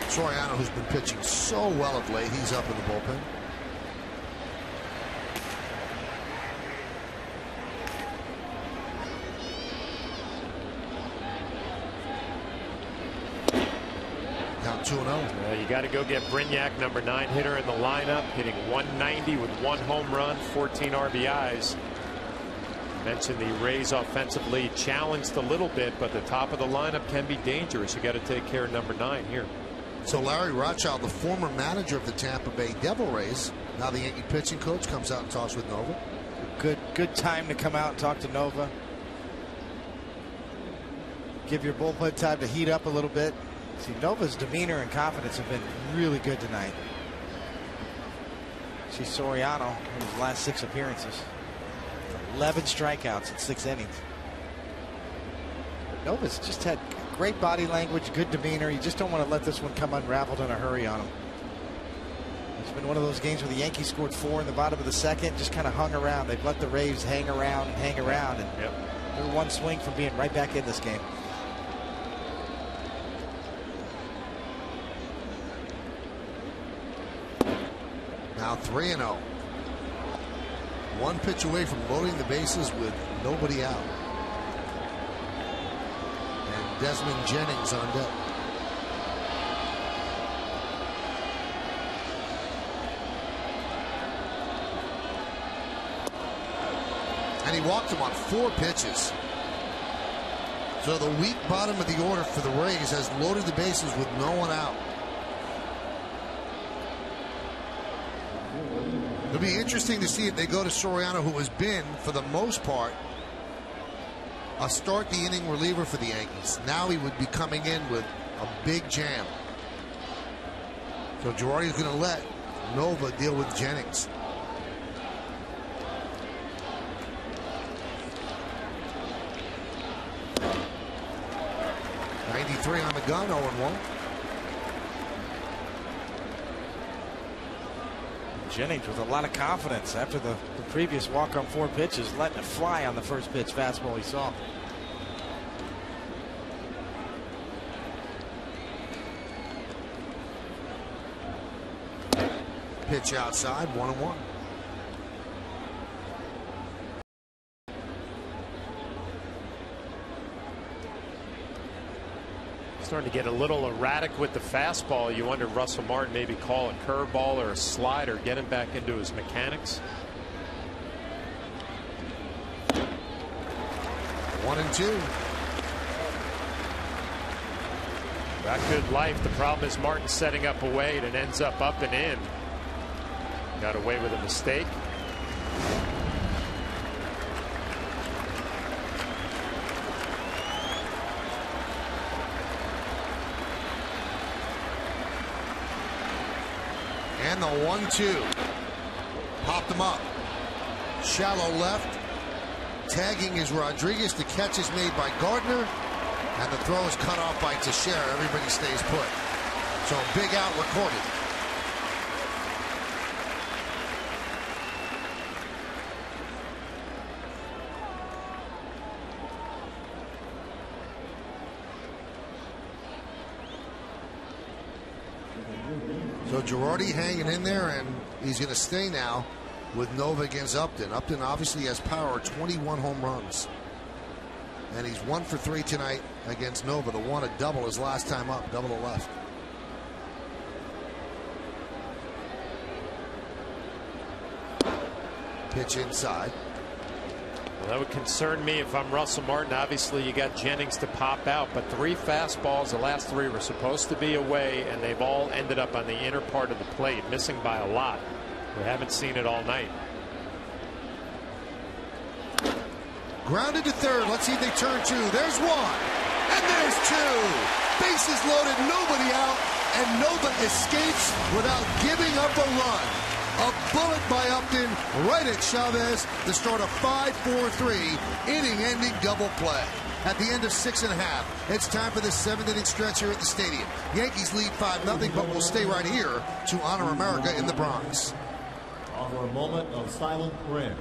Soriano, who's been pitching so well of late, he's up in the bullpen. Count 2-0. You got to go get Brignac, number 9 hitter in the lineup, hitting 190 with 1 home run, 14 RBIs. Mentioned the Rays offensively challenged a little bit, but the top of the lineup can be dangerous. You got to take care of number 9 here. So Larry Rothschild, the former manager of the Tampa Bay Devil Rays, now the Yankee pitching coach, comes out and talks with Nova. Good time to come out and talk to Nova. Give your bullpen time to heat up a little bit. See, Nova's demeanor and confidence have been really good tonight. See Soriano in his last 6 appearances. 11 strikeouts in 6 innings. Nova's just had great body language, good demeanor. You just don't want to let this one come unraveled in a hurry on him. It's been one of those games where the Yankees scored 4 in the bottom of the 2nd, just kind of hung around. They've let the Rays hang around, and they're one swing from being right back in this game. Now 3-0. 1 pitch away from loading the bases with nobody out. And Desmond Jennings on deck. And he walked him on 4 pitches. So the weak bottom of the order for the Rays has loaded the bases with no one out. It'll be interesting to see if they go to Soriano, who has been, for the most part, a start the inning reliever for the Yankees. Now he would be coming in with a big jam. So Girardi's going to let Nova deal with Jennings. .93 on the gun, 0-1. Jennings with a lot of confidence after the previous walk on 4 pitches, letting it fly on the first pitch fastball he saw. Pitch outside, 1-1. Starting to get a little erratic with the fastball. You wonder if Russell Martin maybe call a curveball or a slider, get him back into his mechanics. 1-2. Got good life. The problem is Martin's setting up a way and ends up and in. Got away with a mistake. And the 1-2. Popped him up. Shallow left. Tagging is Rodriguez. The catch is made by Gardner. And the throw is cut off by Teixeira. Everybody stays put. So big out recorded. So Girardi hanging in there, and he's going to stay now with Nova against Upton. Upton obviously has power, 21 home runs. And he's 1 for 3 tonight against Nova. The one a double his last time up, double to left. Pitch inside. Well, that would concern me if I'm Russell Martin. Obviously, you got Jennings to pop out, but 3 fastballs, the last 3 were supposed to be away, and they've all ended up on the inner part of the plate, missing by a lot. We haven't seen it all night. Grounded to third. Let's see if they turn 2. There's 1. And there's 2. Bases loaded, nobody out, and Nova escapes without giving up a run. A bullet by Upton right at Chavez to start a 5-4-3 inning-ending double play. At the end of 6 1/2, it's time for the 7th inning stretch here at the stadium. Yankees lead 5-0, but we'll stay right here to honor America in the Bronx. Offer a moment of silent prayer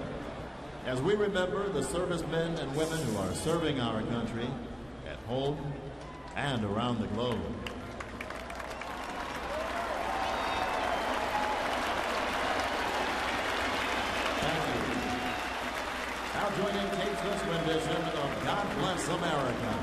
as we remember the servicemen and women who are serving our country at home and around the globe. Now joining Kate's this rendition of God Bless America.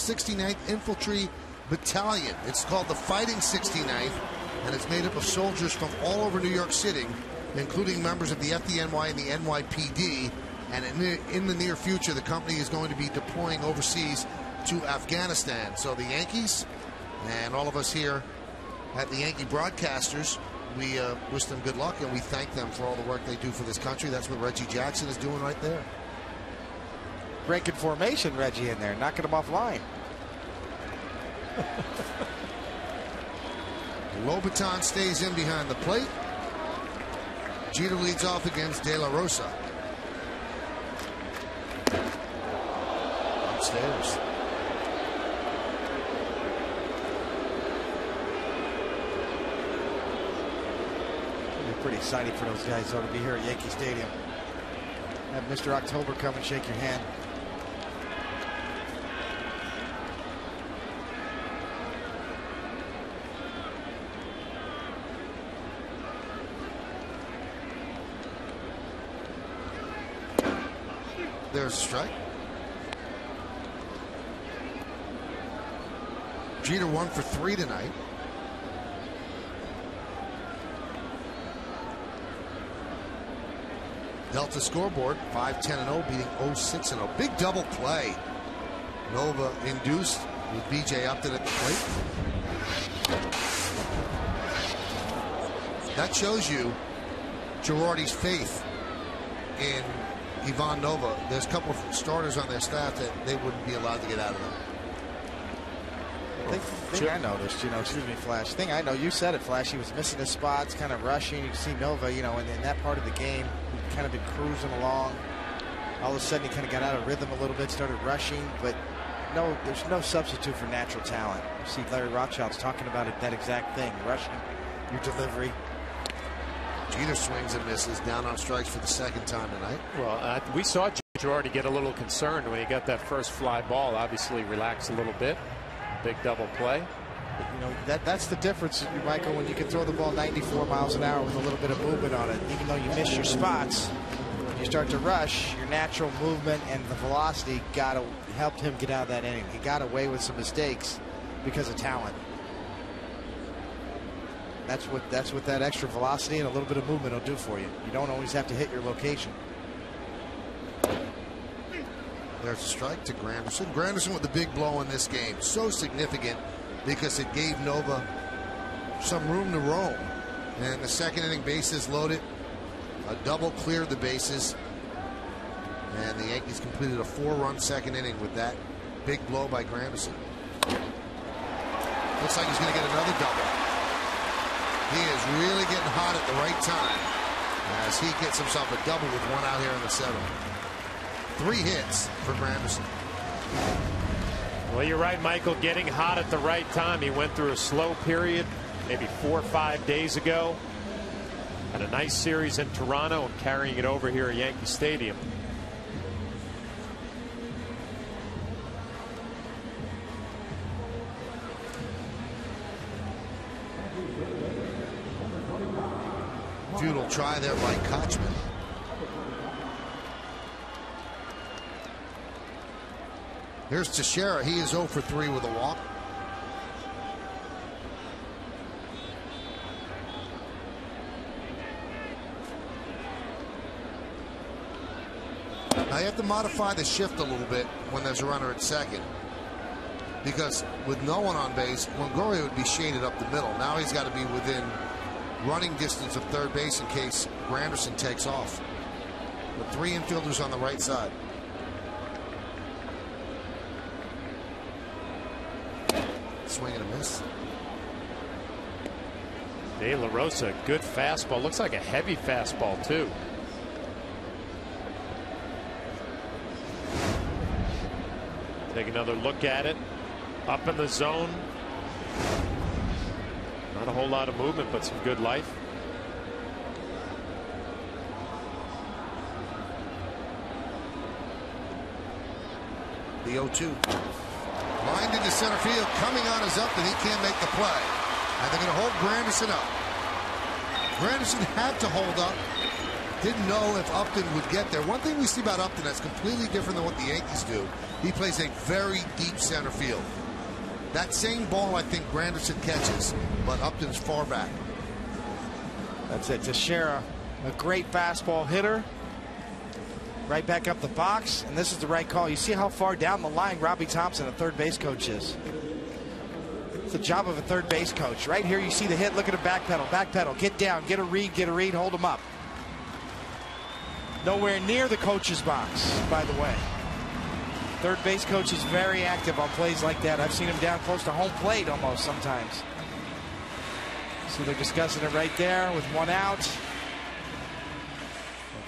69th Infantry Battalion. It's called the Fighting 69th, and it's made up of soldiers from all over New York City, including members of the FDNY and the NYPD. And in the near future, the company is going to be deploying overseas to Afghanistan. So the Yankees and all of us here at the Yankee Broadcasters, we wish them good luck, and we thank them for all the work they do for this country. That's what Reggie Jackson is doing right there. Breaking formation, Reggie in there, knocking him offline. Lobaton stays in behind the plate. Jeter leads off against De La Rosa. Upstairs. It'll be pretty exciting for those guys though to be here at Yankee Stadium. Have Mr. October come and shake your hand. There's a strike. Jeter 1 for 3 tonight. Delta scoreboard 5-10-0, beating 0-6-0. Big double play. Nova induced with BJ Upton at the plate. That shows you Girardi's faith in Ivan Nova. There's a couple of starters on their staff that they wouldn't be allowed to get out of them. Thing I noticed, excuse me, Flash. Thing I know, you said it, Flash. He was missing his spots, kind of rushing. You see Nova, in that part of the game, he kind of been cruising along. All of a sudden, he kind of got out of rhythm a little bit, started rushing. But no, there's no substitute for natural talent. You see Larry Rothschild's talking about it, that exact thing, rushing your delivery. Jeter swings and misses, down on strikes for the second time tonight. Well, we saw Girardi get a little concerned when he got that first fly ball. Obviously relaxed a little bit. Big double play. That's the difference, Michael, when you can throw the ball 94 miles an hour with a little bit of movement on it. Even though you miss your spots, when you start to rush, your natural movement and the velocity helped him get out of that inning. He got away with some mistakes because of talent. That's what that extra velocity and a little bit of movement will do for you. You don't always have to hit your location. There's a strike to Granderson. Granderson with the big blow in this game. So significant because it gave Nova some room to roam. And the second inning, bases loaded. A double cleared the bases. And the Yankees completed a 4-run second inning with that big blow by Granderson. Looks like he's going to get another double. He is really getting hot at the right time as he gets himself a double with one out here in the seventh. 3 hits for Granderson. Well, you're right, Michael. Getting hot at the right time. He went through a slow period maybe 4 or 5 days ago. Had a nice series in Toronto and carrying it over here at Yankee Stadium. Futile try there by Kochman. Here's Teixeira. He is 0 for 3 with a walk. Now you have to modify the shift a little bit when there's a runner at second, because with no one on base, Longoria would be shaded up the middle. Now he's got to be within running distance of third base in case Granderson takes off. With 3 infielders on the right side. Swing and a miss. De La Rosa, good fastball. Looks like a heavy fastball too. Take another look at it. Up in the zone. Not a whole lot of movement, but some good life. The 0-2. Lined into center field, coming on is up, and he can't make the play. And they're going to hold Granderson up. Granderson had to hold up Didn't know if Upton would get there. One thing we see about Upton that's completely different than what the Yankees do, he plays a very deep center field. That same ball, I think, Granderson catches, but Upton's far back. That's it. Teixeira, a great fastball hitter. Right back up the box, and this is the right call. You see how far down the line Robbie Thompson, a third base coach, is. It's the job of a third base coach. Right here you see the hit. Look at him backpedal. Get down, get a read, hold him up. Nowhere near the coach's box, by the way. Third base coach is very active on plays like that. I've seen him down close to home plate almost sometimes. So they're discussing it right there with one out.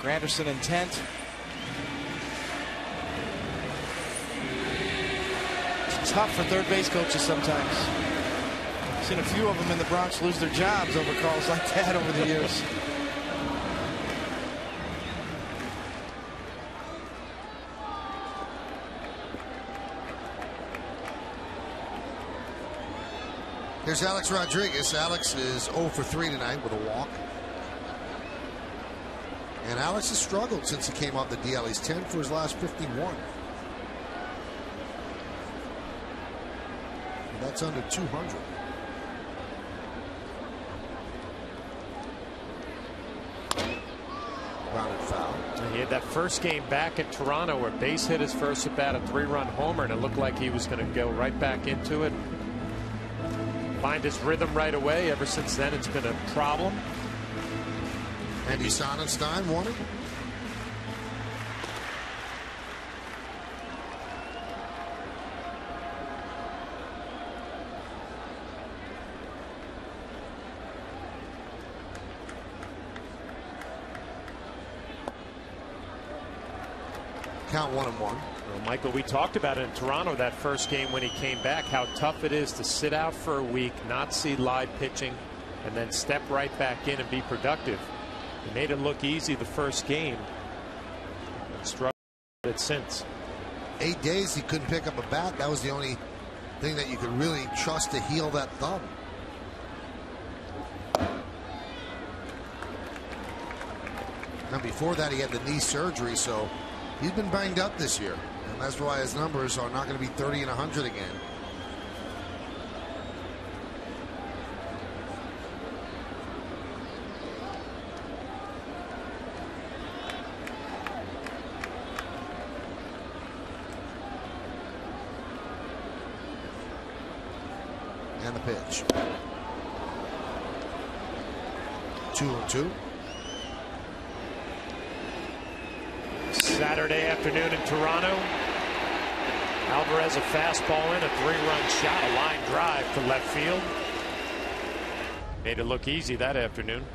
Granderson intent. It's tough for third base coaches sometimes. I've seen a few of them in the Bronx lose their jobs over calls like that over the years. Here's Alex Rodriguez. Alex is 0 for 3 tonight with a walk. And Alex has struggled since he came off the DL. He's 10 for his last 51. And that's under 200. Grounded foul. He had that first game back in Toronto where base hit his first at bat, a 3-run homer, and it looked like he was going to go right back into it. Find his rhythm right away. Ever since then, it's been a problem. Andy Sonnenstein wanted. Count 1-1. Well, Michael, we talked about it in Toronto that first game when he came back, how tough it is to sit out for a week, not see live pitching, and then step right back in and be productive. He made it look easy the first game and struggled with it since. 8 days he couldn't pick up a bat. That was the only thing that you could really trust to heal that thumb. Now before that he had the knee surgery, so he's been banged up this year. And that's why his numbers are not going to be 30 and 100 again. And the pitch. 2-2. Saturday afternoon in Toronto. Alvarez a fastball in, a 3-run shot, a line drive to left field. Made it look easy that afternoon.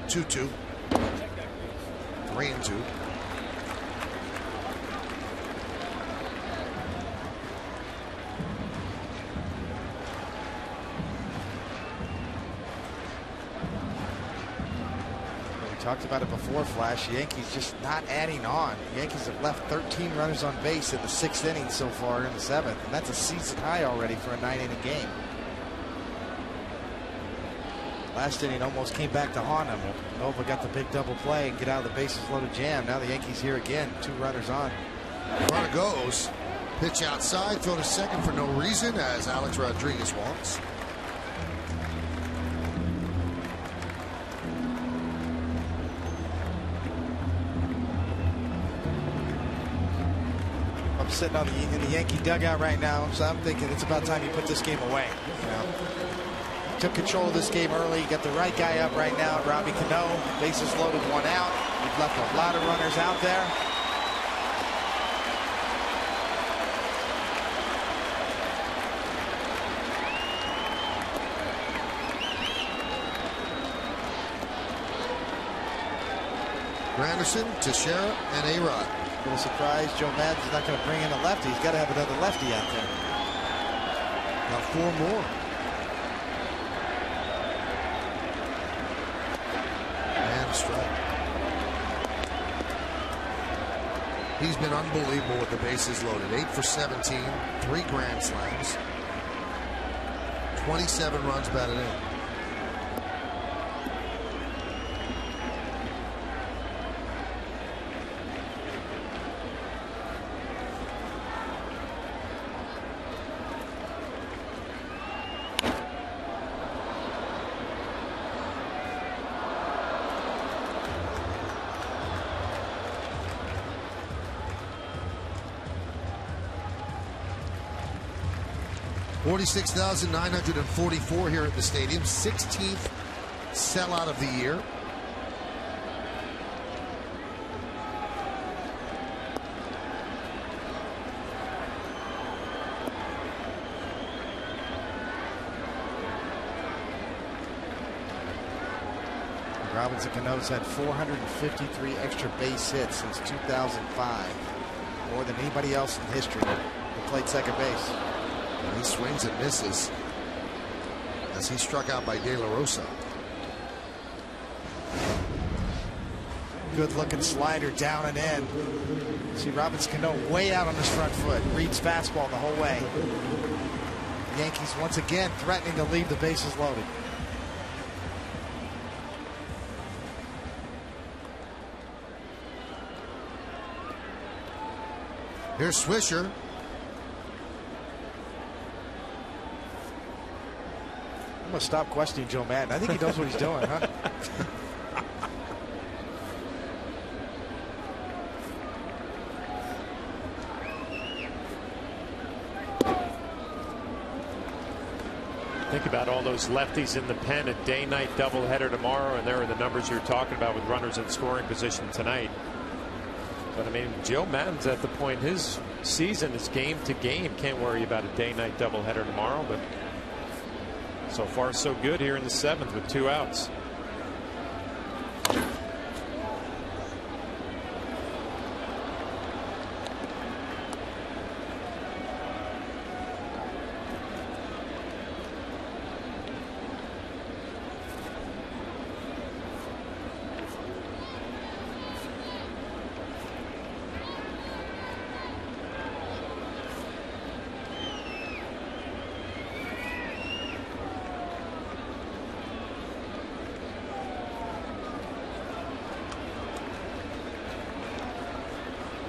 Two. 3-2. Talked about it before, Flash. Yankees just not adding on. The Yankees have left 13 runners on base in the 6th inning so far in the 7th, and that's a season high already for a 9-inning game. Last inning almost came back to haunt him. Nova got the big double play and get out of the bases loaded jam. Now the Yankees here again, 2 runners on. Runner goes. Pitch outside, throw to second for no reason as Alex Rodriguez walks. Sitting in the Yankee dugout right now, so I'm thinking it's about time you put this game away. You know, took control of this game early. You got the right guy up right now, Robbie Cano. Bases loaded, 1 out. We've left a lot of runners out there. Granderson, Teixeira, and A-Rod. A little surprised Joe Madden's not going to bring in a lefty. He's got to have another lefty out there. Got 4 more. And a strike. He's been unbelievable with the bases loaded. 8 for 17, 3 grand slams, 27 runs batted in. $46,944 here at the stadium. 16th sellout of the year. Robinson Cano's had 453 extra base hits since 2005. More than anybody else in history that played second base. And he swings and misses as he struck out by De La Rosa. Good looking slider down and in. See Robinson Cano way out on his front foot. Reads fastball the whole way. The Yankees once again threatening to leave the bases loaded. Here's Swisher. I'm gonna stop questioning Joe Madden. I think he knows what he's doing, huh? Think about all those lefties in the pen. A day-night doubleheader tomorrow, and there are the numbers you're talking about with runners in scoring position tonight. But I mean, Joe Madden's at the point his season is game to game. Can't worry about a day-night doubleheader tomorrow, but so far so good here in the 7th with 2 outs.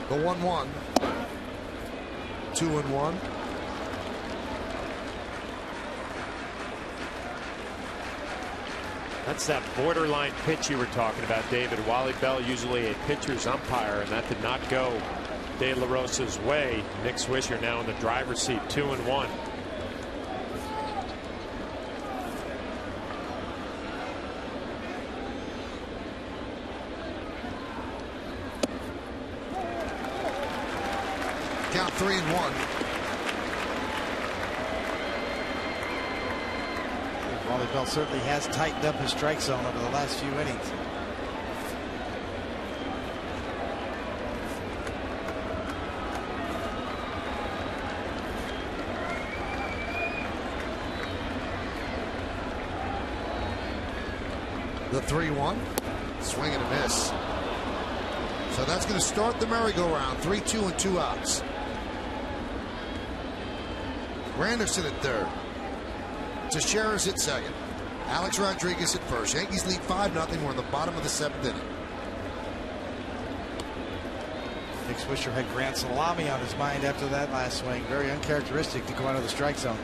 The 1-1. 2-1. That's that borderline pitch you were talking about, David. Wally Bell, usually a pitcher's umpire, and that did not go De La Rosa's way. Nick Swisher now in the driver's seat, 2-1. Count 3-1. Wally Bell certainly has tightened up his strike zone over the last few innings. The 3-1. Swing and a miss. So that's going to start the merry-go-round. 3-2 and 2 outs. Granderson at third. Teixeira's at second. Alex Rodriguez at first. Yankees lead 5-0. We're in the bottom of the 7th inning. Nick Swisher had grand salami on his mind after that last swing. Very uncharacteristic to go out of the strike zone.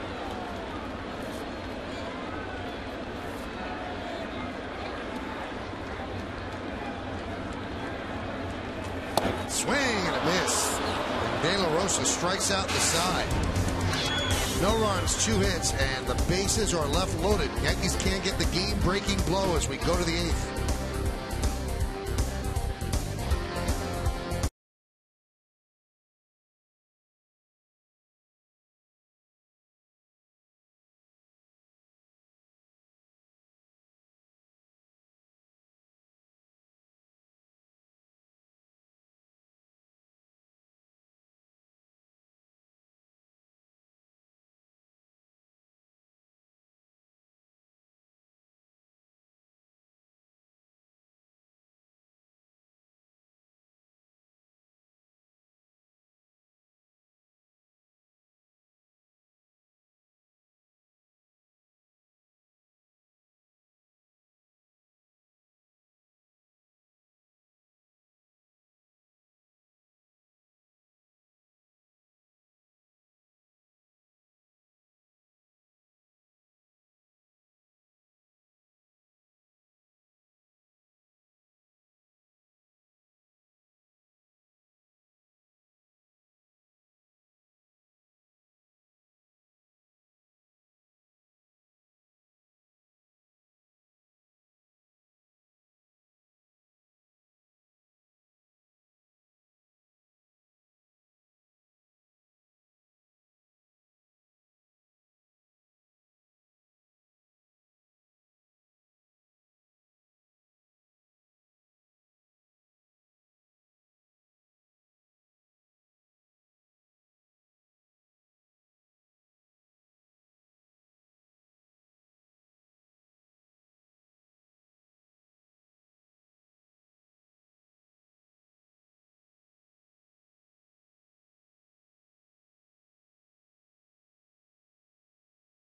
Swing and a miss. And De La Rosa strikes out the side. No runs, 2 hits, and the bases are left loaded. Yankees can't get the game-breaking blow as we go to the 8th.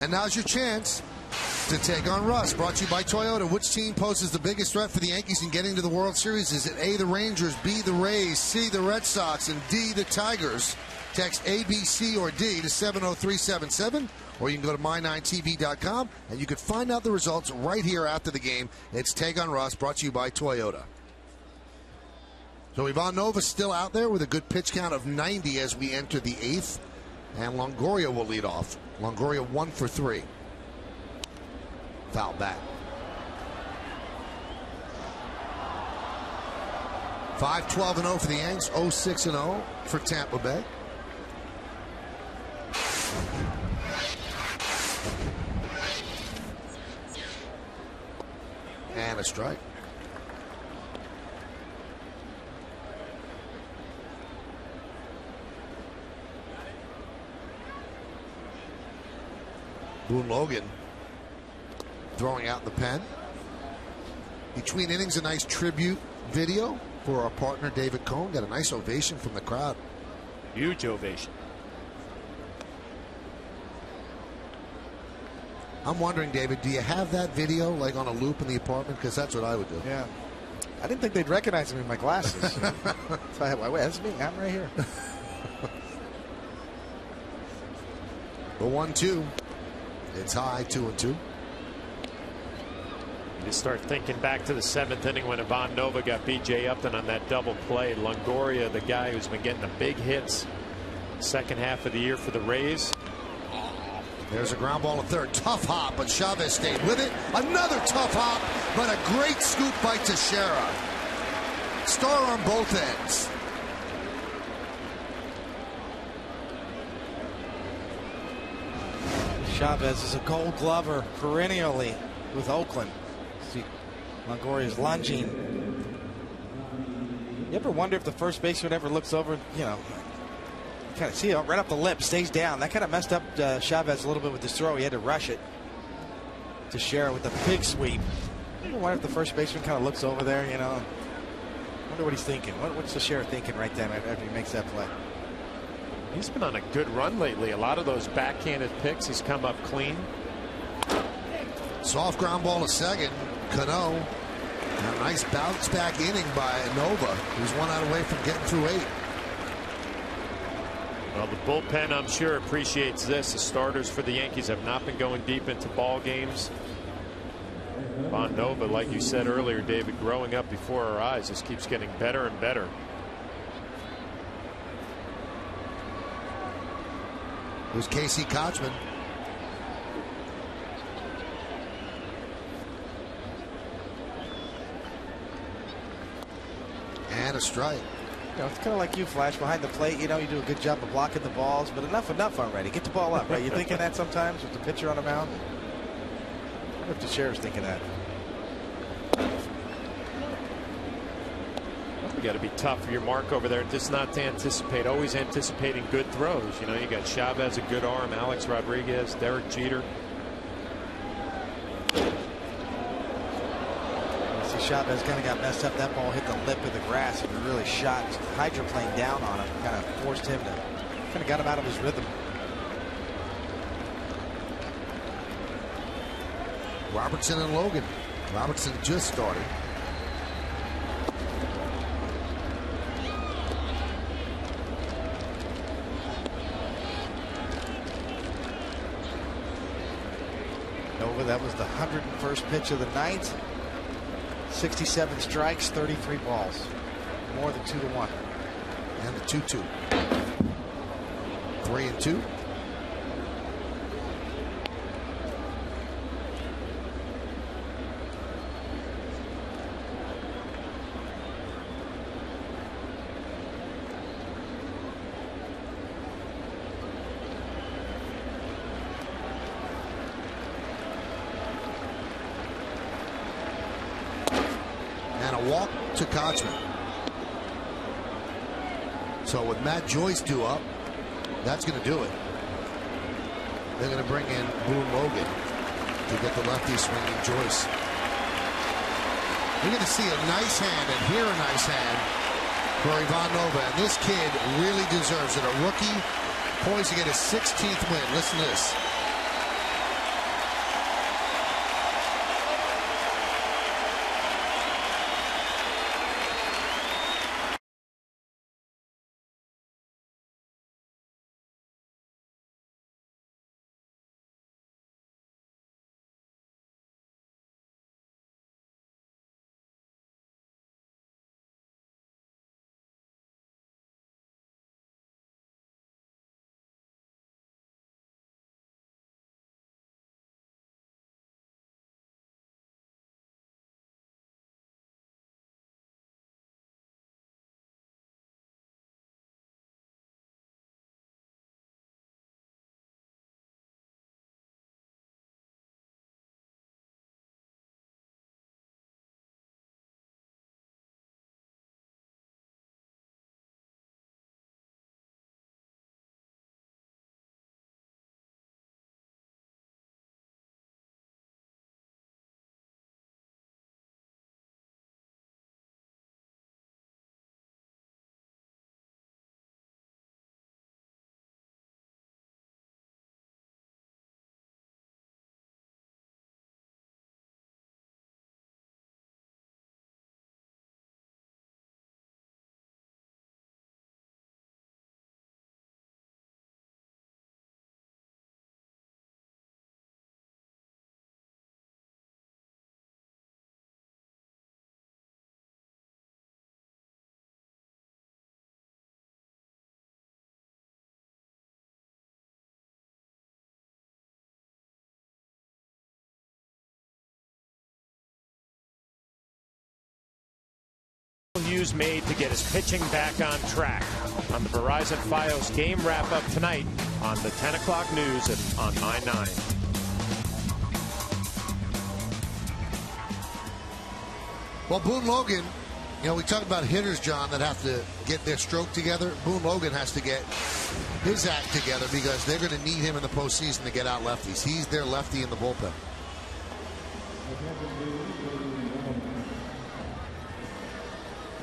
And now's your chance to take on Russ. Brought to you by Toyota. Which team poses the biggest threat for the Yankees in getting to the World Series? Is it A, the Rangers, B, the Rays, C, the Red Sox, and D, the Tigers? Text A, B, C, or D to 70377, or you can go to my9tv.com, and you can find out the results right here after the game. It's Take on Russ, brought to you by Toyota. So Ivan Nova's still out there with a good pitch count of 90 as we enter the 8th, and Longoria will lead off. Longoria 1 for 3. Foul back. 5-12-0 for the Yanks, 0-6-0 for Tampa Bay. And a strike. Boone Logan throwing out the pen. Between innings, a nice tribute video for our partner David Cohn. Got a nice ovation from the crowd. Huge ovation. I'm wondering, David, do you have that video like on a loop in the apartment? Because that's what I would do. Yeah. I didn't think they'd recognize me in my glasses. So I had, wait, that's me. I'm right here. The 1-2. It's high, 2-2. You start thinking back to the 7th inning when Ivan Nova got B.J. Upton on that double play. Longoria, the guy who's been getting the big hits second half of the year for the Rays. There's a ground ball to third. Tough hop, but Chavez stayed with it. Another tough hop, but a great scoop by Teixeira. Star on both ends. Chavez is a Gold Glover perennially with Oakland. See, Longoria's lunging. You ever wonder if the first baseman ever looks over, you know, kind of see it right up the lip, stays down. That kind of messed up Chavez a little bit with his throw. He had to rush it to share with the big sweep. I wonder if the first baseman kind of looks over there, you know. Wonder what he's thinking. What's the sheriff thinking right then after he makes that play? He's been on a good run lately. A lot of those backhanded picks, he's come up clean. Soft ground ball to second. Cano. A nice bounce back inning by Nova, who's 1 out away from getting through 8. Well, the bullpen, I'm sure, appreciates this. The starters for the Yankees have not been going deep into ball games. Ivan Nova, like you said earlier, David, growing up before our eyes, just keeps getting better and better. Here's Casey Kochman. And a strike. You know, it's kind of like you, Flash, behind the plate. You know, you do a good job of blocking the balls, but enough already. Get the ball up, right? You're thinking that sometimes with the pitcher on the mound? I wonder if the sheriff's thinking that. You got to be tough for your mark over there, just not to anticipate, always anticipating good throws. You know, you got Chavez, a good arm, Alex Rodriguez, Derek Jeter. See, Chavez kind of got messed up. That ball hit the lip of the grass and really shot, hydroplaned down on him, kind of forced him to, kind of got him out of his rhythm. Robertson and Logan. Robertson just started. That was the 101st pitch of the night. 67 strikes, 33 balls. More than 2-1. And the 2-2. 3-2. Walk to Kochman. So with Matt Joyce due up, that's going to do it. They're going to bring in Boone Logan to get the lefty swinging Joyce. We're going to see a nice hand and hear a nice hand for Ivan Nova. And this kid really deserves it. A rookie poised to get his 16th win. Listen to this. Hughes made to get his pitching back on track. On the Verizon Fios game wrap-up tonight on the 10 o'clock news on I-9. Well, Boone Logan, you know, we talk about hitters, John, that have to get their stroke together. Boone Logan has to get his act together because they're going to need him in the postseason to get out lefties. He's their lefty in the bullpen.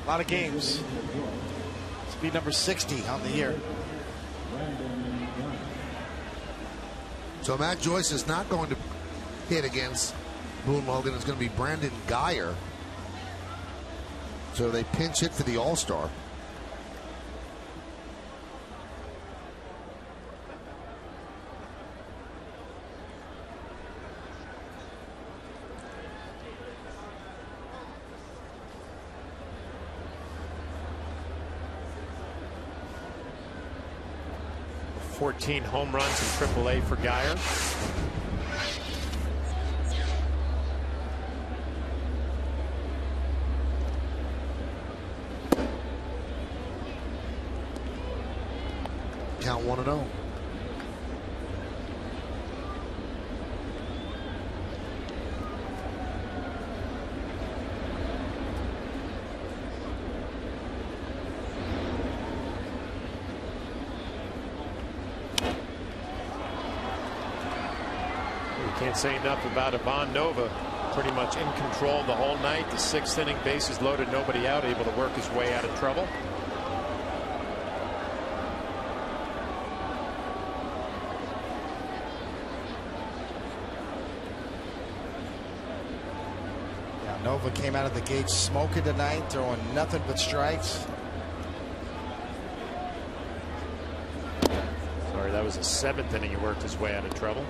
A lot of games. Speed number 60 on the year. So Matt Joyce is not going to hit against Boone Logan. It's going to be Brandon Geyer. So they pinch hit for the All-Star. $14 home runs in AAA for Geyer. Count 1-0. Can't say enough about Ivan Nova. Pretty much in control the whole night. The 6th inning, bases loaded, nobody out, able to work his way out of trouble. Yeah, Nova came out of the gate smoking tonight, throwing nothing but strikes. Sorry, that was the 7th inning. He worked his way out of trouble.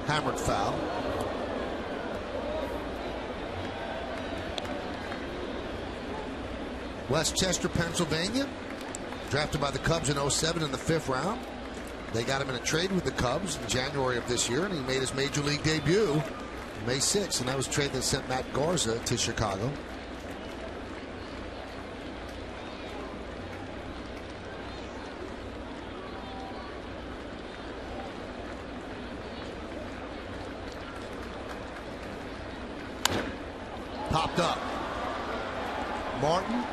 Hammered foul. Westchester, Pennsylvania, drafted by the Cubs in 07 in the 5th round. They got him in a trade with the Cubs in January of this year, and he made his major league debut May 6th, and that was a trade that sent Matt Garza to Chicago. Popped up. Martin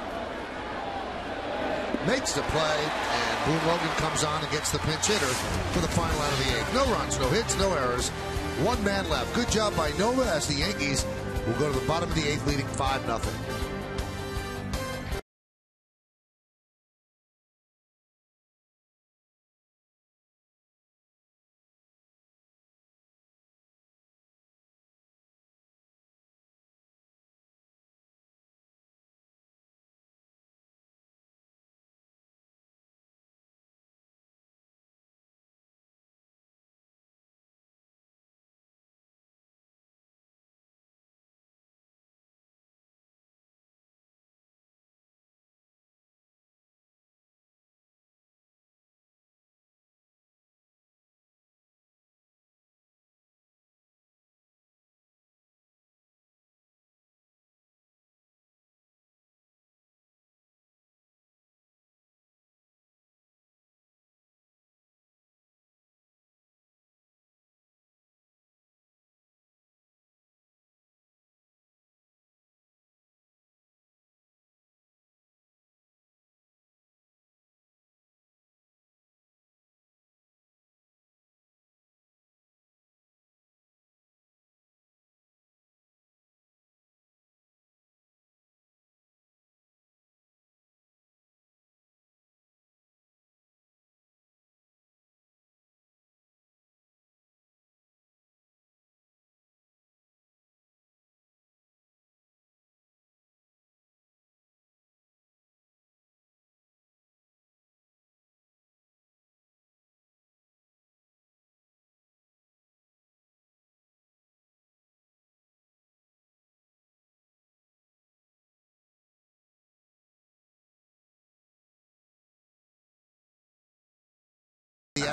makes the play, and Boone Logan comes on and gets the pinch hitter for the final out of the 8th. No runs, no hits, no errors. One man left. Good job by Nova as the Yankees will go to the bottom of the 8th leading 5-0.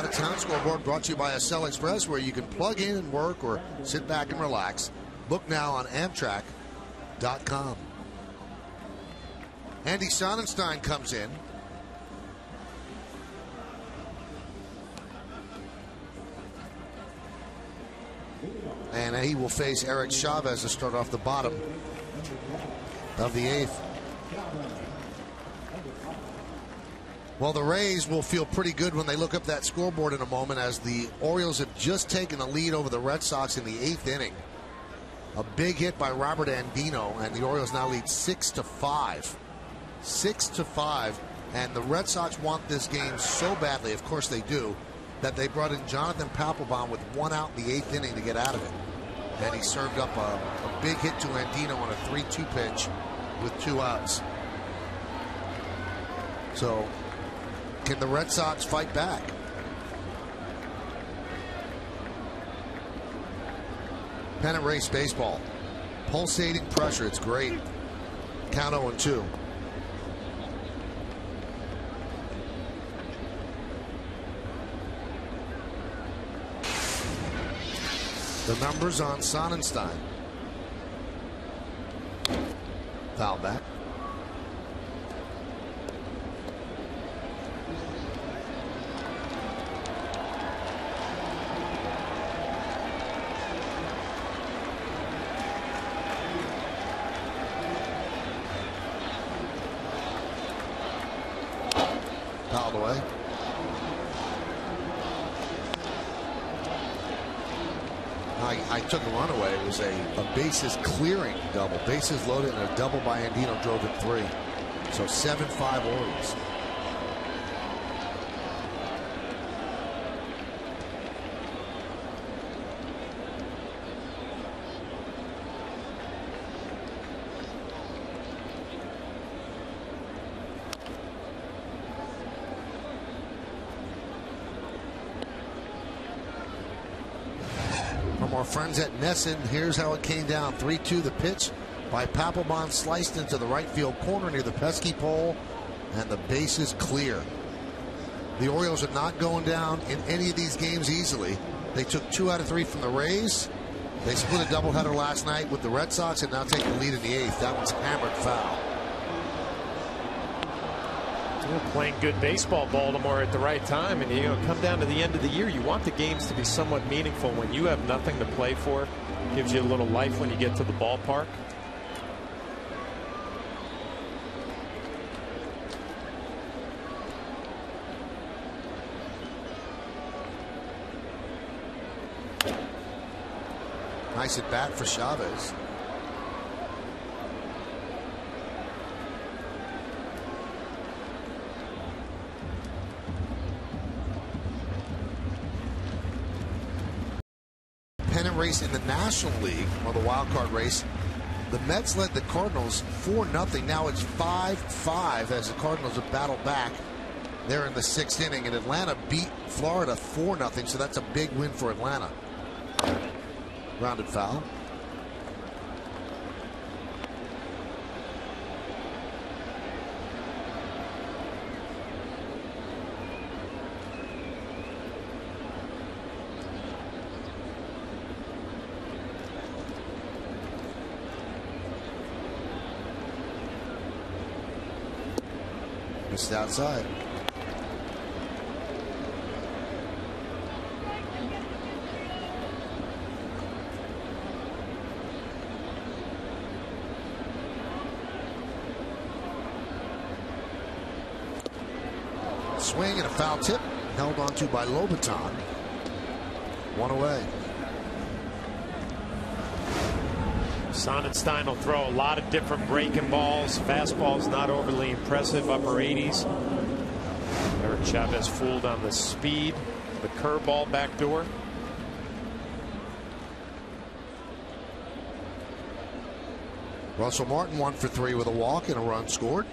out-of-town scoreboard brought to you by Accel Express, where you can plug in and work or sit back and relax. Book now on Amtrak.com. Andy Sonnenstein comes in. And he will face Eric Chavez to start off the bottom of the 8th. Well, the Rays will feel pretty good when they look up that scoreboard in a moment, as the Orioles have just taken the lead over the Red Sox in the 8th inning. A big hit by Robert Andino, and the Orioles now lead 6-5. 6-5, and the Red Sox want this game so badly, of course they do, that they brought in Jonathan Papelbon with 1 out in the 8th inning to get out of it. And he served up a big hit to Andino on a 3-2 pitch with 2 outs. So, can the Red Sox fight back? Pennant race baseball. Pulsating pressure, it's great. Count 0-2. The numbers on Sonnenstein. Foul back. Fouled away. I took a run away. It was a bases clearing double. Bases loaded and a double by Andino drove it 3. So 7-5 Orioles. From our friends at Nesson, here's how it came down. 3-2 the pitch by Papelbon, sliced into the right field corner near the pesky pole, and the base is clear. The Orioles are not going down in any of these games easily. They took 2 out of 3 from the Rays. They split a doubleheader last night with the Red Sox and now take the lead in the 8th. That one's hammered foul. Playing good baseball, Baltimore, at the right time, and come down to the end of the year, you want the games to be somewhat meaningful. When you have nothing to play for, gives you a little life when you get to the ballpark. Nice at bat for Chavez. Pennant race in the National League, or the wild card race. The Mets led the Cardinals 4-0. Now it's 5-5 as the Cardinals have battled back. They're in the 6th inning, and Atlanta beat Florida 4-0, so that's a big win for Atlanta. Rounded foul. Missed outside. Swing and a foul tip, held onto by Lobaton. 1 away. Sonnenstein will throw a lot of different breaking balls. Fastball's not overly impressive, upper 80s. Eric Chavez fooled on the speed, the curveball backdoor. Russell Martin 1 for 3 with a walk and a run scored.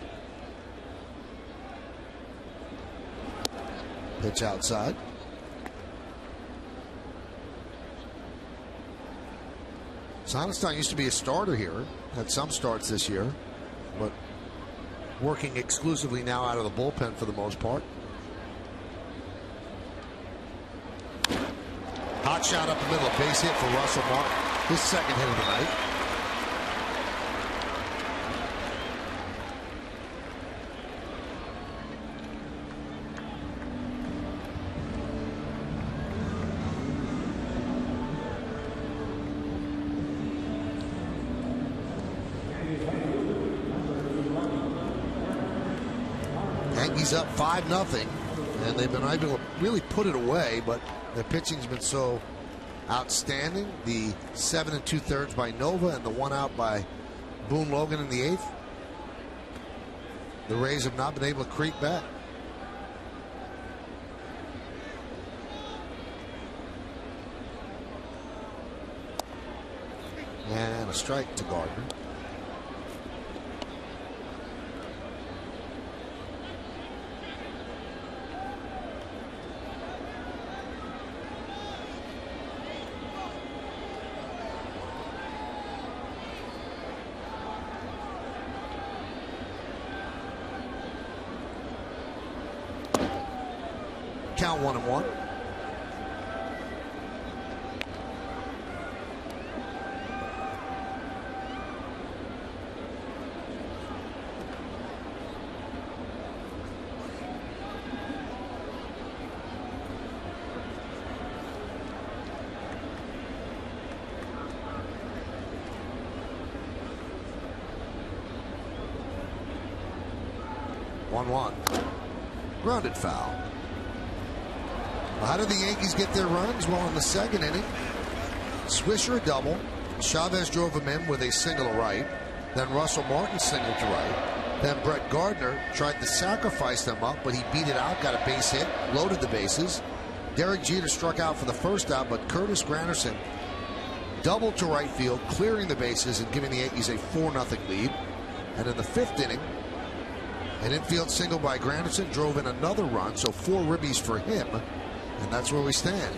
Pitch outside. Sonnenstein used to be a starter here, had some starts this year, but working exclusively now out of the bullpen for the most part. Hot shot up the middle, a base hit for Russell Martin. His second hit of the night. Yankees up 5-0, and they've been able to really put it away, but their pitching's been so outstanding. The 7 2/3 by Nova and the 1 out by Boone Logan in the 8th. The Rays have not been able to creep back. And a strike to Gardner. Count 1-1. Grounded foul. How did the Yankees get their runs? Well, in the second inning, Swisher a double. Chavez drove him in with a single to right. Then Russell Martin singled to right. Then Brett Gardner tried to sacrifice them up, but he beat it out, got a base hit, loaded the bases. Derek Jeter struck out for the first out, but Curtis Granderson doubled to right field, clearing the bases and giving the Yankees a 4-0 lead. And in the 5th inning, an infield single by Granderson drove in another run, so 4 ribbies for him. And that's where we stand.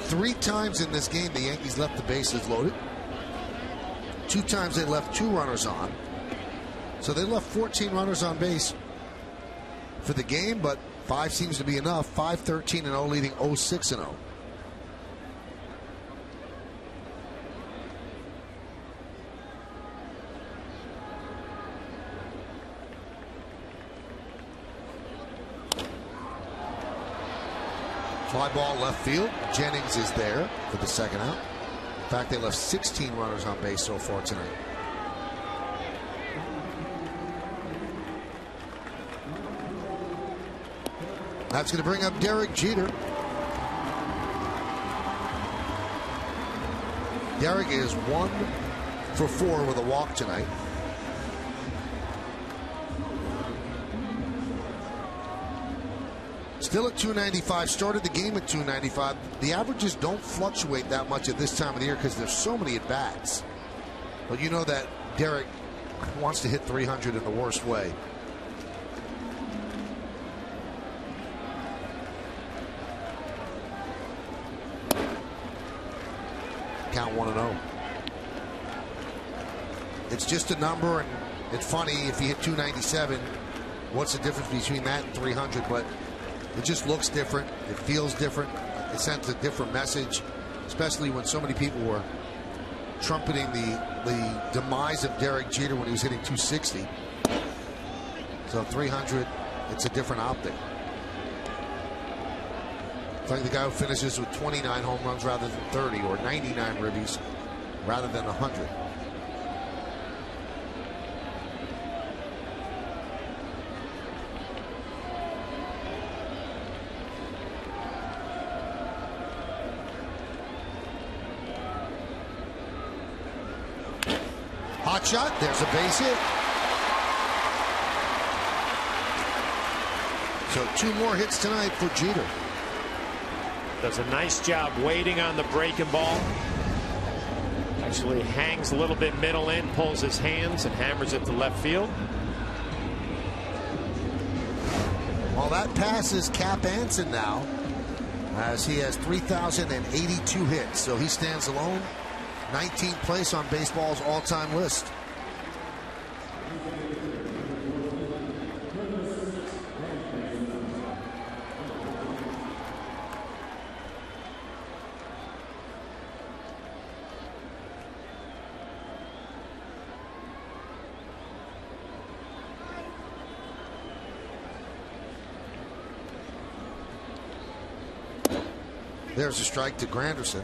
3 times in this game, the Yankees left the bases loaded. 2 times they left 2 runners on. So they left 14 runners on base for the game, but 5 seems to be enough. 5-13-0, leading 0-6-0. Fly ball left field. Jennings is there for the second out. In fact, they left 16 runners on base so far tonight. That's going to bring up Derek Jeter. Derek is 1 for 4 with a walk tonight. Still at 295, started the game at 295. The averages don't fluctuate that much at this time of the year because there's so many at-bats. But you know that Derek wants to hit 300 in the worst way. Count 1-0. It's just a number, and it's funny if you hit 297, what's the difference between that and 300? But it just looks different. It feels different. It sends a different message, especially when so many people were trumpeting the demise of Derek Jeter when he was hitting 260. So 300, it's a different optic. It's like the guy who finishes with 29 home runs rather than 30, or 99 ribbies rather than 100. Hot shot. There's a base hit. So 2 more hits tonight for Jeter. Does a nice job waiting on the breaking ball. Actually hangs a little bit middle in, pulls his hands and hammers it to left field. Well, that passes Cap Anson now, as he has 3,082 hits. So he stands alone. 19th place on baseball's all-time list. There's a strike to Granderson.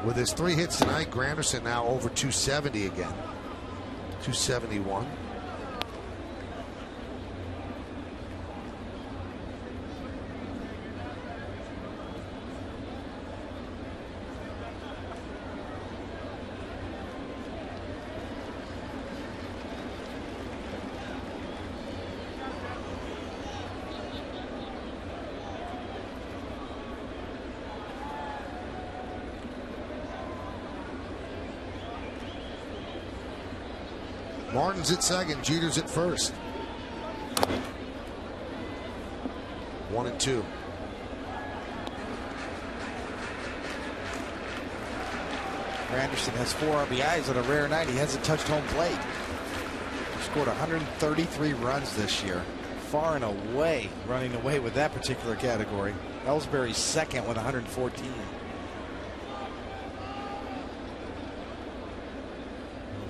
With his 3 hits tonight, Granderson now over 270 again. 271. Martin's at second, Jeter's at first. 1-2. Granderson has 4 RBIs on a rare night. He hasn't touched home plate. He scored 133 runs this year. Far and away running away with that particular category. Ellsbury's second with 114.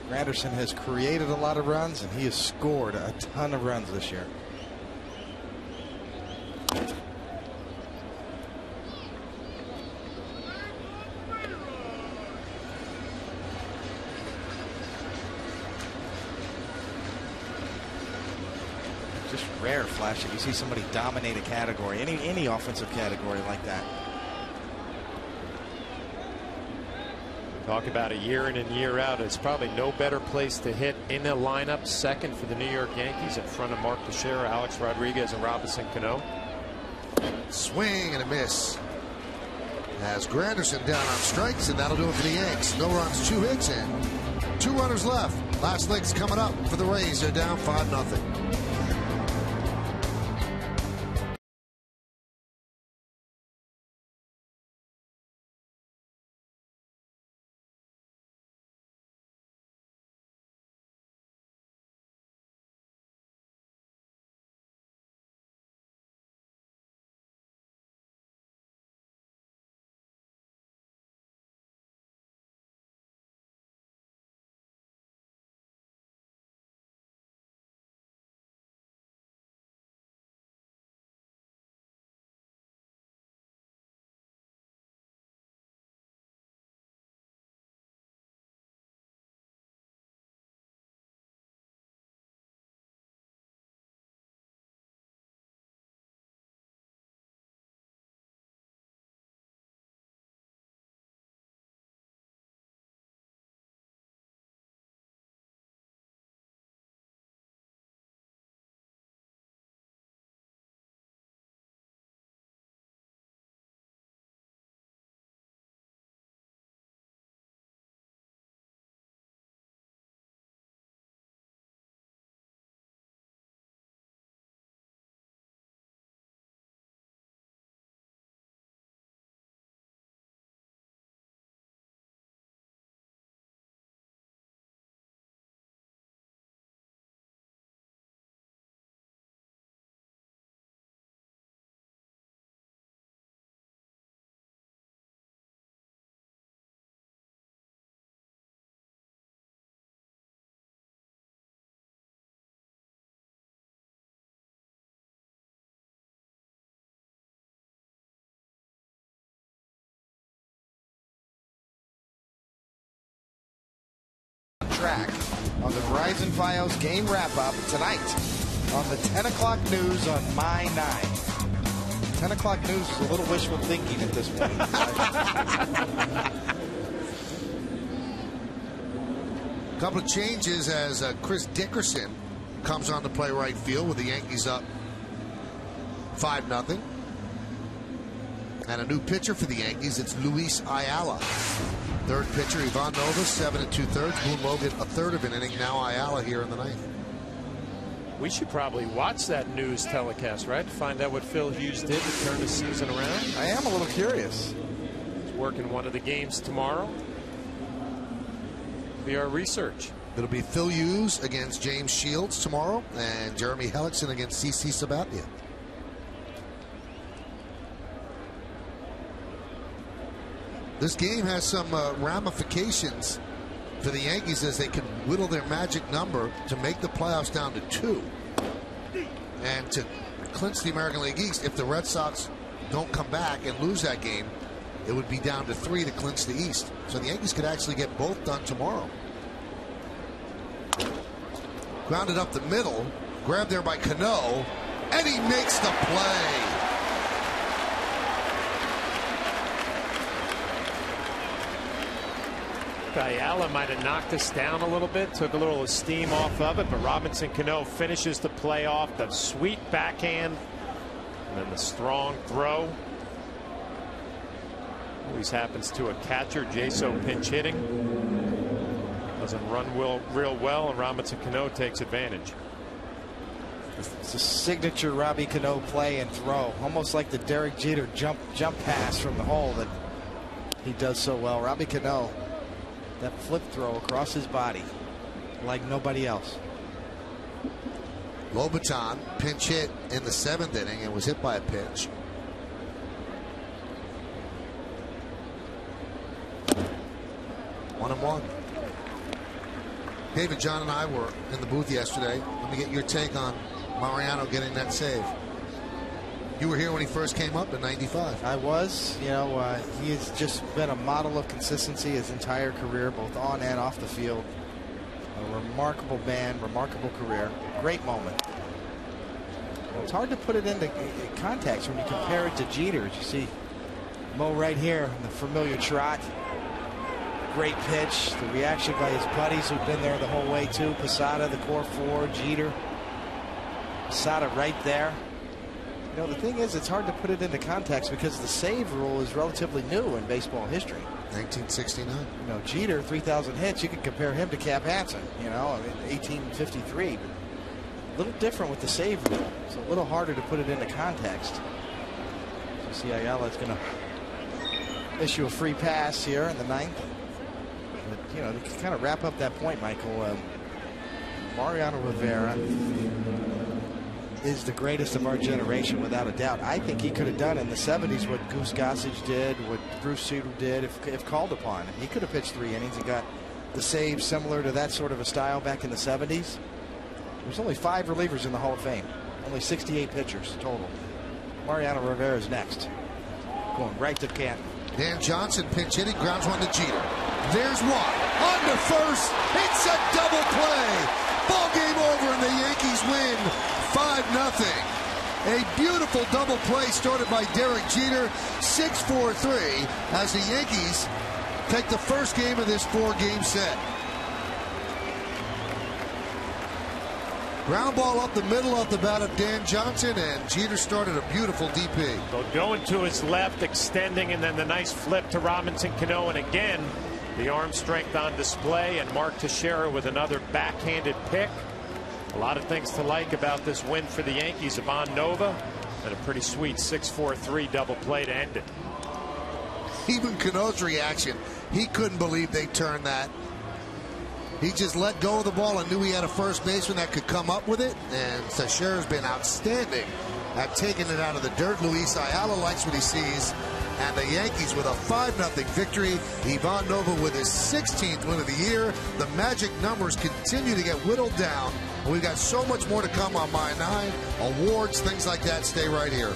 Granderson has created a lot of runs, and he has scored a ton of runs this year. Just rare, Flash, if you see somebody dominate a category, any offensive category like that. Talk about a year in and year out. It's probably no better place to hit in the lineup. Second for the New York Yankees in front of Mark Teixeira, Alex Rodriguez, and Robinson Cano. Swing and a miss. As Granderson down on strikes, and that'll do it for the Yanks. No runs, 2 hits in. 2 runners left. Last legs coming up for the Rays. They're down 5-0. Track on the Verizon Fios game wrap-up tonight on the 10 o'clock news on My 9. 10 o'clock news is a little wishful thinking at this point. A couple of changes as Chris Dickerson comes on to play right field with the Yankees up 5-0. And a new pitcher for the Yankees, it's Luis Ayala. Third pitcher, Ivan Nova, 7 2/3. Boone Logan, a third of an inning. Now Ayala here in the ninth. We should probably watch that news telecast, right? To find out what Phil Hughes did to turn the season around. I am a little curious. He's working one of the games tomorrow. Be our research. It'll be Phil Hughes against James Shields tomorrow, and Jeremy Hellickson against CC Sabathia. This game has some ramifications for the Yankees as they can whittle their magic number to make the playoffs down to 2. And to clinch the American League East, if the Red Sox don't come back and lose that game, it would be down to 3 to clinch the East. So the Yankees could actually get both done tomorrow. Grounded up the middle, grabbed there by Cano, and he makes the play. Ayala might have knocked us down a little bit, took a little steam off of it, but Robinson Cano finishes the play off. The sweet backhand and then the strong throw. Always happens to a catcher. Jaso pinch hitting. Doesn't run real well, and Robinson Cano takes advantage. It's a signature Robbie Cano play and throw, almost like the Derek Jeter jump pass from the hole that he does so well. Robbie Cano, that flip throw across his body like nobody else. Lobaton pinch hit in the 7th inning and was hit by a pitch. One and one. David, John and I were in the booth yesterday. Let me get your take on Mariano getting that save. You were here when he first came up in '95. I was. You know, he has just been a model of consistency his entire career, both on and off the field. A remarkable man, remarkable career. Great moment. Well, it's hard to put it into context when you compare it to Jeter. You see Mo right here, the familiar trot. Great pitch. The reaction by his buddies who've been there the whole way too. Posada, the core 4, Jeter. Posada right there. You know, the thing is, it's hard to put it into context because the save rule is relatively new in baseball history. 1969. You know, Jeter, 3,000 hits. You can compare him to Cap Hansen. You know, I mean, 1853. But a little different with the save rule. It's a little harder to put it into context. You see, Ayala's going to issue a free pass here in the 9th. But, you know, to kind of wrap up that point, Michael, Mariano Rivera is the greatest of our generation without a doubt. I think he could have done in the 70s what Goose Gossage did, what Bruce Sutter did if called upon. He could have pitched 3 innings and got the save similar to that sort of a style back in the 70s. There's only 5 relievers in the Hall of Fame. Only 68 pitchers total. Mariano Rivera is next. Going right to Canton. Dan Johnson pinch hitting, grounds one to Jeter. There's one. On to first. It's a double play. Ball game over and the Yankees win 5-0. A beautiful double play started by Derek Jeter. 6-4-3 as the Yankees take the first game of this 4-game set. Ground ball up the middle off the bat of Dan Johnson, and Jeter started a beautiful DP. So going to his left, extending, and then the nice flip to Robinson Cano, and again the arm strength on display, and Mark Teixeira with another backhanded pick. A lot of things to like about this win for the Yankees. Ivan Nova and a pretty sweet 6-4-3 double play to end it. Even Cano's reaction, he couldn't believe they turned that. He just let go of the ball and knew he had a first baseman that could come up with it. And Teixeira's been outstanding at taking it out of the dirt. Luis Ayala likes what he sees. And the Yankees with a 5-0 victory. Ivan Nova with his 16th win of the year. The magic numbers continue to get whittled down. We've got so much more to come on My 9. Awards, things like that. Stay right here.